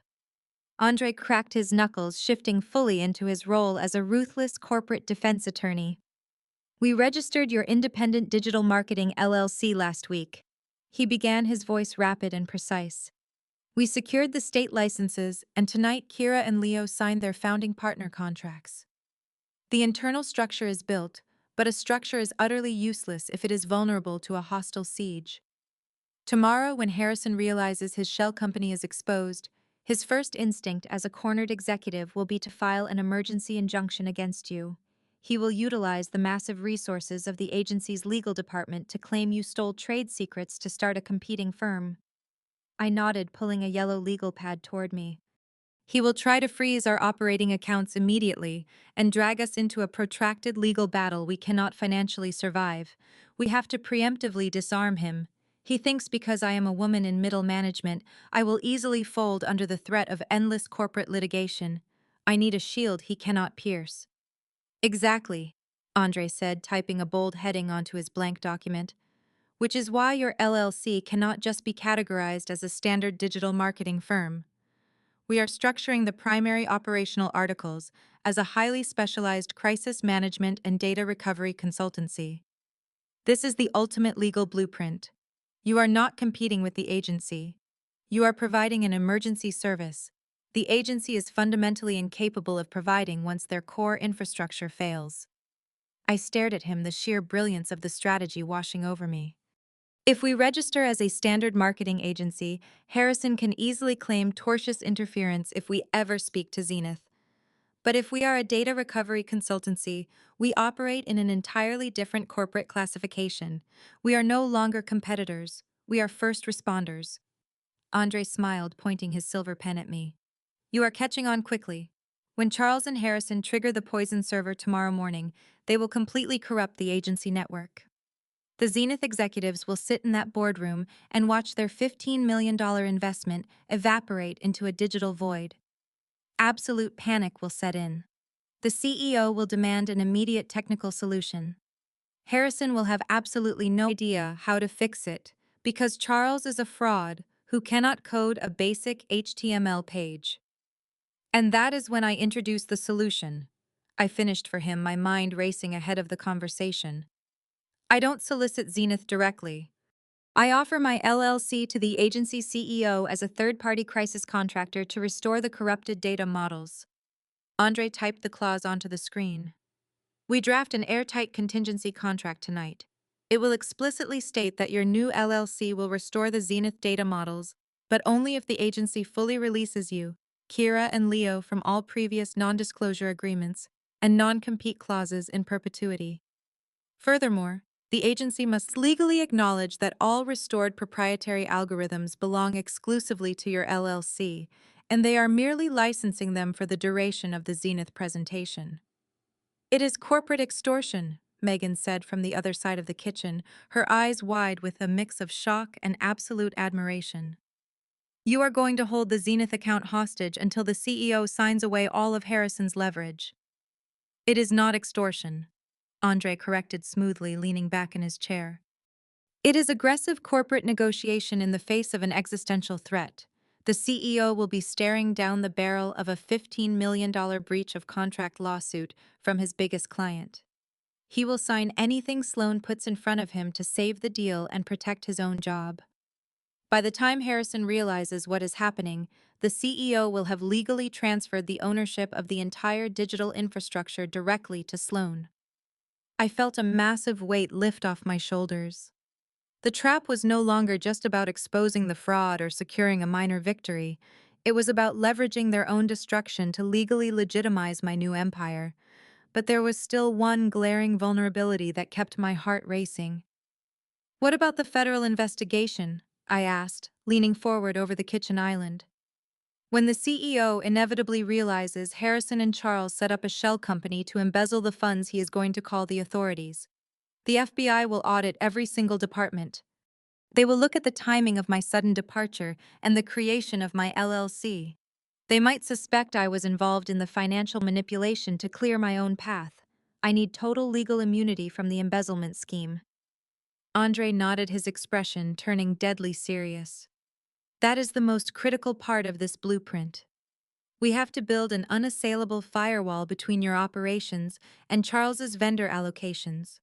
Andre cracked his knuckles, shifting fully into his role as a ruthless corporate defense attorney. We registered your independent digital marketing LLC last week. He began, his voice rapid and precise. We secured the state licenses, and tonight Kira and Leo signed their founding partner contracts. The internal structure is built, but a structure is utterly useless if it is vulnerable to a hostile siege. Tomorrow, when Harrison realizes his shell company is exposed, his first instinct as a cornered executive will be to file an emergency injunction against you. He will utilize the massive resources of the agency's legal department to claim you stole trade secrets to start a competing firm. I nodded, pulling a yellow legal pad toward me. He will try to freeze our operating accounts immediately and drag us into a protracted legal battle we cannot financially survive. We have to preemptively disarm him. He thinks because I am a woman in middle management, I will easily fold under the threat of endless corporate litigation. I need a shield he cannot pierce. Exactly. Andre said, typing a bold heading onto his blank document, which is why your LLC cannot just be categorized as a standard digital marketing firm. We are structuring the primary operational articles as a highly specialized crisis management and data recovery consultancy. This is the ultimate legal blueprint. You are not competing with the agency. You are providing an emergency service. The agency is fundamentally incapable of providing once their core infrastructure fails. I stared at him, the sheer brilliance of the strategy washing over me. If we register as a standard marketing agency, Harrison can easily claim tortious interference if we ever speak to Zenith. But if we are a data recovery consultancy, we operate in an entirely different corporate classification. We are no longer competitors. We are first responders. Andre smiled, pointing his silver pen at me. You are catching on quickly. When Charles and Harrison trigger the poison server tomorrow morning, they will completely corrupt the agency network. The Zenith executives will sit in that boardroom and watch their $15 million investment evaporate into a digital void. Absolute panic will set in. The CEO will demand an immediate technical solution. Harrison will have absolutely no idea how to fix it because Charles is a fraud who cannot code a basic HTML page. And that is when I introduce the solution. I finished for him, my mind racing ahead of the conversation. I don't solicit Zenith directly. I offer my LLC to the agency CEO as a third-party crisis contractor to restore the corrupted data models. Andre typed the clause onto the screen. We draft an airtight contingency contract tonight. It will explicitly state that your new LLC will restore the Zenith data models, but only if the agency fully releases you, Kira and Leo, from all previous non-disclosure agreements and non-compete clauses in perpetuity. Furthermore, the agency must legally acknowledge that all restored proprietary algorithms belong exclusively to your LLC, and they are merely licensing them for the duration of the Zenith presentation. It is corporate extortion, Megan said from the other side of the kitchen, her eyes wide with a mix of shock and absolute admiration. You are going to hold the Zenith account hostage until the CEO signs away all of Harrison's leverage. It is not extortion, Andre corrected smoothly, leaning back in his chair. It is aggressive corporate negotiation in the face of an existential threat. The CEO will be staring down the barrel of a $15 million breach of contract lawsuit from his biggest client. He will sign anything Sloan puts in front of him to save the deal and protect his own job. By the time Harrison realizes what is happening, the CEO will have legally transferred the ownership of the entire digital infrastructure directly to Sloan. I felt a massive weight lift off my shoulders. The trap was no longer just about exposing the fraud or securing a minor victory. It was about leveraging their own destruction to legally legitimize my new empire. But there was still one glaring vulnerability that kept my heart racing. What about the federal investigation? I asked, leaning forward over the kitchen island. When the CEO inevitably realizes Harrison and Charles set up a shell company to embezzle the funds he is going to call the authorities, the FBI will audit every single department. They will look at the timing of my sudden departure and the creation of my LLC. They might suspect I was involved in the financial manipulation to clear my own path. I need total legal immunity from the embezzlement scheme. Andre nodded, his expression turning deadly serious. That is the most critical part of this blueprint. We have to build an unassailable firewall between your operations and Charles's vendor allocations.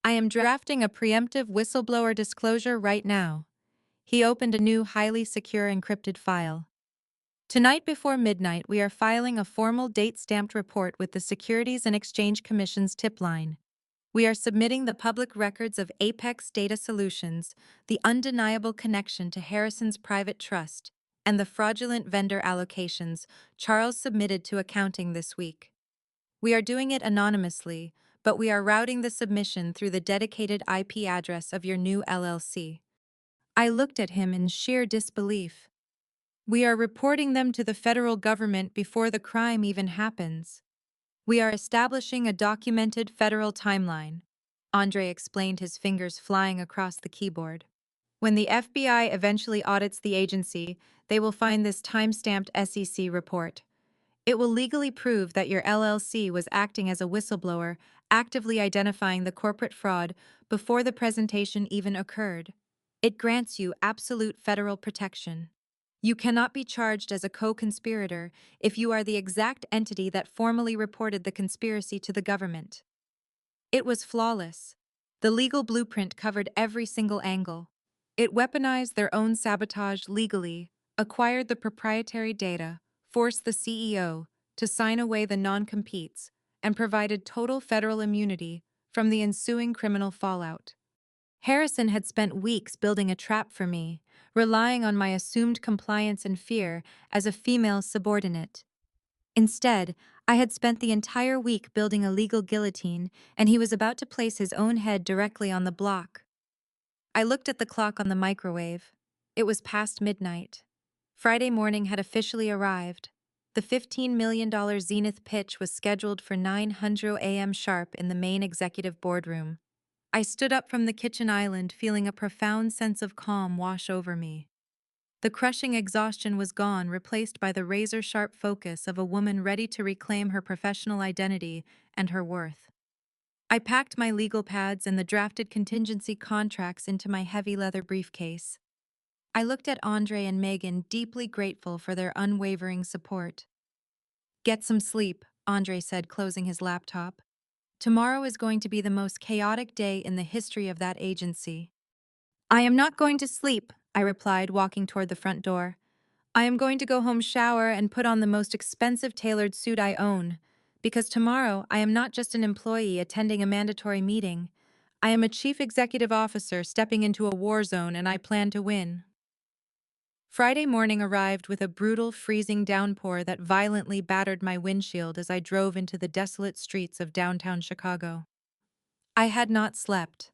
I am drafting a preemptive whistleblower disclosure right now. He opened a new, highly secure encrypted file. Tonight before midnight, we are filing a formal date-stamped report with the Securities and Exchange Commission's tip line. We are submitting the public records of Apex Data Solutions, the undeniable connection to Harrison's private trust, and the fraudulent vendor allocations Charles submitted to accounting this week. We are doing it anonymously, but we are routing the submission through the dedicated IP address of your new LLC. I looked at him in sheer disbelief. We are reporting them to the federal government before the crime even happens. We are establishing a documented federal timeline, Andre explained, his fingers flying across the keyboard. When the FBI eventually audits the agency, they will find this time-stamped SEC report. It will legally prove that your LLC was acting as a whistleblower actively identifying the corporate fraud before the presentation even occurred. It grants you absolute federal protection. You cannot be charged as a co-conspirator if you are the exact entity that formally reported the conspiracy to the government. It was flawless. The legal blueprint covered every single angle. It weaponized their own sabotage legally, acquired the proprietary data, forced the CEO to sign away the non-competes, and provided total federal immunity from the ensuing criminal fallout. Harrison had spent weeks building a trap for me, relying on my assumed compliance and fear as a female subordinate. Instead, I had spent the entire week building a legal guillotine, and he was about to place his own head directly on the block. I looked at the clock on the microwave. It was past midnight. Friday morning had officially arrived. The $15 million Zenith pitch was scheduled for 9:00 a.m. sharp in the main executive boardroom. I stood up from the kitchen island, feeling a profound sense of calm wash over me. The crushing exhaustion was gone, replaced by the razor-sharp focus of a woman ready to reclaim her professional identity and her worth. I packed my legal pads and the drafted contingency contracts into my heavy leather briefcase. I looked at Andre and Megan, deeply grateful for their unwavering support. "Get some sleep," Andre said, closing his laptop. "Tomorrow is going to be the most chaotic day in the history of that agency." "I am not going to sleep," I replied, walking toward the front door. "I am going to go home, shower, and put on the most expensive tailored suit I own. Because tomorrow, I am not just an employee attending a mandatory meeting. I am a chief executive officer stepping into a war zone, and I plan to win." Friday morning arrived with a brutal, freezing downpour that violently battered my windshield as I drove into the desolate streets of downtown Chicago. I had not slept.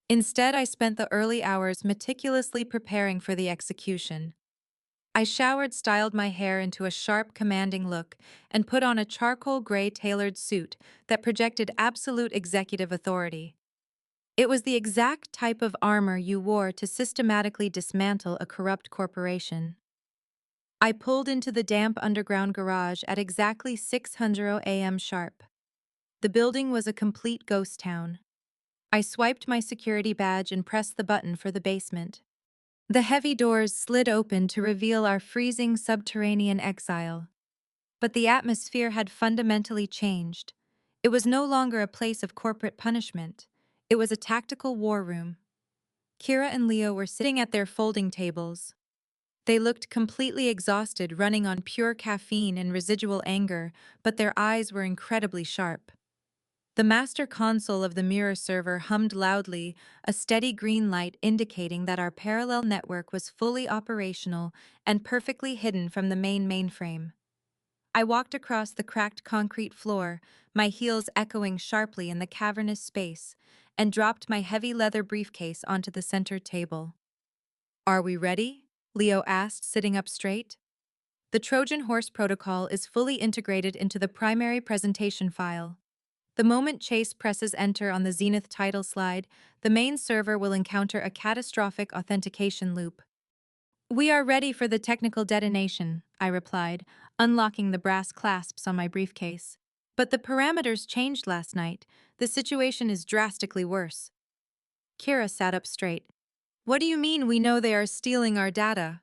Instead, I spent the early hours meticulously preparing for the execution. I showered, styled my hair into a sharp, commanding look, and put on a charcoal gray tailored suit that projected absolute executive authority. It was the exact type of armor you wore to systematically dismantle a corrupt corporation. I pulled into the damp underground garage at exactly 6:00 a.m. sharp. The building was a complete ghost town. I swiped my security badge and pressed the button for the basement. The heavy doors slid open to reveal our freezing subterranean exile. But the atmosphere had fundamentally changed. It was no longer a place of corporate punishment. It was a tactical war room. Kira and Leo were sitting at their folding tables. They looked completely exhausted, running on pure caffeine and residual anger, but their eyes were incredibly sharp. The master console of the mirror server hummed loudly, a steady green light indicating that our parallel network was fully operational and perfectly hidden from the main mainframe. I walked across the cracked concrete floor, my heels echoing sharply in the cavernous space, and dropped my heavy leather briefcase onto the center table. "Are we ready?" Leo asked, sitting up straight. "The Trojan Horse Protocol is fully integrated into the primary presentation file. The moment Chase presses enter on the Zenith title slide, the main server will encounter a catastrophic authentication loop." "We are ready for the technical detonation," I replied, unlocking the brass clasps on my briefcase. "But the parameters changed last night. The situation is drastically worse." Kira sat up straight. "What do you mean we know they are stealing our data?"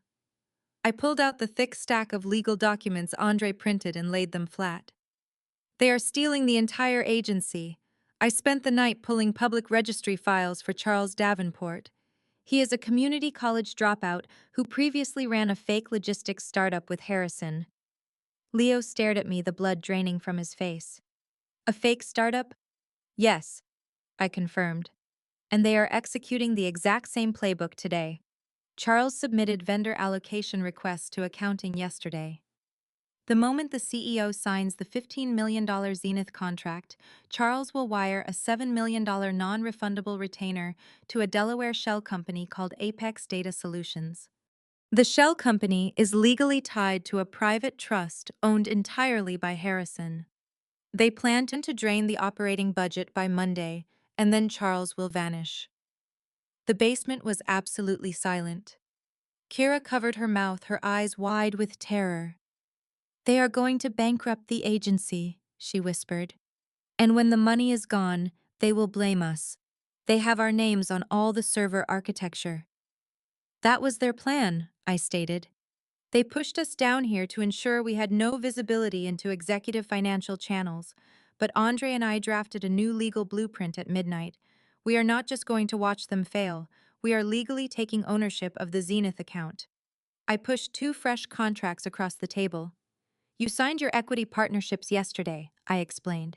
I pulled out the thick stack of legal documents Andre printed and laid them flat. "They are stealing the entire agency. I spent the night pulling public registry files for Charles Davenport. He is a community college dropout who previously ran a fake logistics startup with Harrison." Leo stared at me, the blood draining from his face. "A fake startup?" "Yes," I confirmed. "And they are executing the exact same playbook today. Charles submitted vendor allocation requests to accounting yesterday. The moment the CEO signs the $15 million Zenith contract, Charles will wire a $7 million non-refundable retainer to a Delaware shell company called Apex Data Solutions. The shell company is legally tied to a private trust owned entirely by Harrison. They plan to drain the operating budget by Monday, and then Charles will vanish." The basement was absolutely silent. Kira covered her mouth, her eyes wide with terror. "They are going to bankrupt the agency," she whispered. And when the money is gone, they will blame us. They have our names on all the server architecture. That was their plan, I stated. They pushed us down here to ensure we had no visibility into executive financial channels, but Andre and I drafted a new legal blueprint at midnight. We are not just going to watch them fail, we are legally taking ownership of the Zenith account. I pushed two fresh contracts across the table. You signed your equity partnerships yesterday, I explained.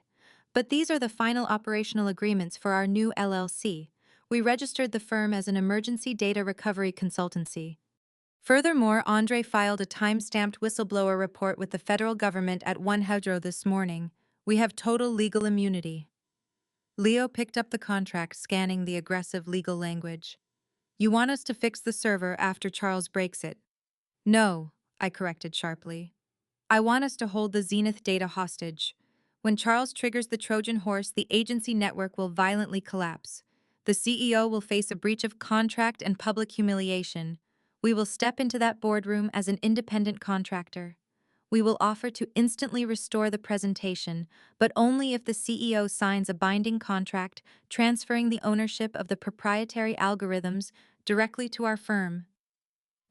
But these are the final operational agreements for our new LLC. We registered the firm as an emergency data recovery consultancy. Furthermore, Andre filed a time-stamped whistleblower report with the federal government at 1 this morning. We have total legal immunity. Leo picked up the contract, scanning the aggressive legal language. You want us to fix the server after Charles breaks it? No, I corrected sharply. I want us to hold the Zenith data hostage. When Charles triggers the Trojan horse, the agency network will violently collapse. The CEO will face a breach of contract and public humiliation. We will step into that boardroom as an independent contractor. We will offer to instantly restore the presentation, but only if the CEO signs a binding contract transferring the ownership of the proprietary algorithms directly to our firm.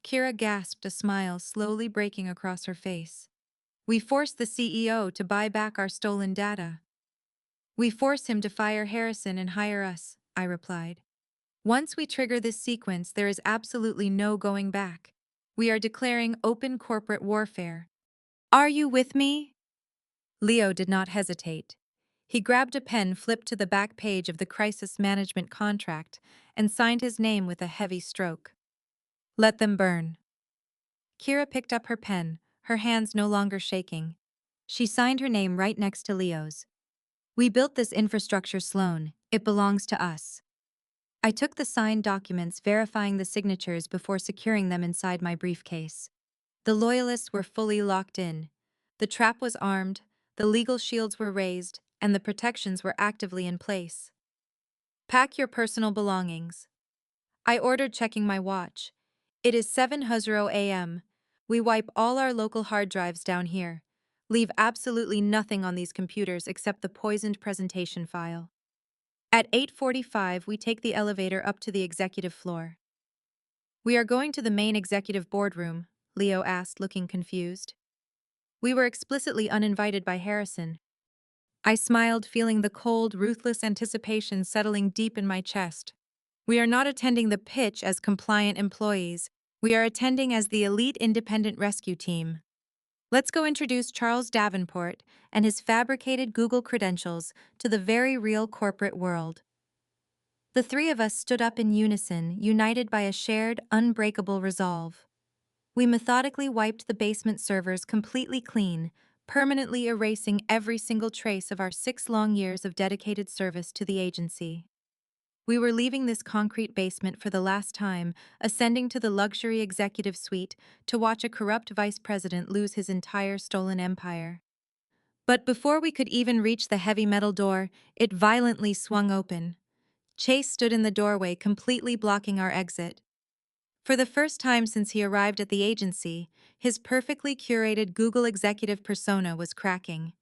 Kira gasped, a smile slowly breaking across her face. We force the CEO to buy back our stolen data. We force him to fire Harrison and hire us, I replied. Once we trigger this sequence, there is absolutely no going back. We are declaring open corporate warfare. Are you with me? Leo did not hesitate. He grabbed a pen, flipped to the back page of the crisis management contract, and signed his name with a heavy stroke. Let them burn. Kira picked up her pen, her hands no longer shaking. She signed her name right next to Leo's. We built this infrastructure, Sloan. It belongs to us. I took the signed documents, verifying the signatures before securing them inside my briefcase. The loyalists were fully locked in. The trap was armed, the legal shields were raised, and the protections were actively in place. Pack your personal belongings. I ordered, checking my watch. It is 7:00 a.m. We wipe all our local hard drives down here. Leave absolutely nothing on these computers except the poisoned presentation file. At 8:45, we take the elevator up to the executive floor. We are going to the main executive boardroom, Leo asked, looking confused. We were explicitly uninvited by Harrison. I smiled, feeling the cold, ruthless anticipation settling deep in my chest. We are not attending the pitch as compliant employees. We are attending as the elite independent rescue team. Let's go introduce Charles Davenport and his fabricated Google credentials to the very real corporate world. The three of us stood up in unison, united by a shared, unbreakable resolve. We methodically wiped the basement servers completely clean, permanently erasing every single trace of our 6 long years of dedicated service to the agency. We were leaving this concrete basement for the last time, ascending to the luxury executive suite to watch a corrupt vice president lose his entire stolen empire. But before we could even reach the heavy metal door, it violently swung open. Chase stood in the doorway, completely blocking our exit. For the first time since he arrived at the agency, his perfectly curated Google executive persona was cracking.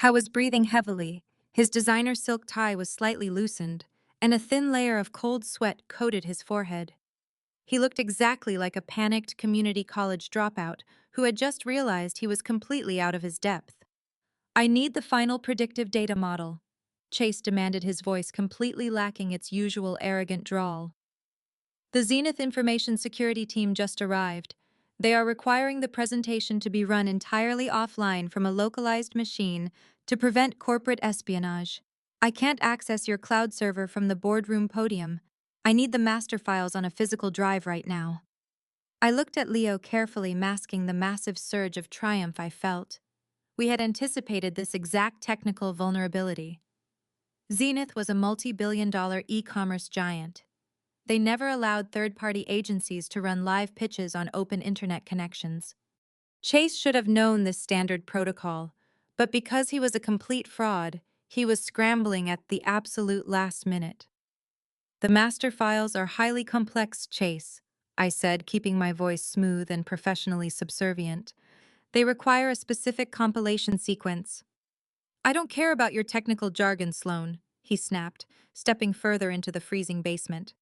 He was breathing heavily, his designer silk tie was slightly loosened, and a thin layer of cold sweat coated his forehead. He looked exactly like a panicked community college dropout who had just realized he was completely out of his depth. I need the final predictive data model, Chase demanded, his voice completely lacking its usual arrogant drawl. The Zenith Information Security team just arrived. They are requiring the presentation to be run entirely offline from a localized machine to prevent corporate espionage. I can't access your cloud server from the boardroom podium. I need the master files on a physical drive right now. I looked at Leo carefully, masking the massive surge of triumph I felt. We had anticipated this exact technical vulnerability. Zenith was a multi-billion-dollar e-commerce giant. They never allowed third-party agencies to run live pitches on open internet connections. Chase should have known this standard protocol, but because he was a complete fraud, he was scrambling at the absolute last minute. The master files are highly complex, Chase, I said, keeping my voice smooth and professionally subservient. They require a specific compilation sequence. I don't care about your technical jargon, Sloan, he snapped, stepping further into the freezing basement.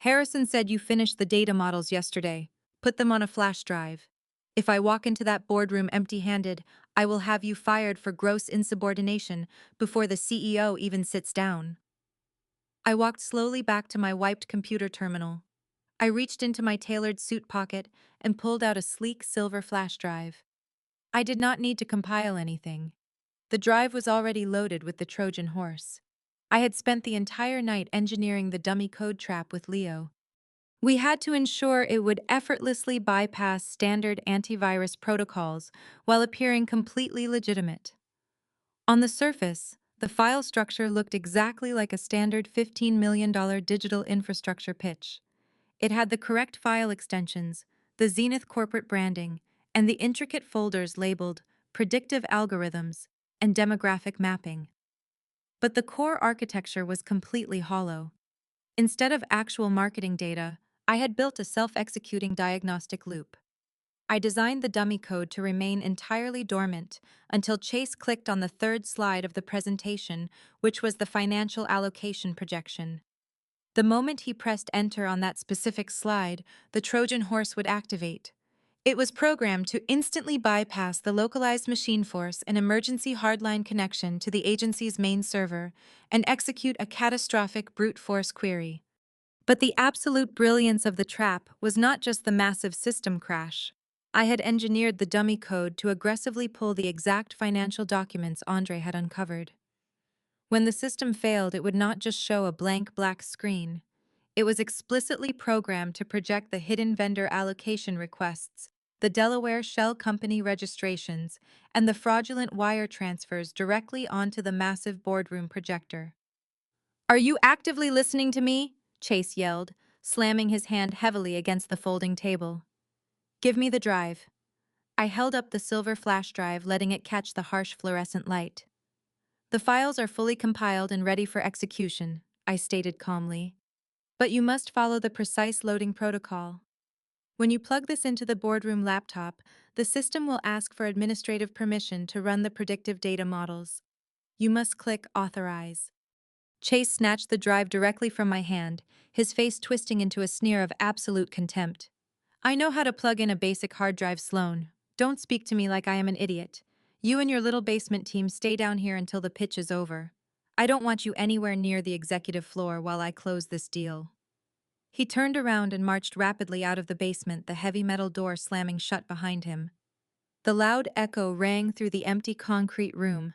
Harrison said you finished the data models yesterday. Put them on a flash drive. If I walk into that boardroom empty-handed, I will have you fired for gross insubordination before the CEO even sits down. I walked slowly back to my wiped computer terminal. I reached into my tailored suit pocket and pulled out a sleek silver flash drive. I did not need to compile anything. The drive was already loaded with the Trojan horse. I had spent the entire night engineering the dummy code trap with Leo. We had to ensure it would effortlessly bypass standard antivirus protocols while appearing completely legitimate. On the surface, the file structure looked exactly like a standard $15 million digital infrastructure pitch. It had the correct file extensions, the Zenith corporate branding, and the intricate folders labeled predictive algorithms and demographic mapping. But the core architecture was completely hollow. Instead of actual marketing data, I had built a self-executing diagnostic loop. I designed the dummy code to remain entirely dormant until Chase clicked on the third slide of the presentation, which was the financial allocation projection. The moment he pressed enter on that specific slide, the Trojan horse would activate. It was programmed to instantly bypass the localized machine force and emergency hardline connection to the agency's main server and execute a catastrophic brute force query. But the absolute brilliance of the trap was not just the massive system crash. I had engineered the dummy code to aggressively pull the exact financial documents Andre had uncovered. When the system failed, it would not just show a blank black screen. It was explicitly programmed to project the hidden vendor allocation requests, the Delaware Shell Company registrations, and the fraudulent wire transfers directly onto the massive boardroom projector. "Are you actively listening to me?" Chase yelled, slamming his hand heavily against the folding table. "Give me the drive." I held up the silver flash drive, letting it catch the harsh fluorescent light. "The files are fully compiled and ready for execution," I stated calmly. "But you must follow the precise loading protocol. When you plug this into the boardroom laptop, the system will ask for administrative permission to run the predictive data models. You must click Authorize." Chase snatched the drive directly from my hand, his face twisting into a sneer of absolute contempt. "I know how to plug in a basic hard drive, Sloan. Don't speak to me like I am an idiot. You and your little basement team stay down here until the pitch is over. I don't want you anywhere near the executive floor while I close this deal." He turned around and marched rapidly out of the basement, the heavy metal door slamming shut behind him. The loud echo rang through the empty concrete room.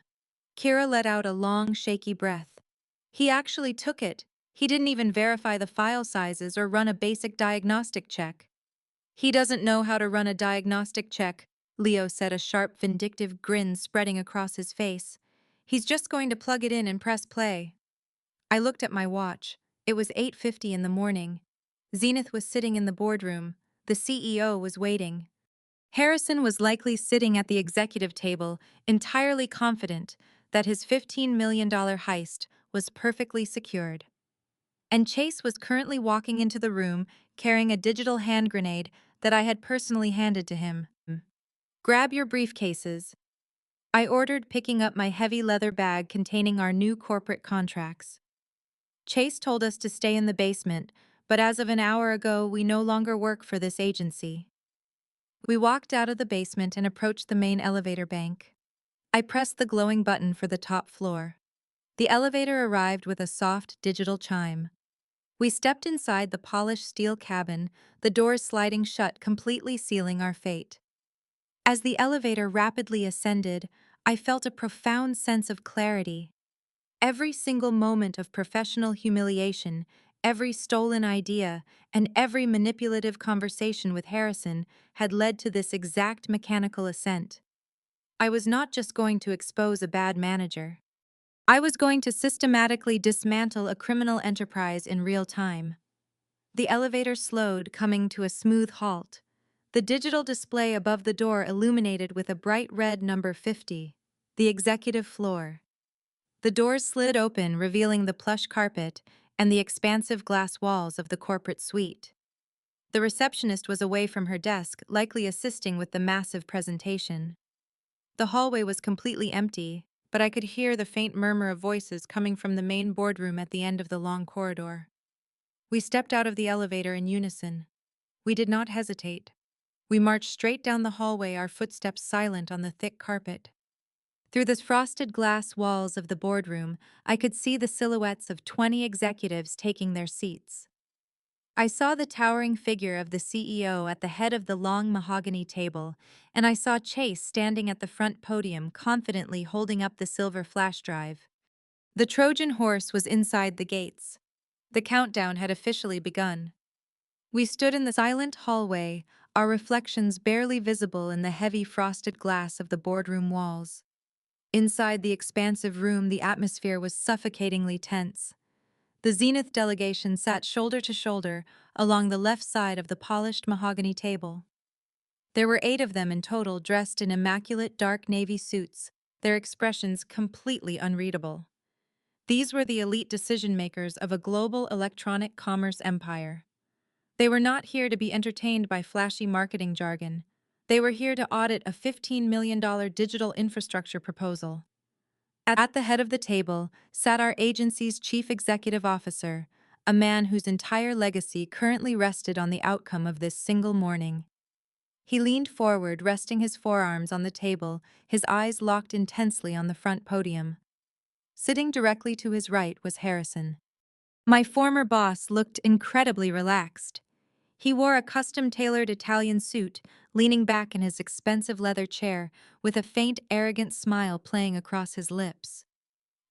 Kira let out a long, shaky breath. He actually took it. He didn't even verify the file sizes or run a basic diagnostic check. "He doesn't know how to run a diagnostic check," Leo said, a sharp, vindictive grin spreading across his face. "He's just going to plug it in and press play." I looked at my watch. It was 8:50 in the morning. Zenith was sitting in the boardroom. The CEO was waiting. Harrison was likely sitting at the executive table, entirely confident that his $15 million heist was perfectly secured. And Chase was currently walking into the room carrying a digital hand grenade that I had personally handed to him. "Grab your briefcases," I ordered, picking up my heavy leather bag containing our new corporate contracts. Chase told us to stay in the basement, but as of an hour ago, we no longer work for this agency. We walked out of the basement and approached the main elevator bank. I pressed the glowing button for the top floor. The elevator arrived with a soft digital chime. We stepped inside the polished steel cabin, the doors sliding shut, completely sealing our fate. As the elevator rapidly ascended, I felt a profound sense of clarity. Every single moment of professional humiliation, every stolen idea, and every manipulative conversation with Harrison had led to this exact mechanical ascent. I was not just going to expose a bad manager. I was going to systematically dismantle a criminal enterprise in real time. The elevator slowed, coming to a smooth halt. The digital display above the door illuminated with a bright red number 50, the executive floor. The doors slid open, revealing the plush carpet and the expansive glass walls of the corporate suite. The receptionist was away from her desk, likely assisting with the massive presentation. The hallway was completely empty. but I could hear the faint murmur of voices coming from the main boardroom at the end of the long corridor. We stepped out of the elevator in unison. We did not hesitate. We marched straight down the hallway, our footsteps silent on the thick carpet. Through the frosted glass walls of the boardroom, I could see the silhouettes of 20 executives taking their seats. I saw the towering figure of the CEO at the head of the long mahogany table, and I saw Chase standing at the front podium, confidently holding up the silver flash drive. The Trojan horse was inside the gates. The countdown had officially begun. We stood in the silent hallway, our reflections barely visible in the heavy frosted glass of the boardroom walls. Inside the expansive room, the atmosphere was suffocatingly tense. The Zenith delegation sat shoulder to shoulder along the left side of the polished mahogany table. There were 8 of them in total, dressed in immaculate dark navy suits, their expressions completely unreadable. These were the elite decision-makers of a global electronic commerce empire. They were not here to be entertained by flashy marketing jargon. They were here to audit a $15 million digital infrastructure proposal. At the head of the table sat our agency's chief executive officer, a man whose entire legacy currently rested on the outcome of this single morning. He leaned forward, resting his forearms on the table, his eyes locked intensely on the front podium. Sitting directly to his right was Harrison. My former boss looked incredibly relaxed. He wore a custom-tailored Italian suit, leaning back in his expensive leather chair, with a faint, arrogant smile playing across his lips.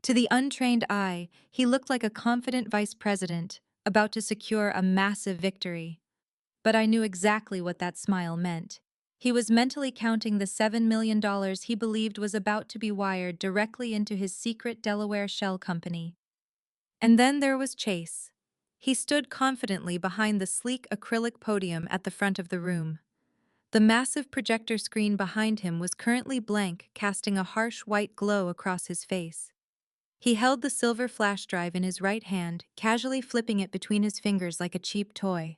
To the untrained eye, he looked like a confident vice president, about to secure a massive victory. But I knew exactly what that smile meant. He was mentally counting the $7 million he believed was about to be wired directly into his secret Delaware shell company. And then there was Chase. He stood confidently behind the sleek acrylic podium at the front of the room. The massive projector screen behind him was currently blank, casting a harsh white glow across his face. He held the silver flash drive in his right hand, casually flipping it between his fingers like a cheap toy.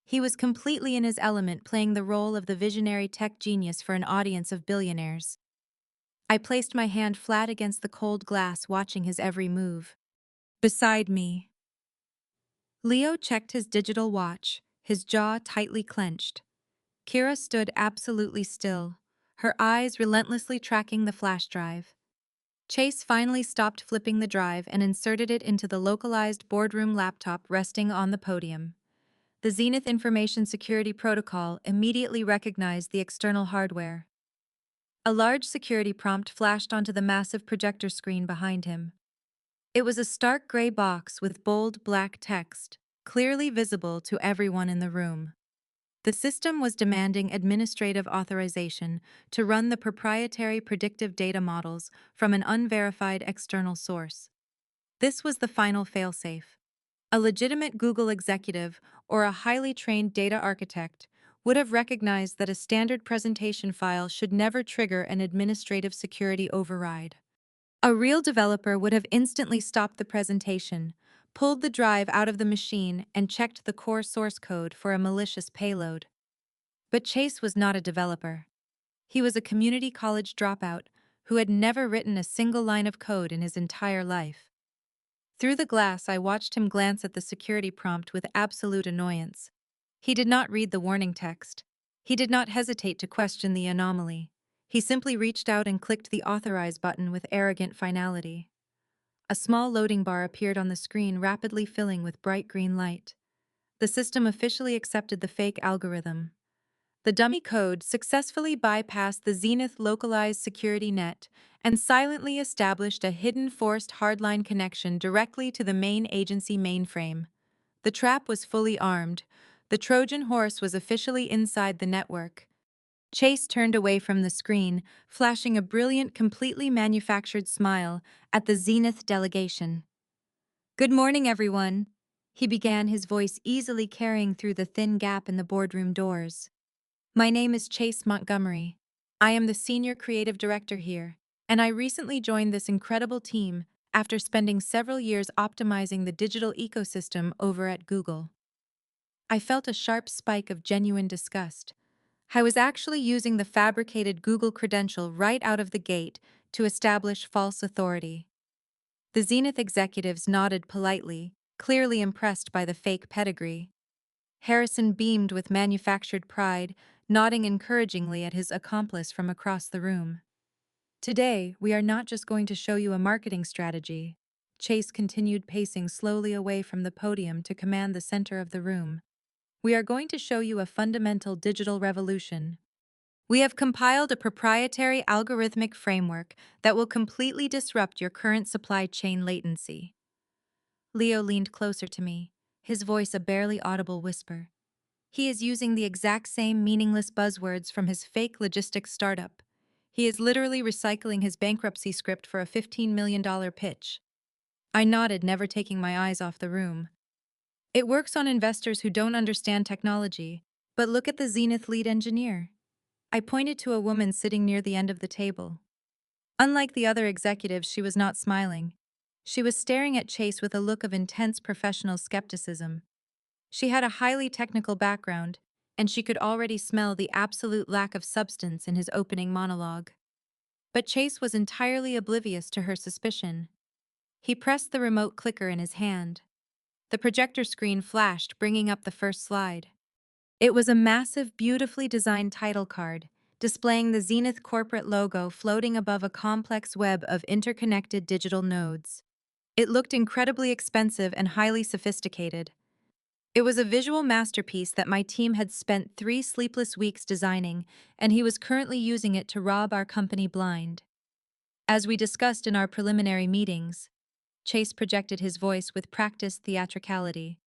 He was completely in his element, playing the role of the visionary tech genius for an audience of billionaires. I placed my hand flat against the cold glass, watching his every move. Beside me, Leo checked his digital watch, his jaw tightly clenched. Kira stood absolutely still, her eyes relentlessly tracking the flash drive. Chase finally stopped flipping the drive and inserted it into the localized boardroom laptop resting on the podium. The Zenith Information Security Protocol immediately recognized the external hardware. A large security prompt flashed onto the massive projector screen behind him. It was a stark gray box with bold black text, clearly visible to everyone in the room. The system was demanding administrative authorization to run the proprietary predictive data models from an unverified external source. This was the final failsafe. A legitimate Google executive or a highly trained data architect would have recognized that a standard presentation file should never trigger an administrative security override. A real developer would have instantly stopped the presentation, pulled the drive out of the machine, and checked the core source code for a malicious payload. But Chase was not a developer. He was a community college dropout who had never written a single line of code in his entire life. Through the glass, I watched him glance at the security prompt with absolute annoyance. He did not read the warning text. He did not hesitate to question the anomaly. He simply reached out and clicked the authorize button with arrogant finality. A small loading bar appeared on the screen, rapidly filling with bright green light. The system officially accepted the fake algorithm. The dummy code successfully bypassed the Zenith localized security net and silently established a hidden forced hardline connection directly to the main agency mainframe. The trap was fully armed. The Trojan horse was officially inside the network. Chase turned away from the screen, flashing a brilliant, completely manufactured smile at the Zenith delegation. "Good morning, everyone," he began, his voice easily carrying through the thin gap in the boardroom doors. "My name is Chase Montgomery. I am the senior creative director here, and I recently joined this incredible team after spending several years optimizing the digital ecosystem over at Google." I felt a sharp spike of genuine disgust. I was actually using the fabricated Google credential right out of the gate to establish false authority. The Zenith executives nodded politely, clearly impressed by the fake pedigree. Harrison beamed with manufactured pride, nodding encouragingly at his accomplice from across the room. Today, we are not just going to show you a marketing strategy. Chase continued pacing slowly away from the podium to command the center of the room. We are going to show you a fundamental digital revolution. We have compiled a proprietary algorithmic framework that will completely disrupt your current supply chain latency. Leo leaned closer to me, his voice a barely audible whisper. He is using the exact same meaningless buzzwords from his fake logistics startup. He is literally recycling his bankruptcy script for a $15 million pitch. I nodded, never taking my eyes off the room. It works on investors who don't understand technology, but look at the Zenith lead engineer. I pointed to a woman sitting near the end of the table. Unlike the other executives, she was not smiling. She was staring at Chase with a look of intense professional skepticism. She had a highly technical background, and she could already smell the absolute lack of substance in his opening monologue. But Chase was entirely oblivious to her suspicion. He pressed the remote clicker in his hand. The projector screen flashed, bringing up the first slide. It was a massive, beautifully designed title card, displaying the Zenith corporate logo floating above a complex web of interconnected digital nodes. It looked incredibly expensive and highly sophisticated. It was a visual masterpiece that my team had spent 3 sleepless weeks designing, and he was currently using it to rob our company blind. As we discussed in our preliminary meetings, Chase projected his voice with practiced theatricality.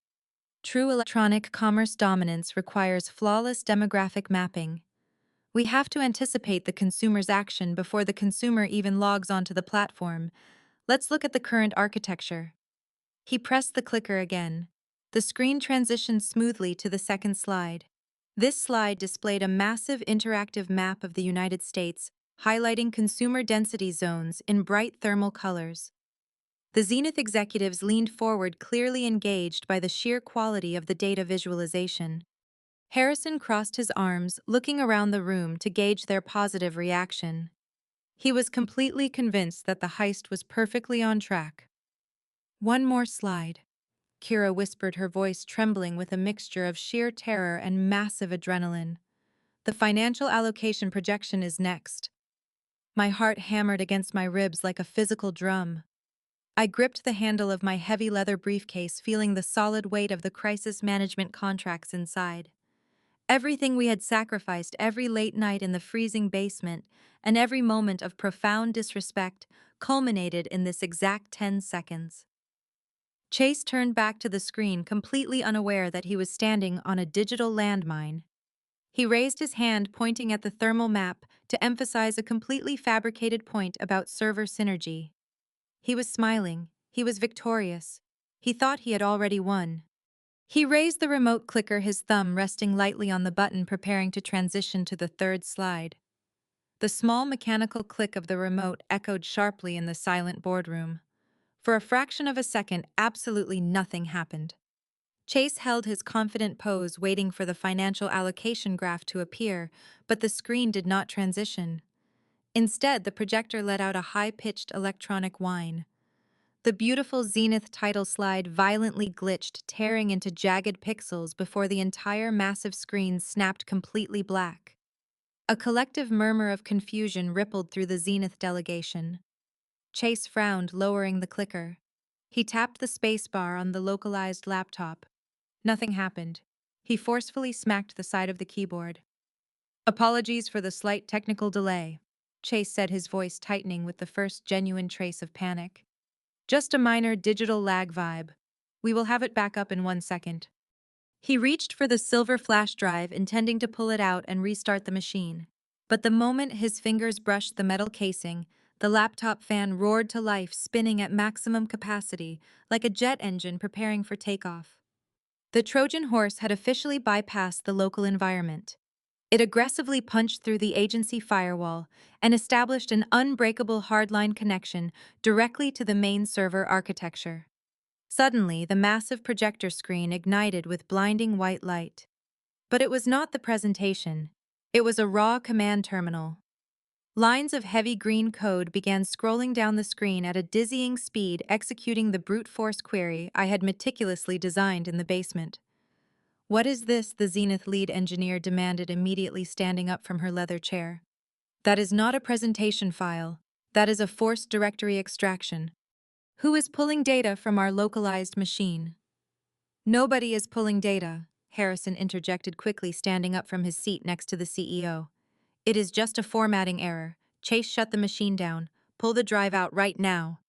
True electronic commerce dominance requires flawless demographic mapping. We have to anticipate the consumer's action before the consumer even logs onto the platform. Let's look at the current architecture. He pressed the clicker again. The screen transitioned smoothly to the second slide. This slide displayed a massive interactive map of the United States, highlighting consumer density zones in bright thermal colors. The Zenith executives leaned forward, clearly engaged by the sheer quality of the data visualization. Harrison crossed his arms, looking around the room to gauge their positive reaction. He was completely convinced that the heist was perfectly on track. One more slide, Kira whispered, her voice trembling with a mixture of sheer terror and massive adrenaline. The financial allocation projection is next. My heart hammered against my ribs like a physical drum. I gripped the handle of my heavy leather briefcase, feeling the solid weight of the crisis management contracts inside. Everything we had sacrificed, every late night in the freezing basement, and every moment of profound disrespect culminated in this exact 10 seconds. Chase turned back to the screen, completely unaware that he was standing on a digital landmine. He raised his hand, pointing at the thermal map to emphasize a completely fabricated point about server synergy. He was smiling. He was victorious. He thought he had already won. He raised the remote clicker, his thumb resting lightly on the button, preparing to transition to the third slide. The small mechanical click of the remote echoed sharply in the silent boardroom. For a fraction of a second, absolutely nothing happened. Chase held his confident pose, waiting for the financial allocation graph to appear, but the screen did not transition. Instead, the projector let out a high-pitched electronic whine. The beautiful Zenith title slide violently glitched, tearing into jagged pixels before the entire massive screen snapped completely black. A collective murmur of confusion rippled through the Zenith delegation. Chase frowned, lowering the clicker. He tapped the spacebar on the localized laptop. Nothing happened. He forcefully smacked the side of the keyboard. "Apologies for the slight technical delay," Chase said, his voice tightening with the first genuine trace of panic. "Just a minor digital lag vibe. We will have it back up in 1 second." He reached for the silver flash drive, intending to pull it out and restart the machine. But the moment his fingers brushed the metal casing, the laptop fan roared to life, spinning at maximum capacity, like a jet engine preparing for takeoff. The Trojan horse had officially bypassed the local environment. It aggressively punched through the agency firewall and established an unbreakable hardline connection directly to the main server architecture. Suddenly, the massive projector screen ignited with blinding white light. But it was not the presentation. It was a raw command terminal. Lines of heavy green code began scrolling down the screen at a dizzying speed, executing the brute force query I had meticulously designed in the basement. "What is this?" the Zenith lead engineer demanded, immediately standing up from her leather chair. "That is not a presentation file. That is a forced directory extraction. Who is pulling data from our localized machine?" "Nobody is pulling data," Harrison interjected quickly, standing up from his seat next to the CEO. "It is just a formatting error. Chase, shut the machine down. Pull the drive out right now."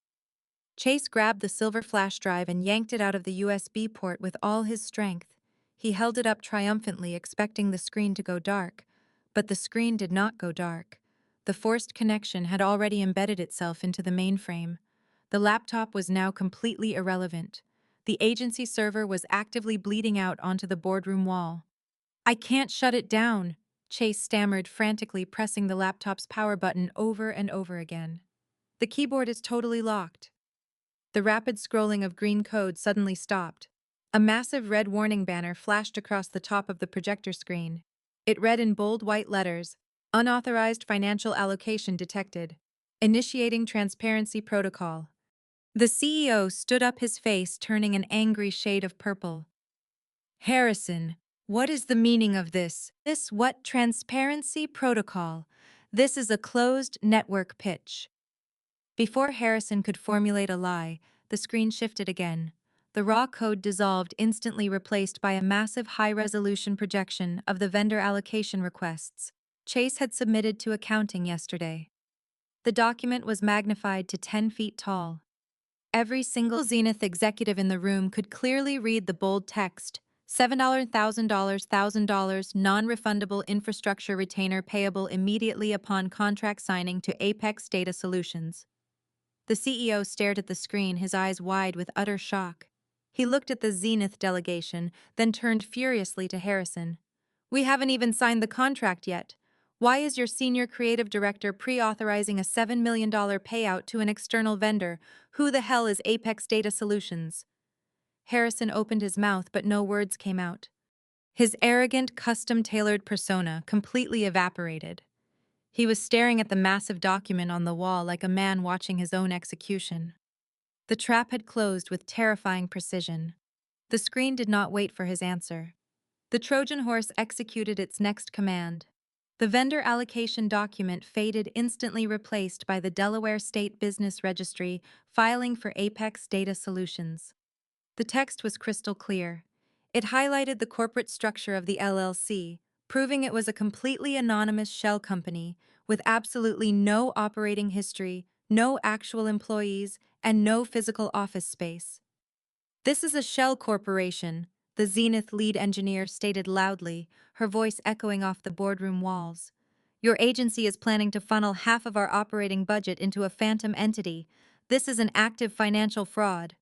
Chase grabbed the silver flash drive and yanked it out of the USB port with all his strength. He held it up triumphantly, expecting the screen to go dark. But the screen did not go dark. The forced connection had already embedded itself into the mainframe. The laptop was now completely irrelevant. The agency server was actively bleeding out onto the boardroom wall. "I can't shut it down," Chase stammered, frantically pressing the laptop's power button over and over again. "The keyboard is totally locked." The rapid scrolling of green code suddenly stopped. A massive red warning banner flashed across the top of the projector screen. It read in bold white letters, "Unauthorized financial allocation detected. Initiating transparency protocol." The CEO stood up, his face turning an angry shade of purple. "Harrison, what is the meaning of this? What transparency protocol? This is a closed network pitch." Before Harrison could formulate a lie, the screen shifted again. The raw code dissolved, instantly replaced by a massive high-resolution projection of the vendor allocation requests Chase had submitted to accounting yesterday. The document was magnified to 10 feet tall. Every single Zenith executive in the room could clearly read the bold text: $7 $1,000 non-refundable infrastructure retainer payable immediately upon contract signing to Apex Data Solutions. The CEO stared at the screen, his eyes wide with utter shock. He looked at the Zenith delegation, then turned furiously to Harrison. "We haven't even signed the contract yet. Why is your senior creative director pre-authorizing a $7 million payout to an external vendor? Who the hell is Apex Data Solutions?" Harrison opened his mouth, but no words came out. His arrogant, custom-tailored persona completely evaporated. He was staring at the massive document on the wall like a man watching his own execution. The trap had closed with terrifying precision. The screen did not wait for his answer. The Trojan horse executed its next command. The vendor allocation document faded, instantly replaced by the Delaware State Business Registry filing for Apex Data Solutions. The text was crystal clear. It highlighted the corporate structure of the LLC, proving it was a completely anonymous shell company with absolutely no operating history, no actual employees, and no physical office space. "This is a shell corporation," the Zenith lead engineer stated loudly, her voice echoing off the boardroom walls. "Your agency is planning to funnel half of our operating budget into a phantom entity. This is an active financial fraud."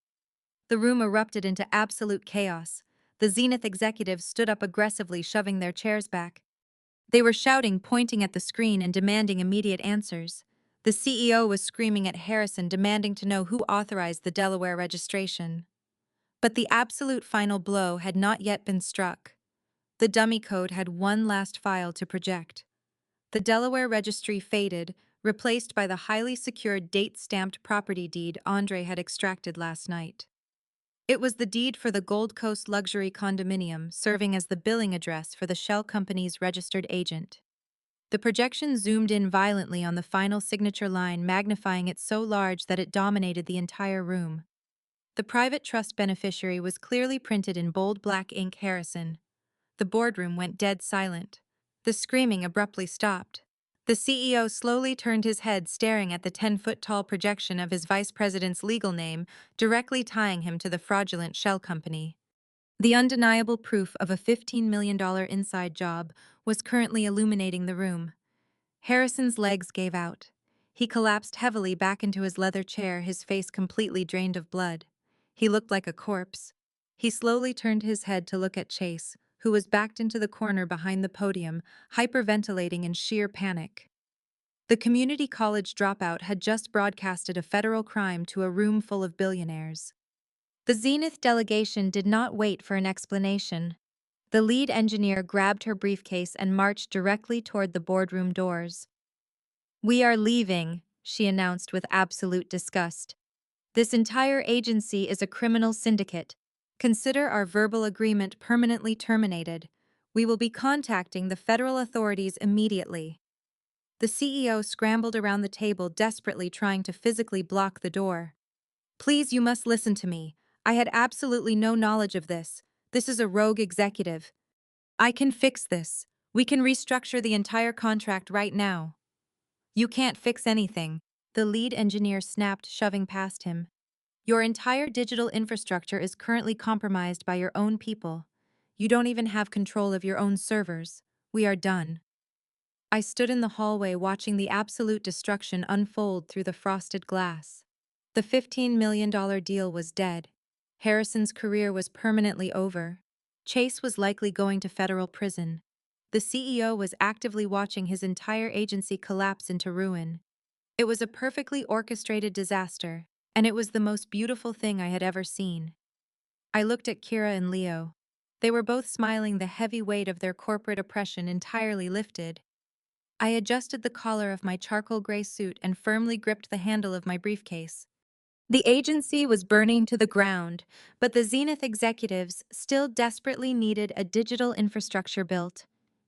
The room erupted into absolute chaos. The Zenith executives stood up aggressively, shoving their chairs back. They were shouting, pointing at the screen, and demanding immediate answers. The CEO was screaming at Harrison, demanding to know who authorized the Delaware registration. But the absolute final blow had not yet been struck. The dummy code had one last file to project. The Delaware registry faded, replaced by the highly secured date-stamped property deed Andre had extracted last night. It was the deed for the Gold Coast luxury condominium, serving as the billing address for the shell company's registered agent. The projection zoomed in violently on the final signature line, magnifying it so large that it dominated the entire room. The private trust beneficiary was clearly printed in bold black ink: Harrison. The boardroom went dead silent. The screaming abruptly stopped. The CEO slowly turned his head, staring at the 10-foot-tall projection of his vice president's legal name, directly tying him to the fraudulent shell company. The undeniable proof of a $15 million inside job was currently illuminating the room. Harrison's legs gave out. He collapsed heavily back into his leather chair, his face completely drained of blood. He looked like a corpse. He slowly turned his head to look at Chase, who was backed into the corner behind the podium, hyperventilating in sheer panic. The community college dropout had just broadcasted a federal crime to a room full of billionaires. The Zenith delegation did not wait for an explanation. The lead engineer grabbed her briefcase and marched directly toward the boardroom doors. "We are leaving," she announced with absolute disgust. "This entire agency is a criminal syndicate. Consider our verbal agreement permanently terminated. We will be contacting the federal authorities immediately." The CEO scrambled around the table, desperately trying to physically block the door. "Please, you must listen to me. I had absolutely no knowledge of this. This is a rogue executive. I can fix this. We can restructure the entire contract right now." "You can't fix anything," the lead engineer snapped, shoving past him. "Your entire digital infrastructure is currently compromised by your own people. You don't even have control of your own servers. We are done." I stood in the hallway watching the absolute destruction unfold through the frosted glass. The $15 million deal was dead. Harrison's career was permanently over. Chase was likely going to federal prison. The CEO was actively watching his entire agency collapse into ruin. It was a perfectly orchestrated disaster, and it was the most beautiful thing I had ever seen. I looked at Kira and Leo. They were both smiling, the heavy weight of their corporate oppression entirely lifted. I adjusted the collar of my charcoal gray suit and firmly gripped the handle of my briefcase. The agency was burning to the ground, but the Zenith executives still desperately needed a digital infrastructure built,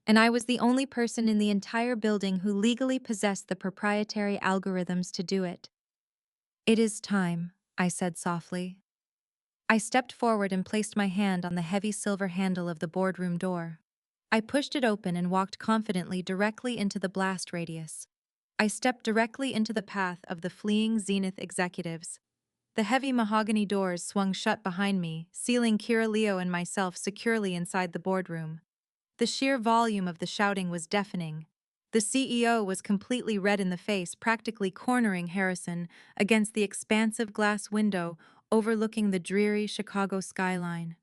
and I was the only person in the entire building who legally possessed the proprietary algorithms to do it. "It is time," I said softly. I stepped forward and placed my hand on the heavy silver handle of the boardroom door. I pushed it open and walked confidently directly into the blast radius. I stepped directly into the path of the fleeing Zenith executives. The heavy mahogany doors swung shut behind me, sealing Kira, Leo, and myself securely inside the boardroom. The sheer volume of the shouting was deafening. The CEO was completely red in the face, practically cornering Harrison against the expansive glass window overlooking the dreary Chicago skyline.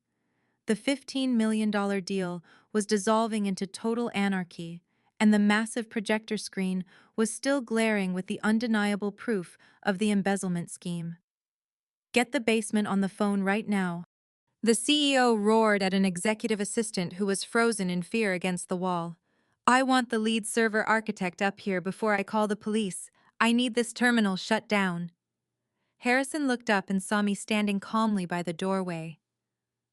The $15 million deal was dissolving into total anarchy, and the massive projector screen was still glaring with the undeniable proof of the embezzlement scheme. "Get the basement on the phone right now." The CEO roared at an executive assistant who was frozen in fear against the wall. "I want the lead server architect up here before I call the police. I need this terminal shut down." Harrison looked up and saw me standing calmly by the doorway.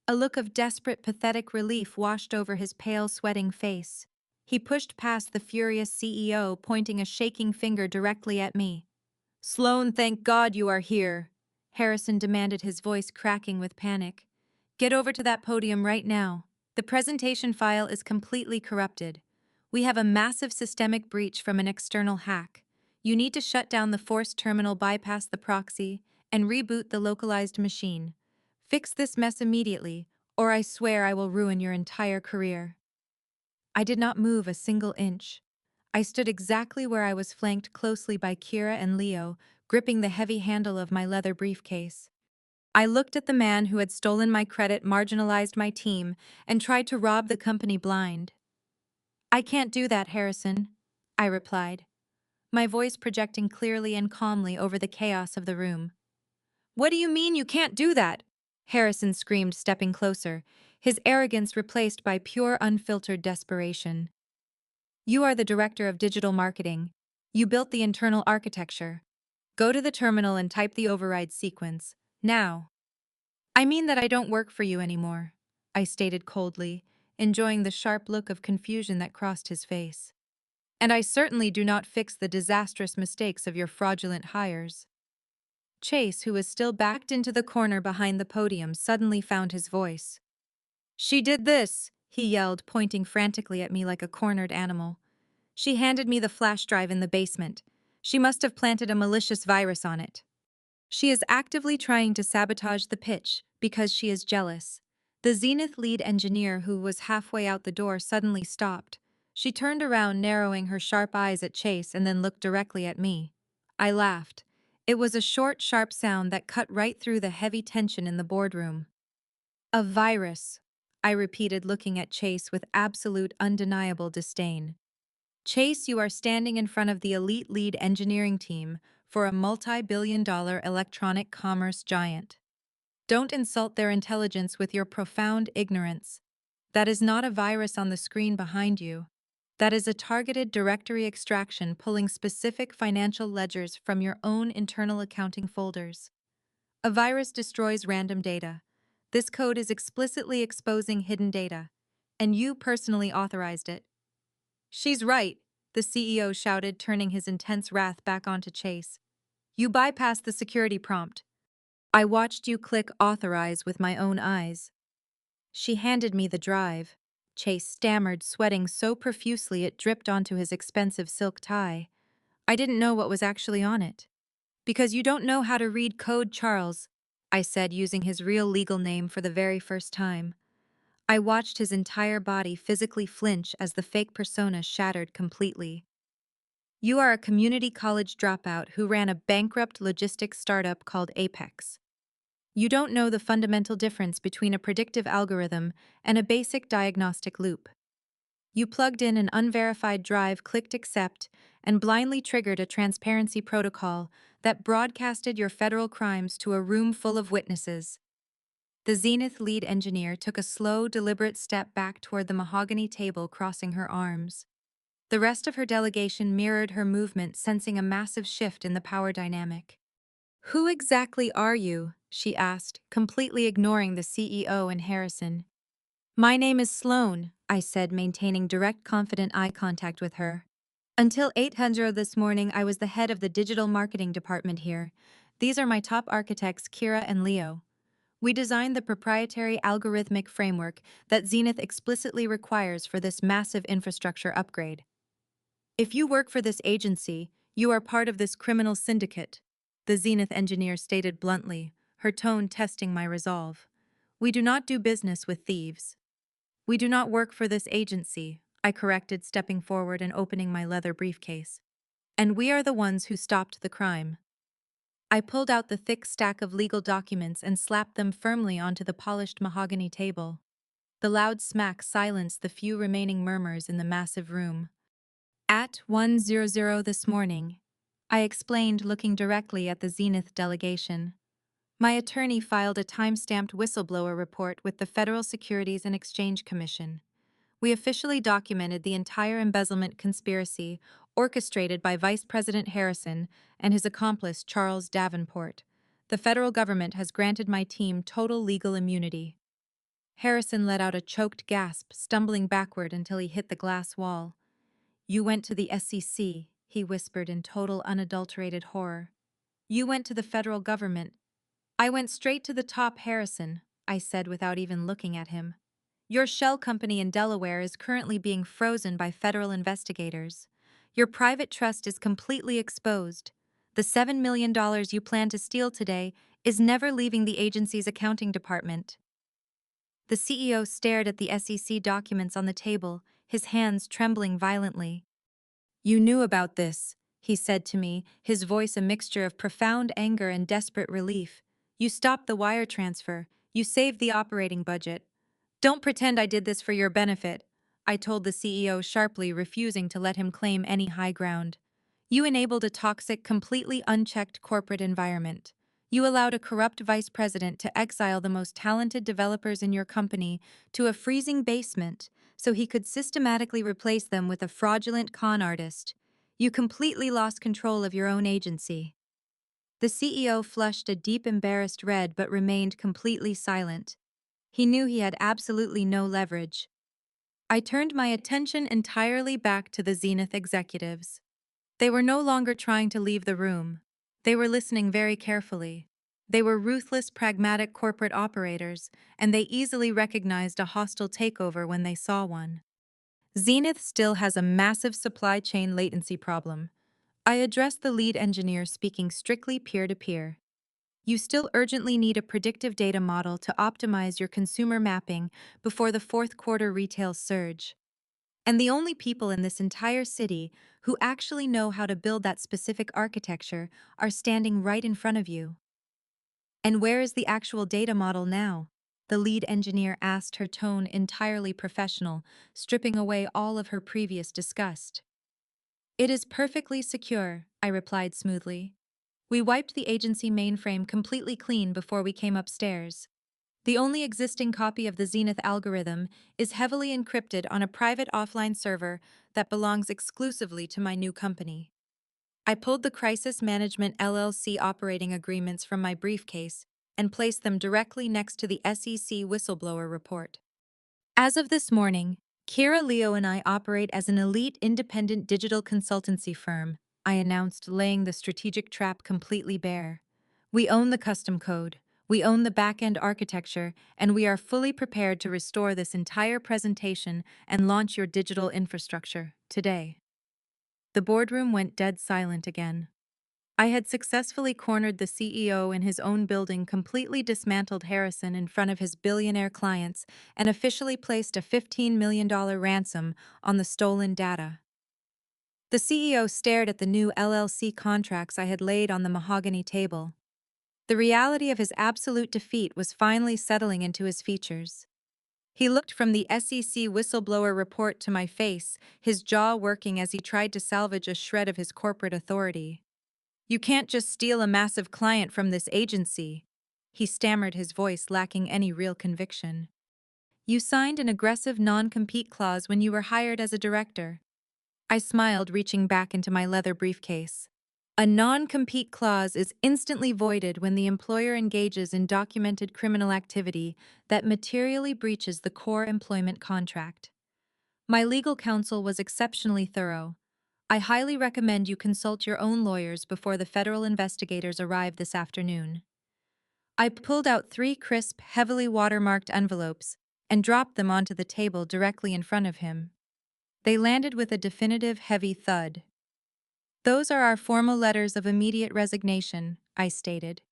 A look of desperate, pathetic relief washed over his pale, sweating face. He pushed past the furious CEO, pointing a shaking finger directly at me. "Sloan, thank God you are here," Harrison demanded, his voice cracking with panic. "Get over to that podium right now. The presentation file is completely corrupted. We have a massive systemic breach from an external hack. You need to shut down the forced terminal, bypass the proxy, and reboot the localized machine. Fix this mess immediately, or I swear I will ruin your entire career." I did not move a single inch. I stood exactly where I was, flanked closely by Kira and Leo, gripping the heavy handle of my leather briefcase. I looked at the man who had stolen my credit, marginalized my team, and tried to rob the company blind. "I can't do that, Harrison," I replied, my voice projecting clearly and calmly over the chaos of the room. "What do you mean you can't do that?" Harrison screamed, stepping closer, his arrogance replaced by pure, unfiltered desperation. "You are the director of digital marketing. You built the internal architecture. Go to the terminal and type the override sequence. Now." "I mean that I don't work for you anymore," I stated coldly, enjoying the sharp look of confusion that crossed his face. "And I certainly do not fix the disastrous mistakes of your fraudulent hires." Chase, who was still backed into the corner behind the podium, suddenly found his voice. "She did this," he yelled, pointing frantically at me like a cornered animal. "She handed me the flash drive in the basement. She must have planted a malicious virus on it. She is actively trying to sabotage the pitch because she is jealous." The Zenith lead engineer, who was halfway out the door, suddenly stopped. She turned around, narrowing her sharp eyes at Chase, and then looked directly at me. I laughed. It was a short, sharp sound that cut right through the heavy tension in the boardroom. "A virus," I repeated, looking at Chase with absolute, undeniable disdain. "Chase, you are standing in front of the elite lead engineering team for a multi-billion-dollar electronic commerce giant. Don't insult their intelligence with your profound ignorance. That is not a virus on the screen behind you. That is a targeted directory extraction pulling specific financial ledgers from your own internal accounting folders. A virus destroys random data. This code is explicitly exposing hidden data, and you personally authorized it. She's right, the CEO shouted, turning his intense wrath back onto Chase. You bypassed the security prompt. I watched you click authorize with my own eyes. She handed me the drive. Chase stammered, sweating so profusely it dripped onto his expensive silk tie. I didn't know what was actually on it. Because you don't know how to read code, Charles, I said, using his real legal name for the very first time. I watched his entire body physically flinch as the fake persona shattered completely. You are a community college dropout who ran a bankrupt logistics startup called Apex. You don't know the fundamental difference between a predictive algorithm and a basic diagnostic loop. You plugged in an unverified drive, clicked accept, and blindly triggered a transparency protocol that broadcasted your federal crimes to a room full of witnesses. The Zenith lead engineer took a slow, deliberate step back toward the mahogany table, crossing her arms. The rest of her delegation mirrored her movement, sensing a massive shift in the power dynamic. Who exactly are you? She asked, completely ignoring the CEO and Harrison. My name is Sloan, I said, maintaining direct, confident eye contact with her. Until 800 this morning, I was the head of the digital marketing department here. These are my top architects, Kira and Leo. We designed the proprietary algorithmic framework that Zenith explicitly requires for this massive infrastructure upgrade. If you work for this agency, you are part of this criminal syndicate, the Zenith engineer stated bluntly, her tone testing my resolve. We do not do business with thieves. We do not work for this agency, I corrected, stepping forward and opening my leather briefcase. And we are the ones who stopped the crime. I pulled out the thick stack of legal documents and slapped them firmly onto the polished mahogany table. The loud smack silenced the few remaining murmurs in the massive room. At 1:00 this morning, I explained, looking directly at the Zenith delegation. My attorney filed a time-stamped whistleblower report with the Federal Securities and Exchange Commission. We officially documented the entire embezzlement conspiracy orchestrated by Vice President Harrison and his accomplice Charles Davenport. The federal government has granted my team total legal immunity. Harrison let out a choked gasp, stumbling backward until he hit the glass wall. You went to the SEC, he whispered in total unadulterated horror. You went to the federal government. I went straight to the top, Harrison, I said without even looking at him. Your shell company in Delaware is currently being frozen by federal investigators. Your private trust is completely exposed. The $7 million you plan to steal today is never leaving the agency's accounting department. The CEO stared at the SEC documents on the table, his hands trembling violently. You knew about this, he said to me, his voice a mixture of profound anger and desperate relief. You stopped the wire transfer. You saved the operating budget. Don't pretend I did this for your benefit, I told the CEO sharply, refusing to let him claim any high ground. You enabled a toxic, completely unchecked corporate environment. You allowed a corrupt vice president to exile the most talented developers in your company to a freezing basement so he could systematically replace them with a fraudulent con artist. You completely lost control of your own agency. The CEO flushed a deep, embarrassed red but remained completely silent. He knew he had absolutely no leverage. I turned my attention entirely back to the Zenith executives. They were no longer trying to leave the room. They were listening very carefully. They were ruthless, pragmatic corporate operators, and they easily recognized a hostile takeover when they saw one. Zenith still has a massive supply chain latency problem. I addressed the lead engineer, speaking strictly peer-to-peer. You still urgently need a predictive data model to optimize your consumer mapping before the fourth quarter retail surge. And the only people in this entire city who actually know how to build that specific architecture are standing right in front of you. And where is the actual data model now? The lead engineer asked, her tone entirely professional, stripping away all of her previous disgust. It is perfectly secure, I replied smoothly. We wiped the agency mainframe completely clean before we came upstairs. The only existing copy of the Zenith algorithm is heavily encrypted on a private offline server that belongs exclusively to my new company. I pulled the Crisis Management LLC operating agreements from my briefcase and placed them directly next to the SEC whistleblower report. As of this morning, Kira Leo and I operate as an elite independent digital consultancy firm, I announced, laying the strategic trap completely bare. We own the custom code, we own the back-end architecture, and we are fully prepared to restore this entire presentation and launch your digital infrastructure today. The boardroom went dead silent again. I had successfully cornered the CEO in his own building, completely dismantled Harrison in front of his billionaire clients, and officially placed a $15 million ransom on the stolen data. The CEO stared at the new LLC contracts I had laid on the mahogany table. The reality of his absolute defeat was finally settling into his features. He looked from the SEC whistleblower report to my face, his jaw working as he tried to salvage a shred of his corporate authority. "You can't just steal a massive client from this agency," he stammered, his voice lacking any real conviction. "You signed an aggressive non-compete clause when you were hired as a director." I smiled, reaching back into my leather briefcase. A non-compete clause is instantly voided when the employer engages in documented criminal activity that materially breaches the core employment contract. My legal counsel was exceptionally thorough. I highly recommend you consult your own lawyers before the federal investigators arrive this afternoon. I pulled out 3 crisp, heavily watermarked envelopes and dropped them onto the table directly in front of him. They landed with a definitive, heavy thud. "Those are our formal letters of immediate resignation," I stated.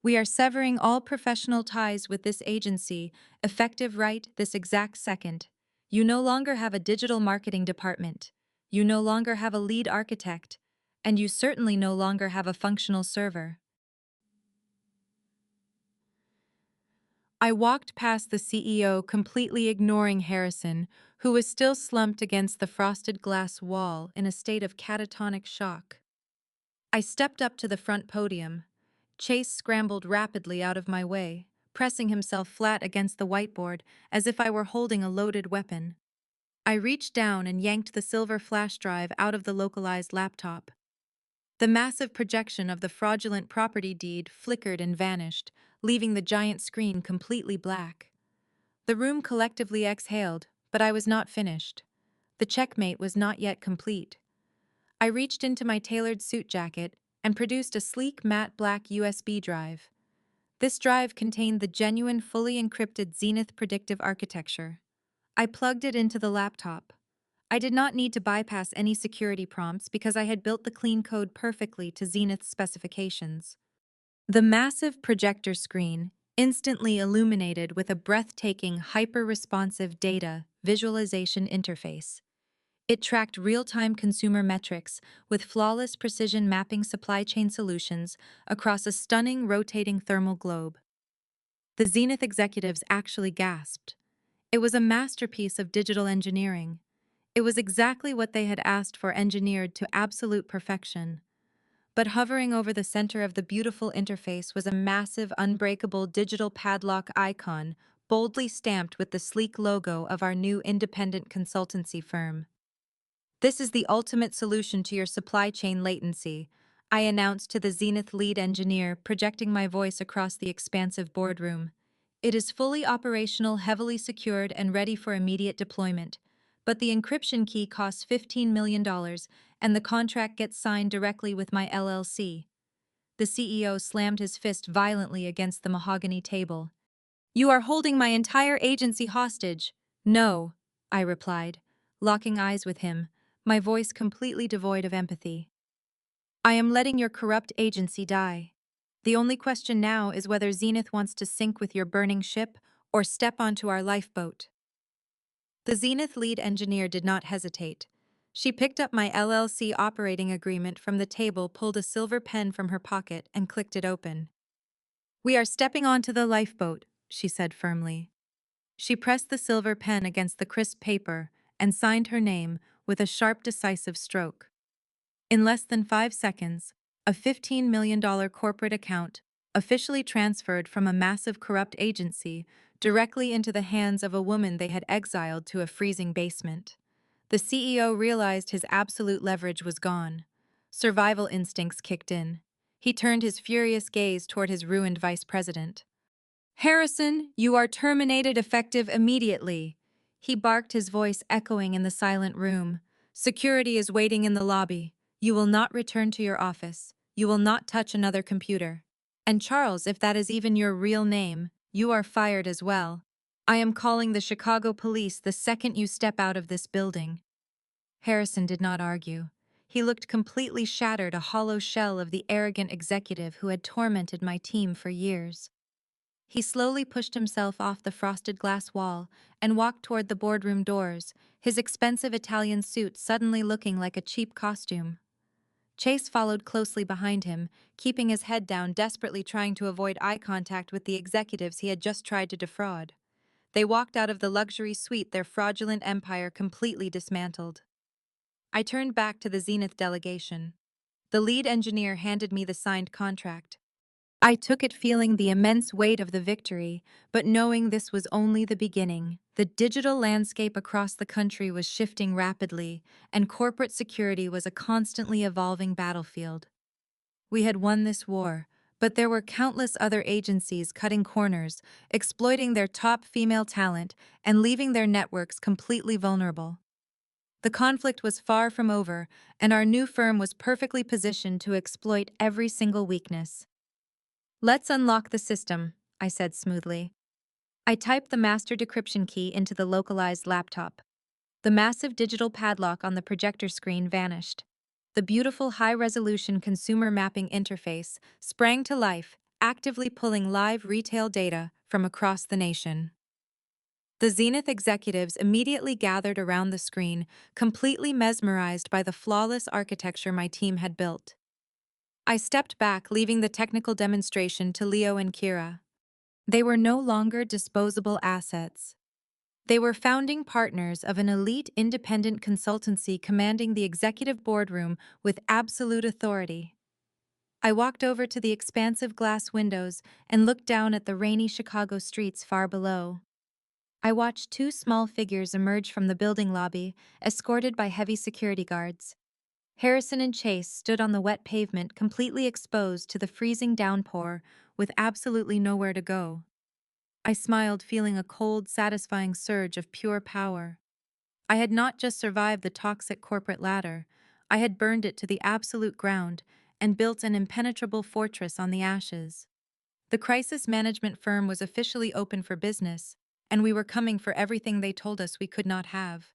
"We are severing all professional ties with this agency, effective right this exact second. You no longer have a digital marketing department. You no longer have a lead architect. And you certainly no longer have a functional server." I walked past the CEO, completely ignoring Harrison, who was still slumped against the frosted glass wall in a state of catatonic shock. I stepped up to the front podium. Chase scrambled rapidly out of my way, pressing himself flat against the whiteboard as if I were holding a loaded weapon. I reached down and yanked the silver flash drive out of the localized laptop. The massive projection of the fraudulent property deed flickered and vanished, leaving the giant screen completely black. The room collectively exhaled, but I was not finished. The checkmate was not yet complete. I reached into my tailored suit jacket and produced a sleek matte black USB drive. This drive contained the genuine, fully encrypted Zenith predictive architecture. I plugged it into the laptop. I did not need to bypass any security prompts because I had built the clean code perfectly to Zenith's specifications. The massive projector screen, instantly illuminated with a breathtaking, hyper-responsive data visualization interface. It tracked real-time consumer metrics with flawless precision mapping supply chain solutions across a stunning rotating thermal globe. The Zenith executives actually gasped. It was a masterpiece of digital engineering. It was exactly what they had asked for, engineered to absolute perfection. But hovering over the center of the beautiful interface was a massive, unbreakable digital padlock icon, boldly stamped with the sleek logo of our new independent consultancy firm. "This is the ultimate solution to your supply chain latency," I announced to the Zenith lead engineer, projecting my voice across the expansive boardroom. "It is fully operational, heavily secured, and ready for immediate deployment. But the encryption key costs $15 million, and the contract gets signed directly with my LLC." The CEO slammed his fist violently against the mahogany table. "You are holding my entire agency hostage." "No," I replied, locking eyes with him, my voice completely devoid of empathy. "I am letting your corrupt agency die. The only question now is whether Zenith wants to sink with your burning ship or step onto our lifeboat." The Zenith lead engineer did not hesitate. She picked up my LLC operating agreement from the table, pulled a silver pen from her pocket, and clicked it open. "We are stepping onto the lifeboat," she said firmly. She pressed the silver pen against the crisp paper and signed her name with a sharp, decisive stroke. In less than 5 seconds, a $15 million corporate account officially transferred from a massive corrupt agency directly into the hands of a woman they had exiled to a freezing basement. The CEO realized his absolute leverage was gone. Survival instincts kicked in. He turned his furious gaze toward his ruined vice president. "Harrison, you are terminated effective immediately," he barked, his voice echoing in the silent room. "Security is waiting in the lobby. You will not return to your office. You will not touch another computer. And Charles, if that is even your real name, you are fired as well. I am calling the Chicago police the second you step out of this building." Harrison did not argue. He looked completely shattered, a hollow shell of the arrogant executive who had tormented my team for years. He slowly pushed himself off the frosted glass wall and walked toward the boardroom doors, his expensive Italian suit suddenly looking like a cheap costume. Chase followed closely behind him, keeping his head down, desperately trying to avoid eye contact with the executives he had just tried to defraud. They walked out of the luxury suite, their fraudulent empire completely dismantled. I turned back to the Zenith delegation. The lead engineer handed me the signed contract. I took it, feeling the immense weight of the victory, but knowing this was only the beginning. The digital landscape across the country was shifting rapidly, and corporate security was a constantly evolving battlefield. We had won this war, but there were countless other agencies cutting corners, exploiting their top female talent, and leaving their networks completely vulnerable. The conflict was far from over, and our new firm was perfectly positioned to exploit every single weakness. "Let's unlock the system," I said smoothly. I typed the master decryption key into the localized laptop. The massive digital padlock on the projector screen vanished. The beautiful high-resolution consumer mapping interface sprang to life, actively pulling live retail data from across the nation. The Zenith executives immediately gathered around the screen, completely mesmerized by the flawless architecture my team had built. I stepped back, leaving the technical demonstration to Leo and Kira. They were no longer disposable assets. They were founding partners of an elite independent consultancy commanding the executive boardroom with absolute authority. I walked over to the expansive glass windows and looked down at the rainy Chicago streets far below. I watched two small figures emerge from the building lobby, escorted by heavy security guards. Harrison and Chase stood on the wet pavement, completely exposed to the freezing downpour, with absolutely nowhere to go. I smiled, feeling a cold, satisfying surge of pure power. I had not just survived the toxic corporate ladder, I had burned it to the absolute ground and built an impenetrable fortress on the ashes. The crisis management firm was officially open for business, and we were coming for everything they told us we could not have.